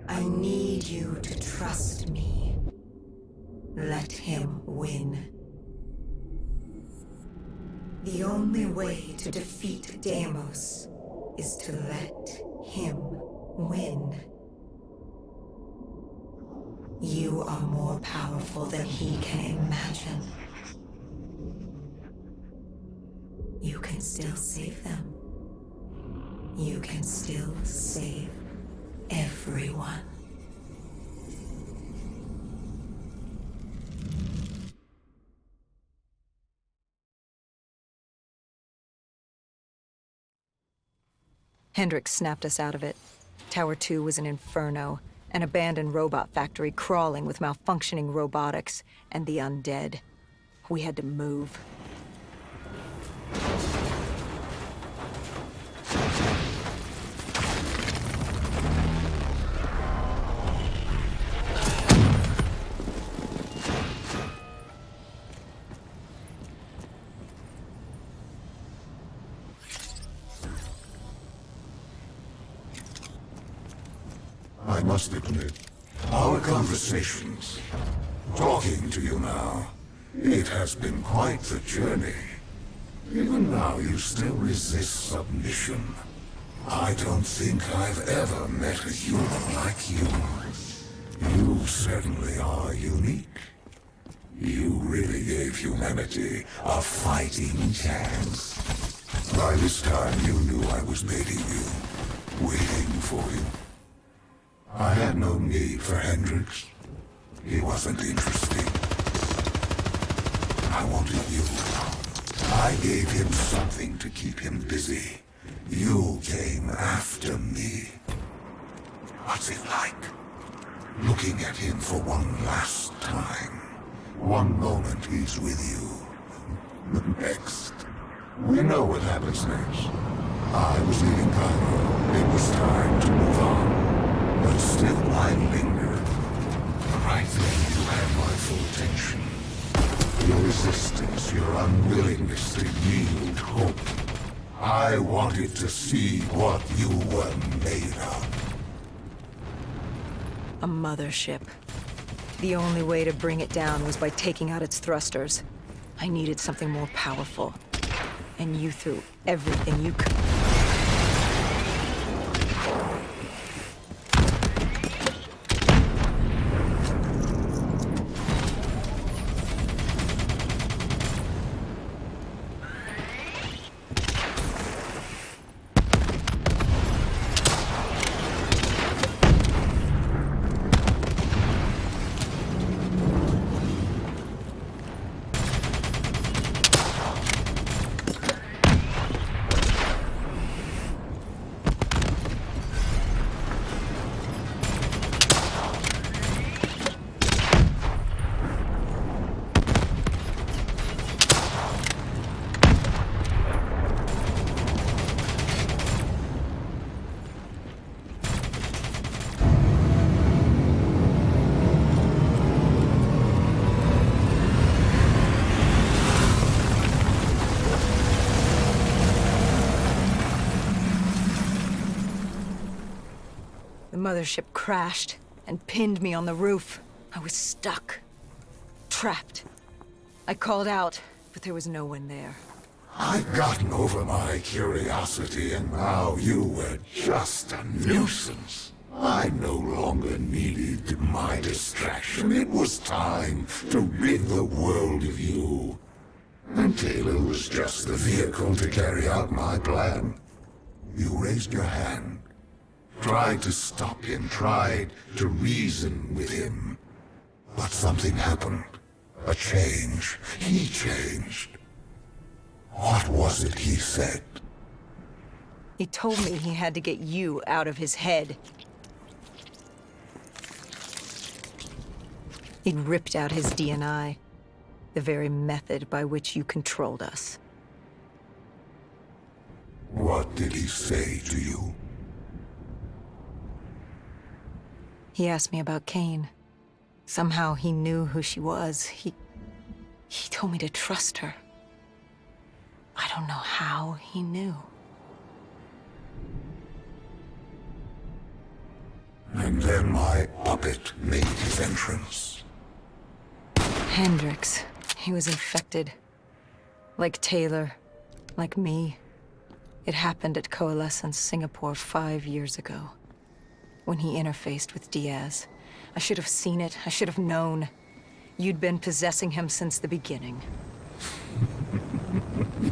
I need you to trust me. Let him win. The only way to defeat Deimos is to let him win. You are more powerful than he can imagine. You can still save them. You can still save everyone. Hendricks snapped us out of it. Tower 2 was an inferno, an abandoned robot factory crawling with malfunctioning robotics and the undead. We had to move. I must admit, our conversations, talking to you now, it has been quite the journey. Even now you still resist submission. I don't think I've ever met a human like you. You certainly are unique. You really gave humanity a fighting chance. By this time you knew I was baiting you, waiting for you. I had no need for Hendricks. He wasn't interesting. I wanted you. I gave him something to keep him busy. You came after me. What's it like? Looking at him for one last time. One moment he's with you. The next. We know what happens next. I was leaving Cairo. It was time to move on. But still I lingered. Right then you had my full attention. Your resistance, your unwillingness to yield hope. I wanted to see what you were made of. A mothership. The only way to bring it down was by taking out its thrusters. I needed something more powerful. And you threw everything you could. The mothership crashed and pinned me on the roof. I was stuck. Trapped. I called out, but there was no one there. I'd gotten over my curiosity, and now you were just a nuisance. I no longer needed my distraction. It was time to rid the world of you. And Taylor was just the vehicle to carry out my plan. You raised your hand. Tried to stop him, tried to reason with him. But something happened. A change. He changed. What was it he said? He told me he had to get you out of his head. He'd ripped out his DNI, the very method by which you controlled us. What did he say to you? He asked me about Kane. Somehow he knew who she was. He told me to trust her. I don't know how he knew. And then my puppet made his entrance. Hendricks. He was infected. Like Taylor. Like me. It happened at Coalescence, Singapore 5 years ago. When he interfaced with Diaz. I should have seen it. I should have known. You'd been possessing him since the beginning.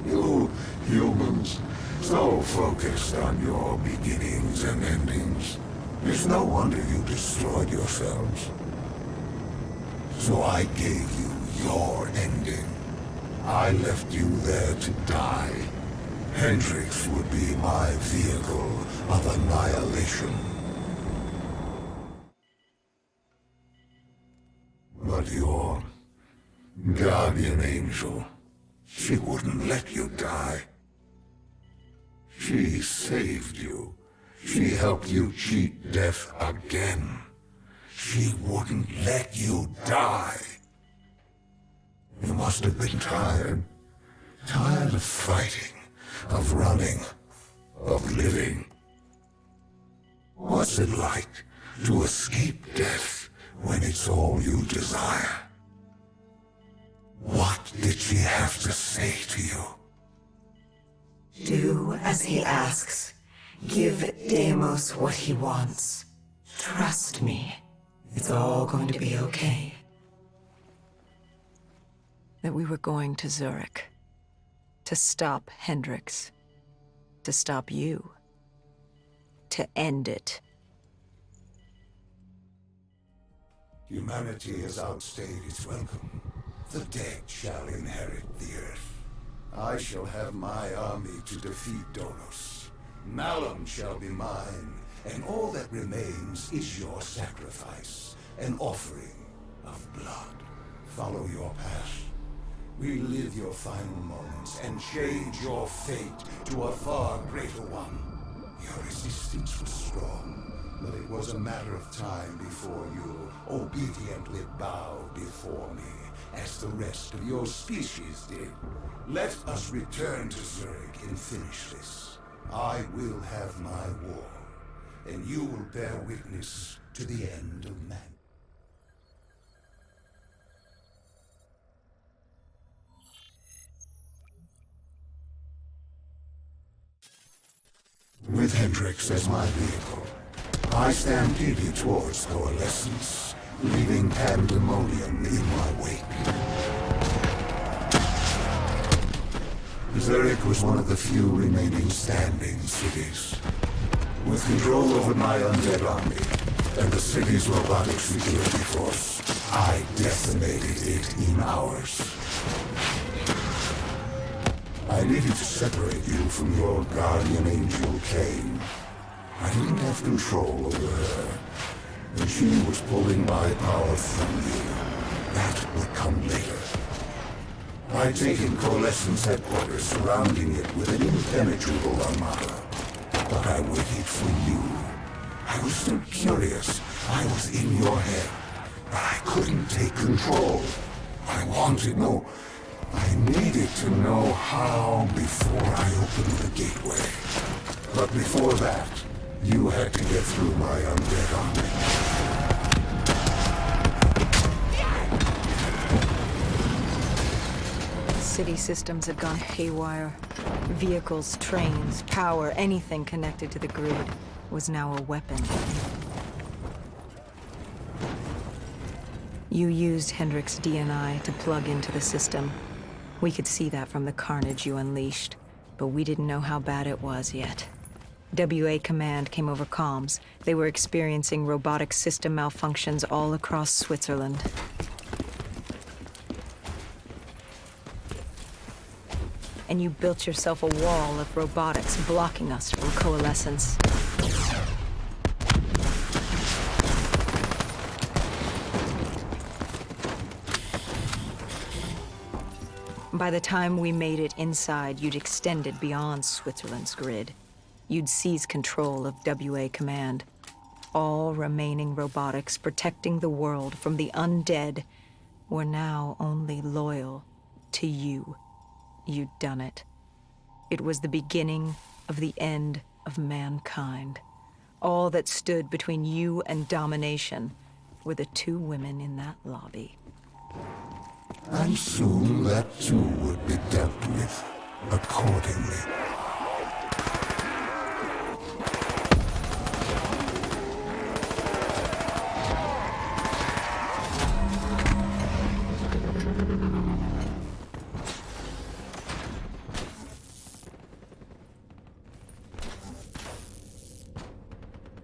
You humans, so focused on your beginnings and endings. It's no wonder you destroyed yourselves. So I gave you your ending. I left you there to die. Hendricks would be my vehicle of annihilation. But your guardian angel, she wouldn't let you die. She saved you. She helped you cheat death again. She wouldn't let you die. You must have been tired. Tired of fighting, of running, of living. What's it like to escape death when it's all you desire? What did she have to say to you? Do as he asks. Give Deimos what he wants. Trust me. It's all going to be okay. That we were going to Zurich. To stop Hendricks. To stop you. To end it. Humanity has outstayed its welcome. The dead shall inherit the earth. I shall have my army to defeat Donos. Malum shall be mine, and all that remains is your sacrifice, an offering of blood. Follow your path. Relive your final moments and change your fate to a far greater one. Your resistance was strong, but it was a matter of time before you obediently bowed before me, as the rest of your species did. Let us return to Zurich and finish this. I will have my war, and you will bear witness to the end of man. With Hendrix as my vehicle, I stampeded towards Coalescence, leaving pandemonium in my wake. Zurich was one of the few remaining standing cities. With control over my undead army and the city's robotic security force, I decimated it in hours. I needed to separate you from your guardian angel, Kane. I didn't have control over her, and she was pulling my power from you. That would come later. I'd taken Coalescence headquarters, surrounding it with an impenetrable armada. But I waited for you. I was still curious. I was in your head, but I couldn't take control. I needed to know how before I opened the gateway. But before that, you had to get through my undead army. City systems had gone haywire. Vehicles, trains, power, anything connected to the grid was now a weapon. You used Hendrix' DNI to plug into the system. We could see that from the carnage you unleashed, but we didn't know how bad it was yet. WA Command came over comms. They were experiencing robotic system malfunctions all across Switzerland. And you built yourself a wall of robotics blocking us from Coalescence. By the time we made it inside, you'd extended beyond Switzerland's grid. You'd seized control of WA Command. All remaining robotics protecting the world from the undead were now only loyal to you. You'd done it. It was the beginning of the end of mankind. All that stood between you and domination were the two women in that lobby. And soon that too would be dealt with accordingly.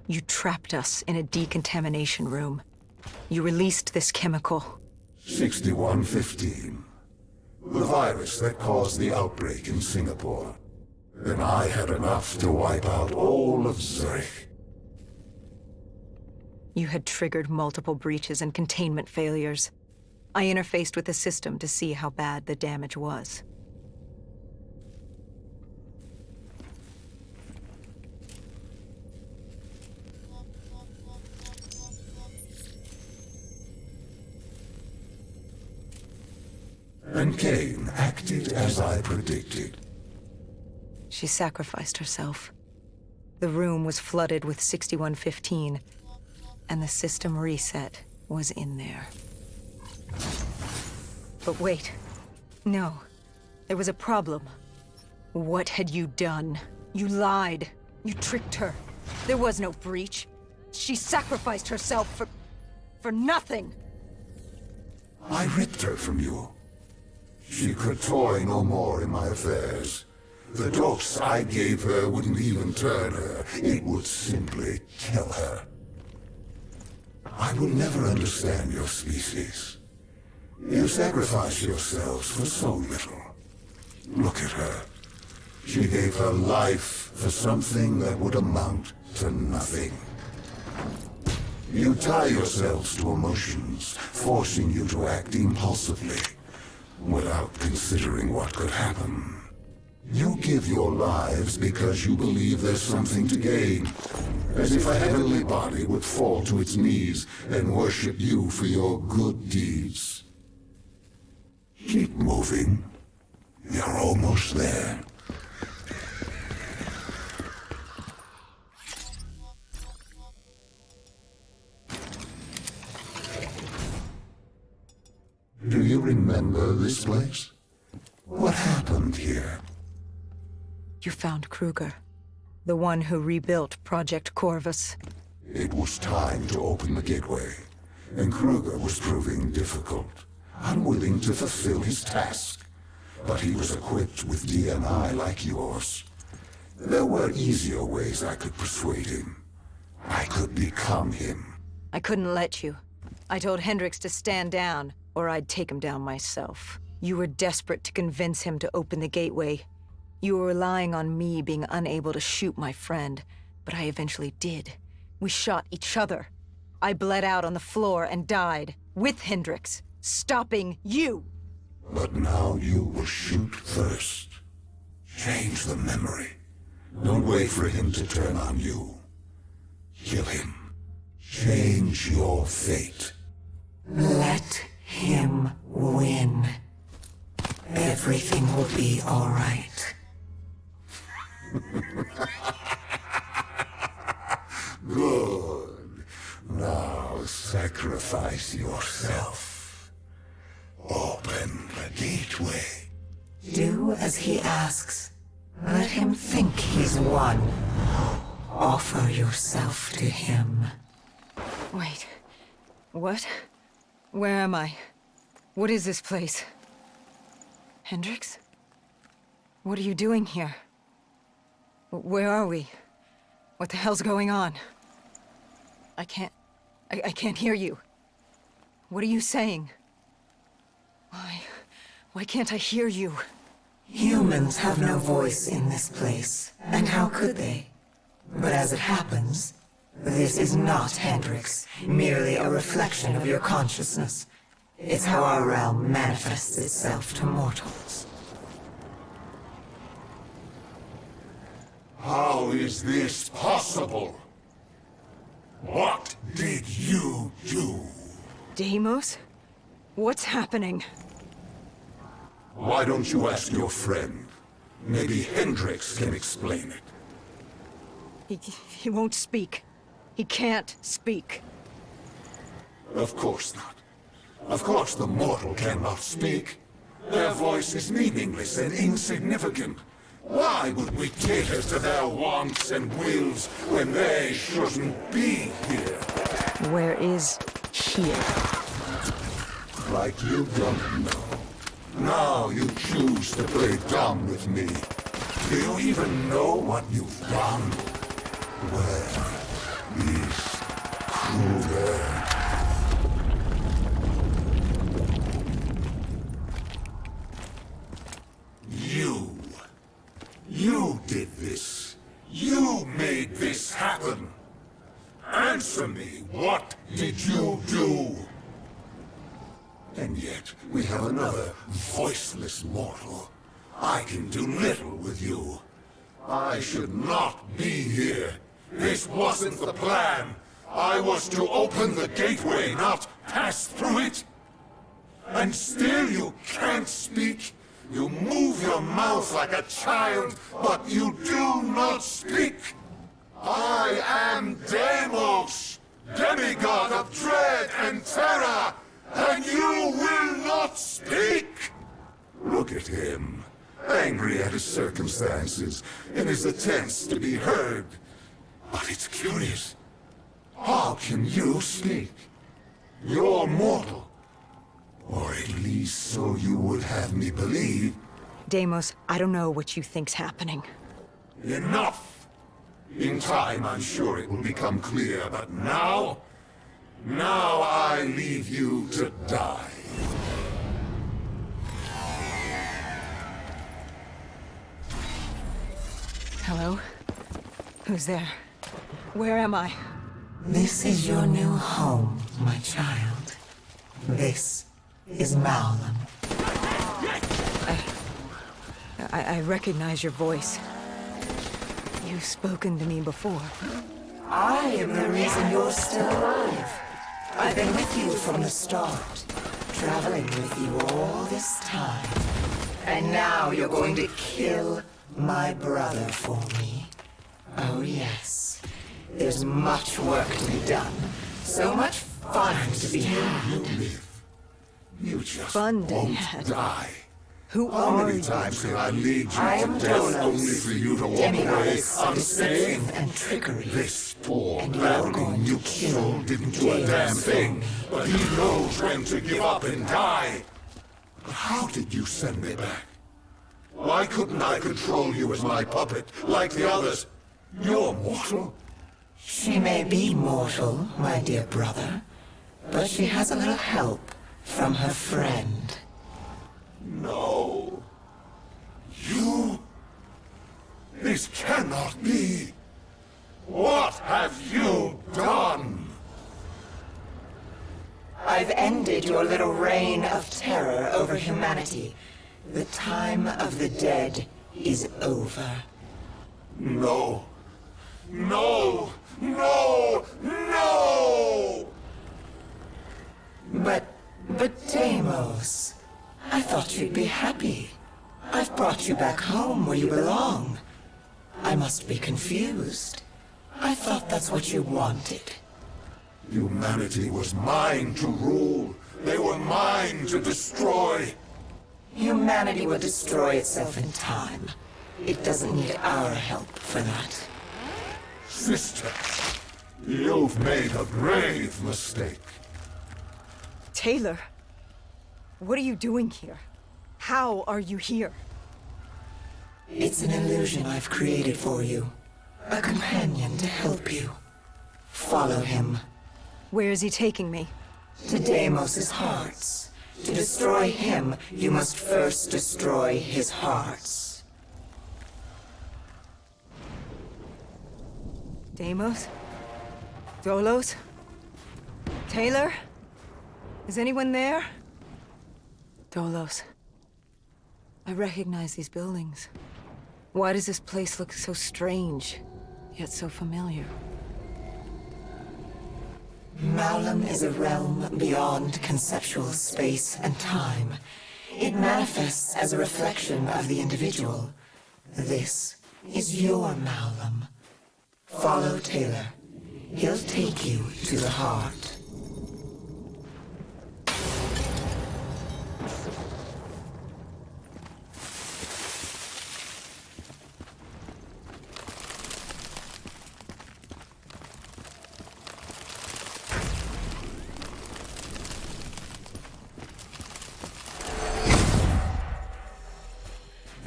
You trapped us in a decontamination room. You released this chemical. 6115. The virus that caused the outbreak in Singapore. And I had enough to wipe out all of Zurich. You had triggered multiple breaches and containment failures. I interfaced with the system to see how bad the damage was. And Kane acted as I predicted. She sacrificed herself. The room was flooded with 6115, and the system reset was in there. But wait. No. There was a problem. What had you done? You lied. You tricked her. There was no breach. She sacrificed herself for nothing. I ripped her from you. She could toy no more in my affairs. The dose I gave her wouldn't even turn her. It would simply kill her. I will never understand your species. You sacrifice yourselves for so little. Look at her. She gave her life for something that would amount to nothing. You tie yourselves to emotions, forcing you to act impulsively, without considering what could happen. You give your lives because you believe there's something to gain, as if a heavenly body would fall to its knees and worship you for your good deeds. Keep moving. You're almost there. Do you remember this place? What happened here? You found Kruger. The one who rebuilt Project Corvus. It was time to open the gateway, and Kruger was proving difficult, unwilling to fulfill his task. But he was equipped with DNI like yours. There were easier ways I could persuade him. I could become him. I couldn't let you. I told Hendricks to stand down, or I'd take him down myself. You were desperate to convince him to open the gateway. You were relying on me being unable to shoot my friend, but I eventually did. We shot each other. I bled out on the floor and died, with Hendricks, stopping you! But now you will shoot first. Change the memory. Don't wait for him to turn on you. Kill him. Change your fate. Let him win. Everything will be all right. Good. Now sacrifice yourself. Open the gateway. Do as he asks. Let him think he's won. Offer yourself to him. Wait. What? Where am I? What is this place? Hendricks? What are you doing here? Where are we? What the hell's going on? I can't hear you. What are you saying? Why can't I hear you? Humans have no voice in this place, and how could they? But as it happens, this is not Hendricks, merely a reflection of your consciousness. It's how our realm manifests itself to mortals. How is this possible? What did you do? Deimos? What's happening? Why don't you ask your friend? Maybe Hendricks can explain it. He won't speak. He can't speak. Of course not. Of course the mortal cannot speak. Their voice is meaningless and insignificant. Why would we cater to their wants and wills when they shouldn't be here? Where is here? Like you don't know. Now you choose to play dumb with me. Do you even know what you've done? Where is Kruger? You did this. You made this happen. Answer me, what did you do? And yet, we have another voiceless mortal. I can do little with you. I should not be here. This wasn't the plan. I was to open the gateway, not pass through it. And still you can't speak. You move your mouth like a child, but you do not speak. I am Deimos, demigod of dread and terror, and you will not speak! Look at him, angry at his circumstances, in his attempts to be heard. But it's curious. How can you speak? You're mortal. Or at least so you would have me believe. Deimos, I don't know what you think's happening. Enough! In time, I'm sure it will become clear, but now I leave you to die. Hello? Who's there? Where am I? This is your new home, my child. This is Malum. I recognize your voice. You've spoken to me before. I am the reason you're still alive. I've been with you from the start, traveling with you all this time. And now you're going to kill my brother for me. Oh yes. There's much work to be done. So much fun to be had. You live. You just Fun to won't have. die. Who How are many you? times can I lead you I to am death Dolos, only for you to walk away demigoddess of unscathed? deception and trickery. This poor, And you're going babbling to mute kill soul didn't do a damn James thing, for but he knows when to give up and die. But how did you send me back? Why couldn't I control you as my puppet, like the others? You're mortal. She may be mortal, my dear brother, but she has a little help from her friend. No. You? This cannot be. What have you done? I've ended your little reign of terror over humanity. The time of the dead is over. No. No! No! No! But Deimos, I thought you'd be happy. I've brought you back home where you belong. I must be confused. I thought that's what you wanted. Humanity was mine to rule. They were mine to destroy. Humanity will destroy itself in time. It doesn't need our help for that. Sister, you've made a grave mistake. Taylor, what are you doing here? How are you here? It's an illusion I've created for you. A companion to help you. Follow him. Where is he taking me? To Deimos' hearts. To destroy him, you must first destroy his hearts. Deimos? Dolos? Taylor? Is anyone there? Dolos. I recognize these buildings. Why does this place look so strange, yet so familiar? Malum is a realm beyond conceptual space and time. It manifests as a reflection of the individual. This is your Malum. Follow Taylor. He'll take you to the heart.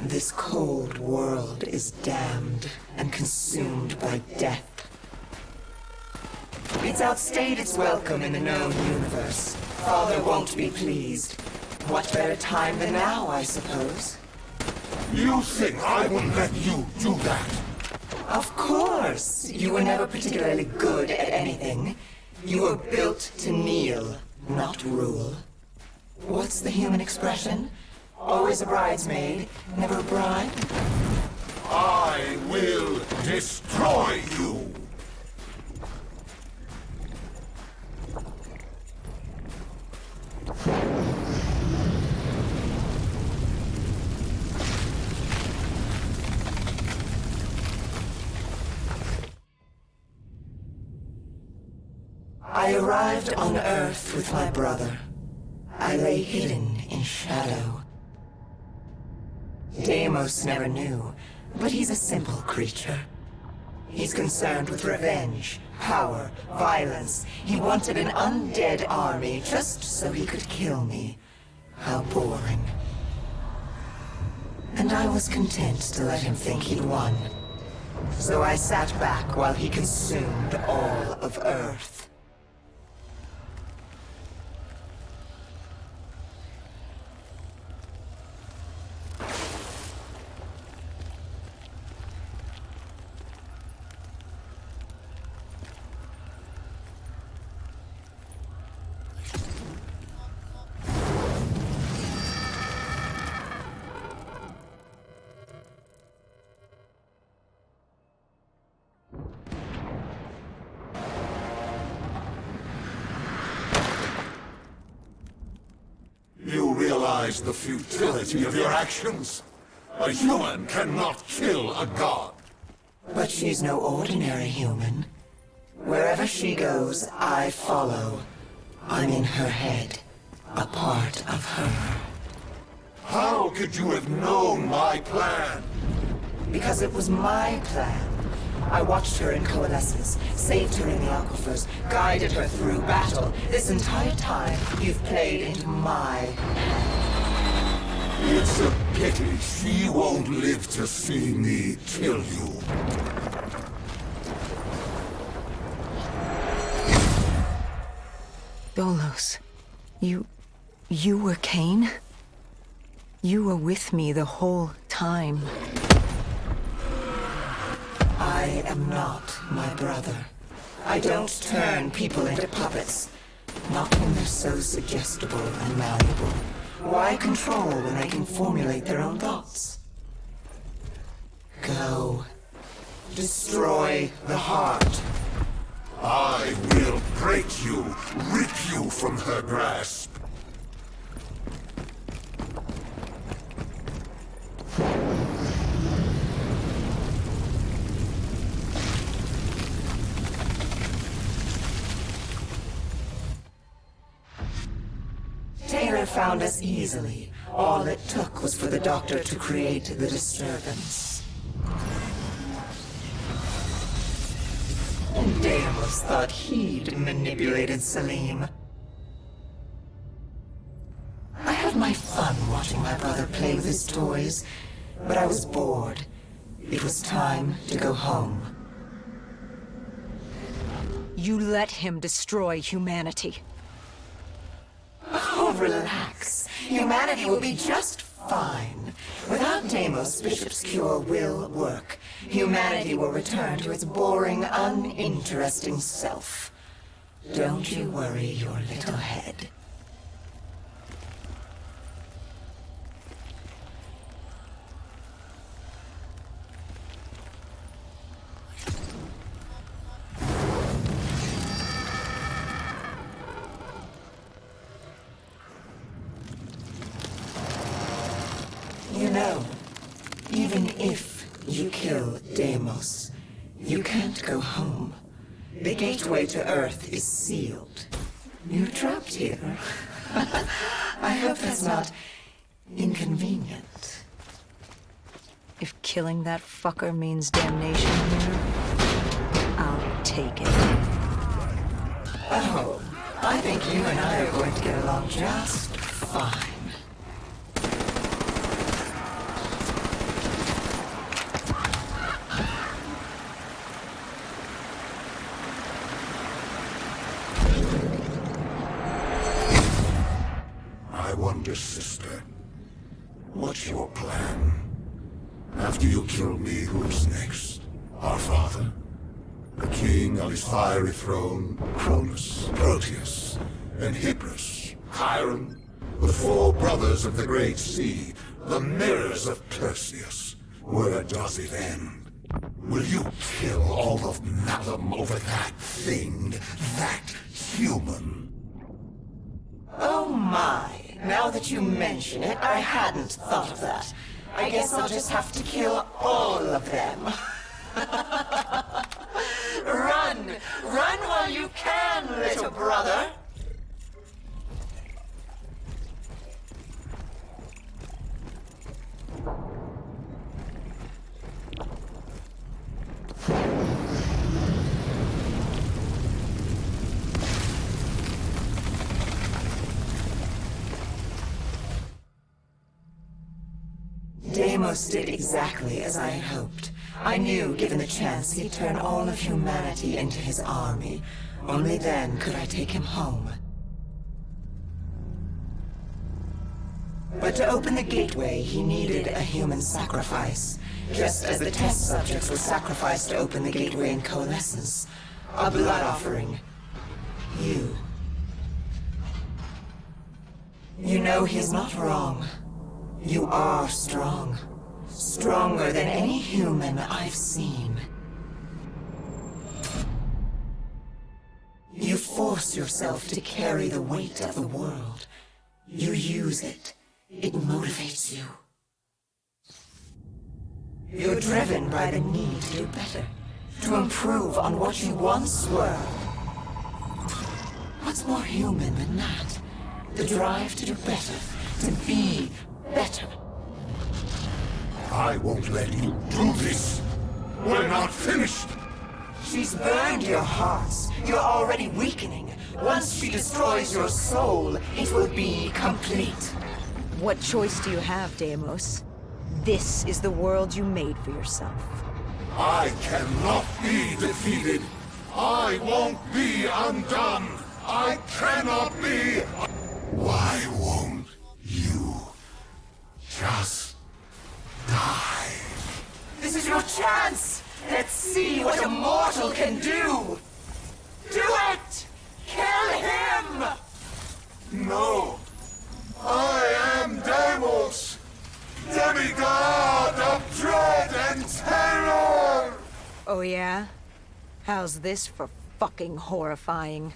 This cold world is damned and consumed by death. It's outstayed its welcome in the known universe. Father won't be pleased. What better time than now, I suppose? You think I will let you do that? Of course! You were never particularly good at anything. You were built to kneel, not rule. What's the human expression? Always a bridesmaid, never a bride? I will destroy you! I arrived on Earth with my brother. I lay hidden in shadow. Deimos never knew, but he's a simple creature. He's concerned with revenge, power, violence. He wanted an undead army just so he could kill me. How boring. And I was content to let him think he'd won. So I sat back while he consumed all of Earth. You realize the futility of your actions? A human cannot kill a god. But she's no ordinary human. Wherever she goes, I follow. I'm in her head, a part of her. How could you have known my plan? Because it was my plan. I watched her in coalescence, saved her in the aquifers, guided her through battle. This entire time, you've played into my... It's a pity she won't live to see me kill you. Dolos, you were Cain? You were with me the whole time. I am not my brother. I don't turn people into puppets. Not when they're so suggestible and malleable. Why control when they can formulate their own thoughts? Go. Destroy the heart. I will break you, rip you from her grasp. Taylor found us easily. All it took was for the doctor to create the disturbance. And Deimos thought he'd manipulated Salim. I had my fun watching my brother play with his toys, but I was bored. It was time to go home. You let him destroy humanity. Oh, relax. Humanity will be just fine. Without Deimos, Bishop's cure will work. Humanity will return to its boring, uninteresting self. Don't you worry your little head. You know, even if you kill Deimos, you can't go home. The gateway to Earth is sealed. You're trapped here. I hope that's not inconvenient. If killing that fucker means damnation here, I'll take it. Oh, I think you and I are going to get along just fine. I wonder, sister, what's your plan? After you kill me, who's next? Our father? The king on his fiery throne? Cronus, Proteus, and Hybris, Chiron? The four brothers of the Great Sea, the mirrors of Perseus. Where does it end? Will you kill all of Malum over that thing, that human? Oh my. Now that you mention it, I hadn't thought of that. I guess I'll just have to kill all of them. Run! Run while you can, little brother! Deimos did exactly as I had hoped. I knew, given the chance, he'd turn all of humanity into his army. Only then could I take him home. But to open the gateway, he needed a human sacrifice. Just as the test subjects were sacrificed to open the gateway in coalescence. A blood offering. You. You know, he's not wrong. You are strong. Stronger than any human I've seen. You force yourself to carry the weight of the world. You use it. It motivates you. You're driven by the need to do better. To improve on what you once were. What's more human than that? The drive to do better. To be better. I won't let you do this. We're not finished. She's burned your hearts. You're already weakening. Once she destroys your soul, it will be complete. What choice do you have, Deimos? This is the world you made for yourself. I cannot be defeated. I won't be undone. I cannot be. Why won't you just die? This is your chance! Let's see what a mortal can do! Do it! Kill him! No. I am Deimos, demigod of dread and terror! Oh yeah? How's this for fucking horrifying?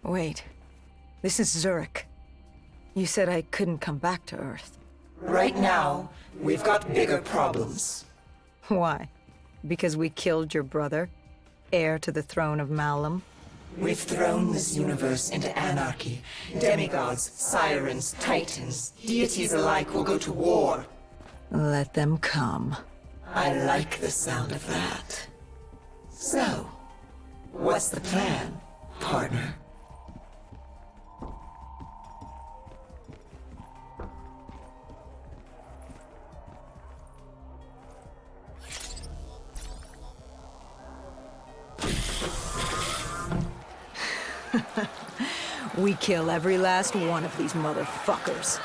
Wait. This is Zurich. You said I couldn't come back to Earth. Right now, we've got bigger problems. Why? Because we killed your brother? Heir to the throne of Malum? We've thrown this universe into anarchy. Demigods, sirens, titans, deities alike will go to war. Let them come. I like the sound of that. So, what's the plan, partner? We kill every last one of these motherfuckers.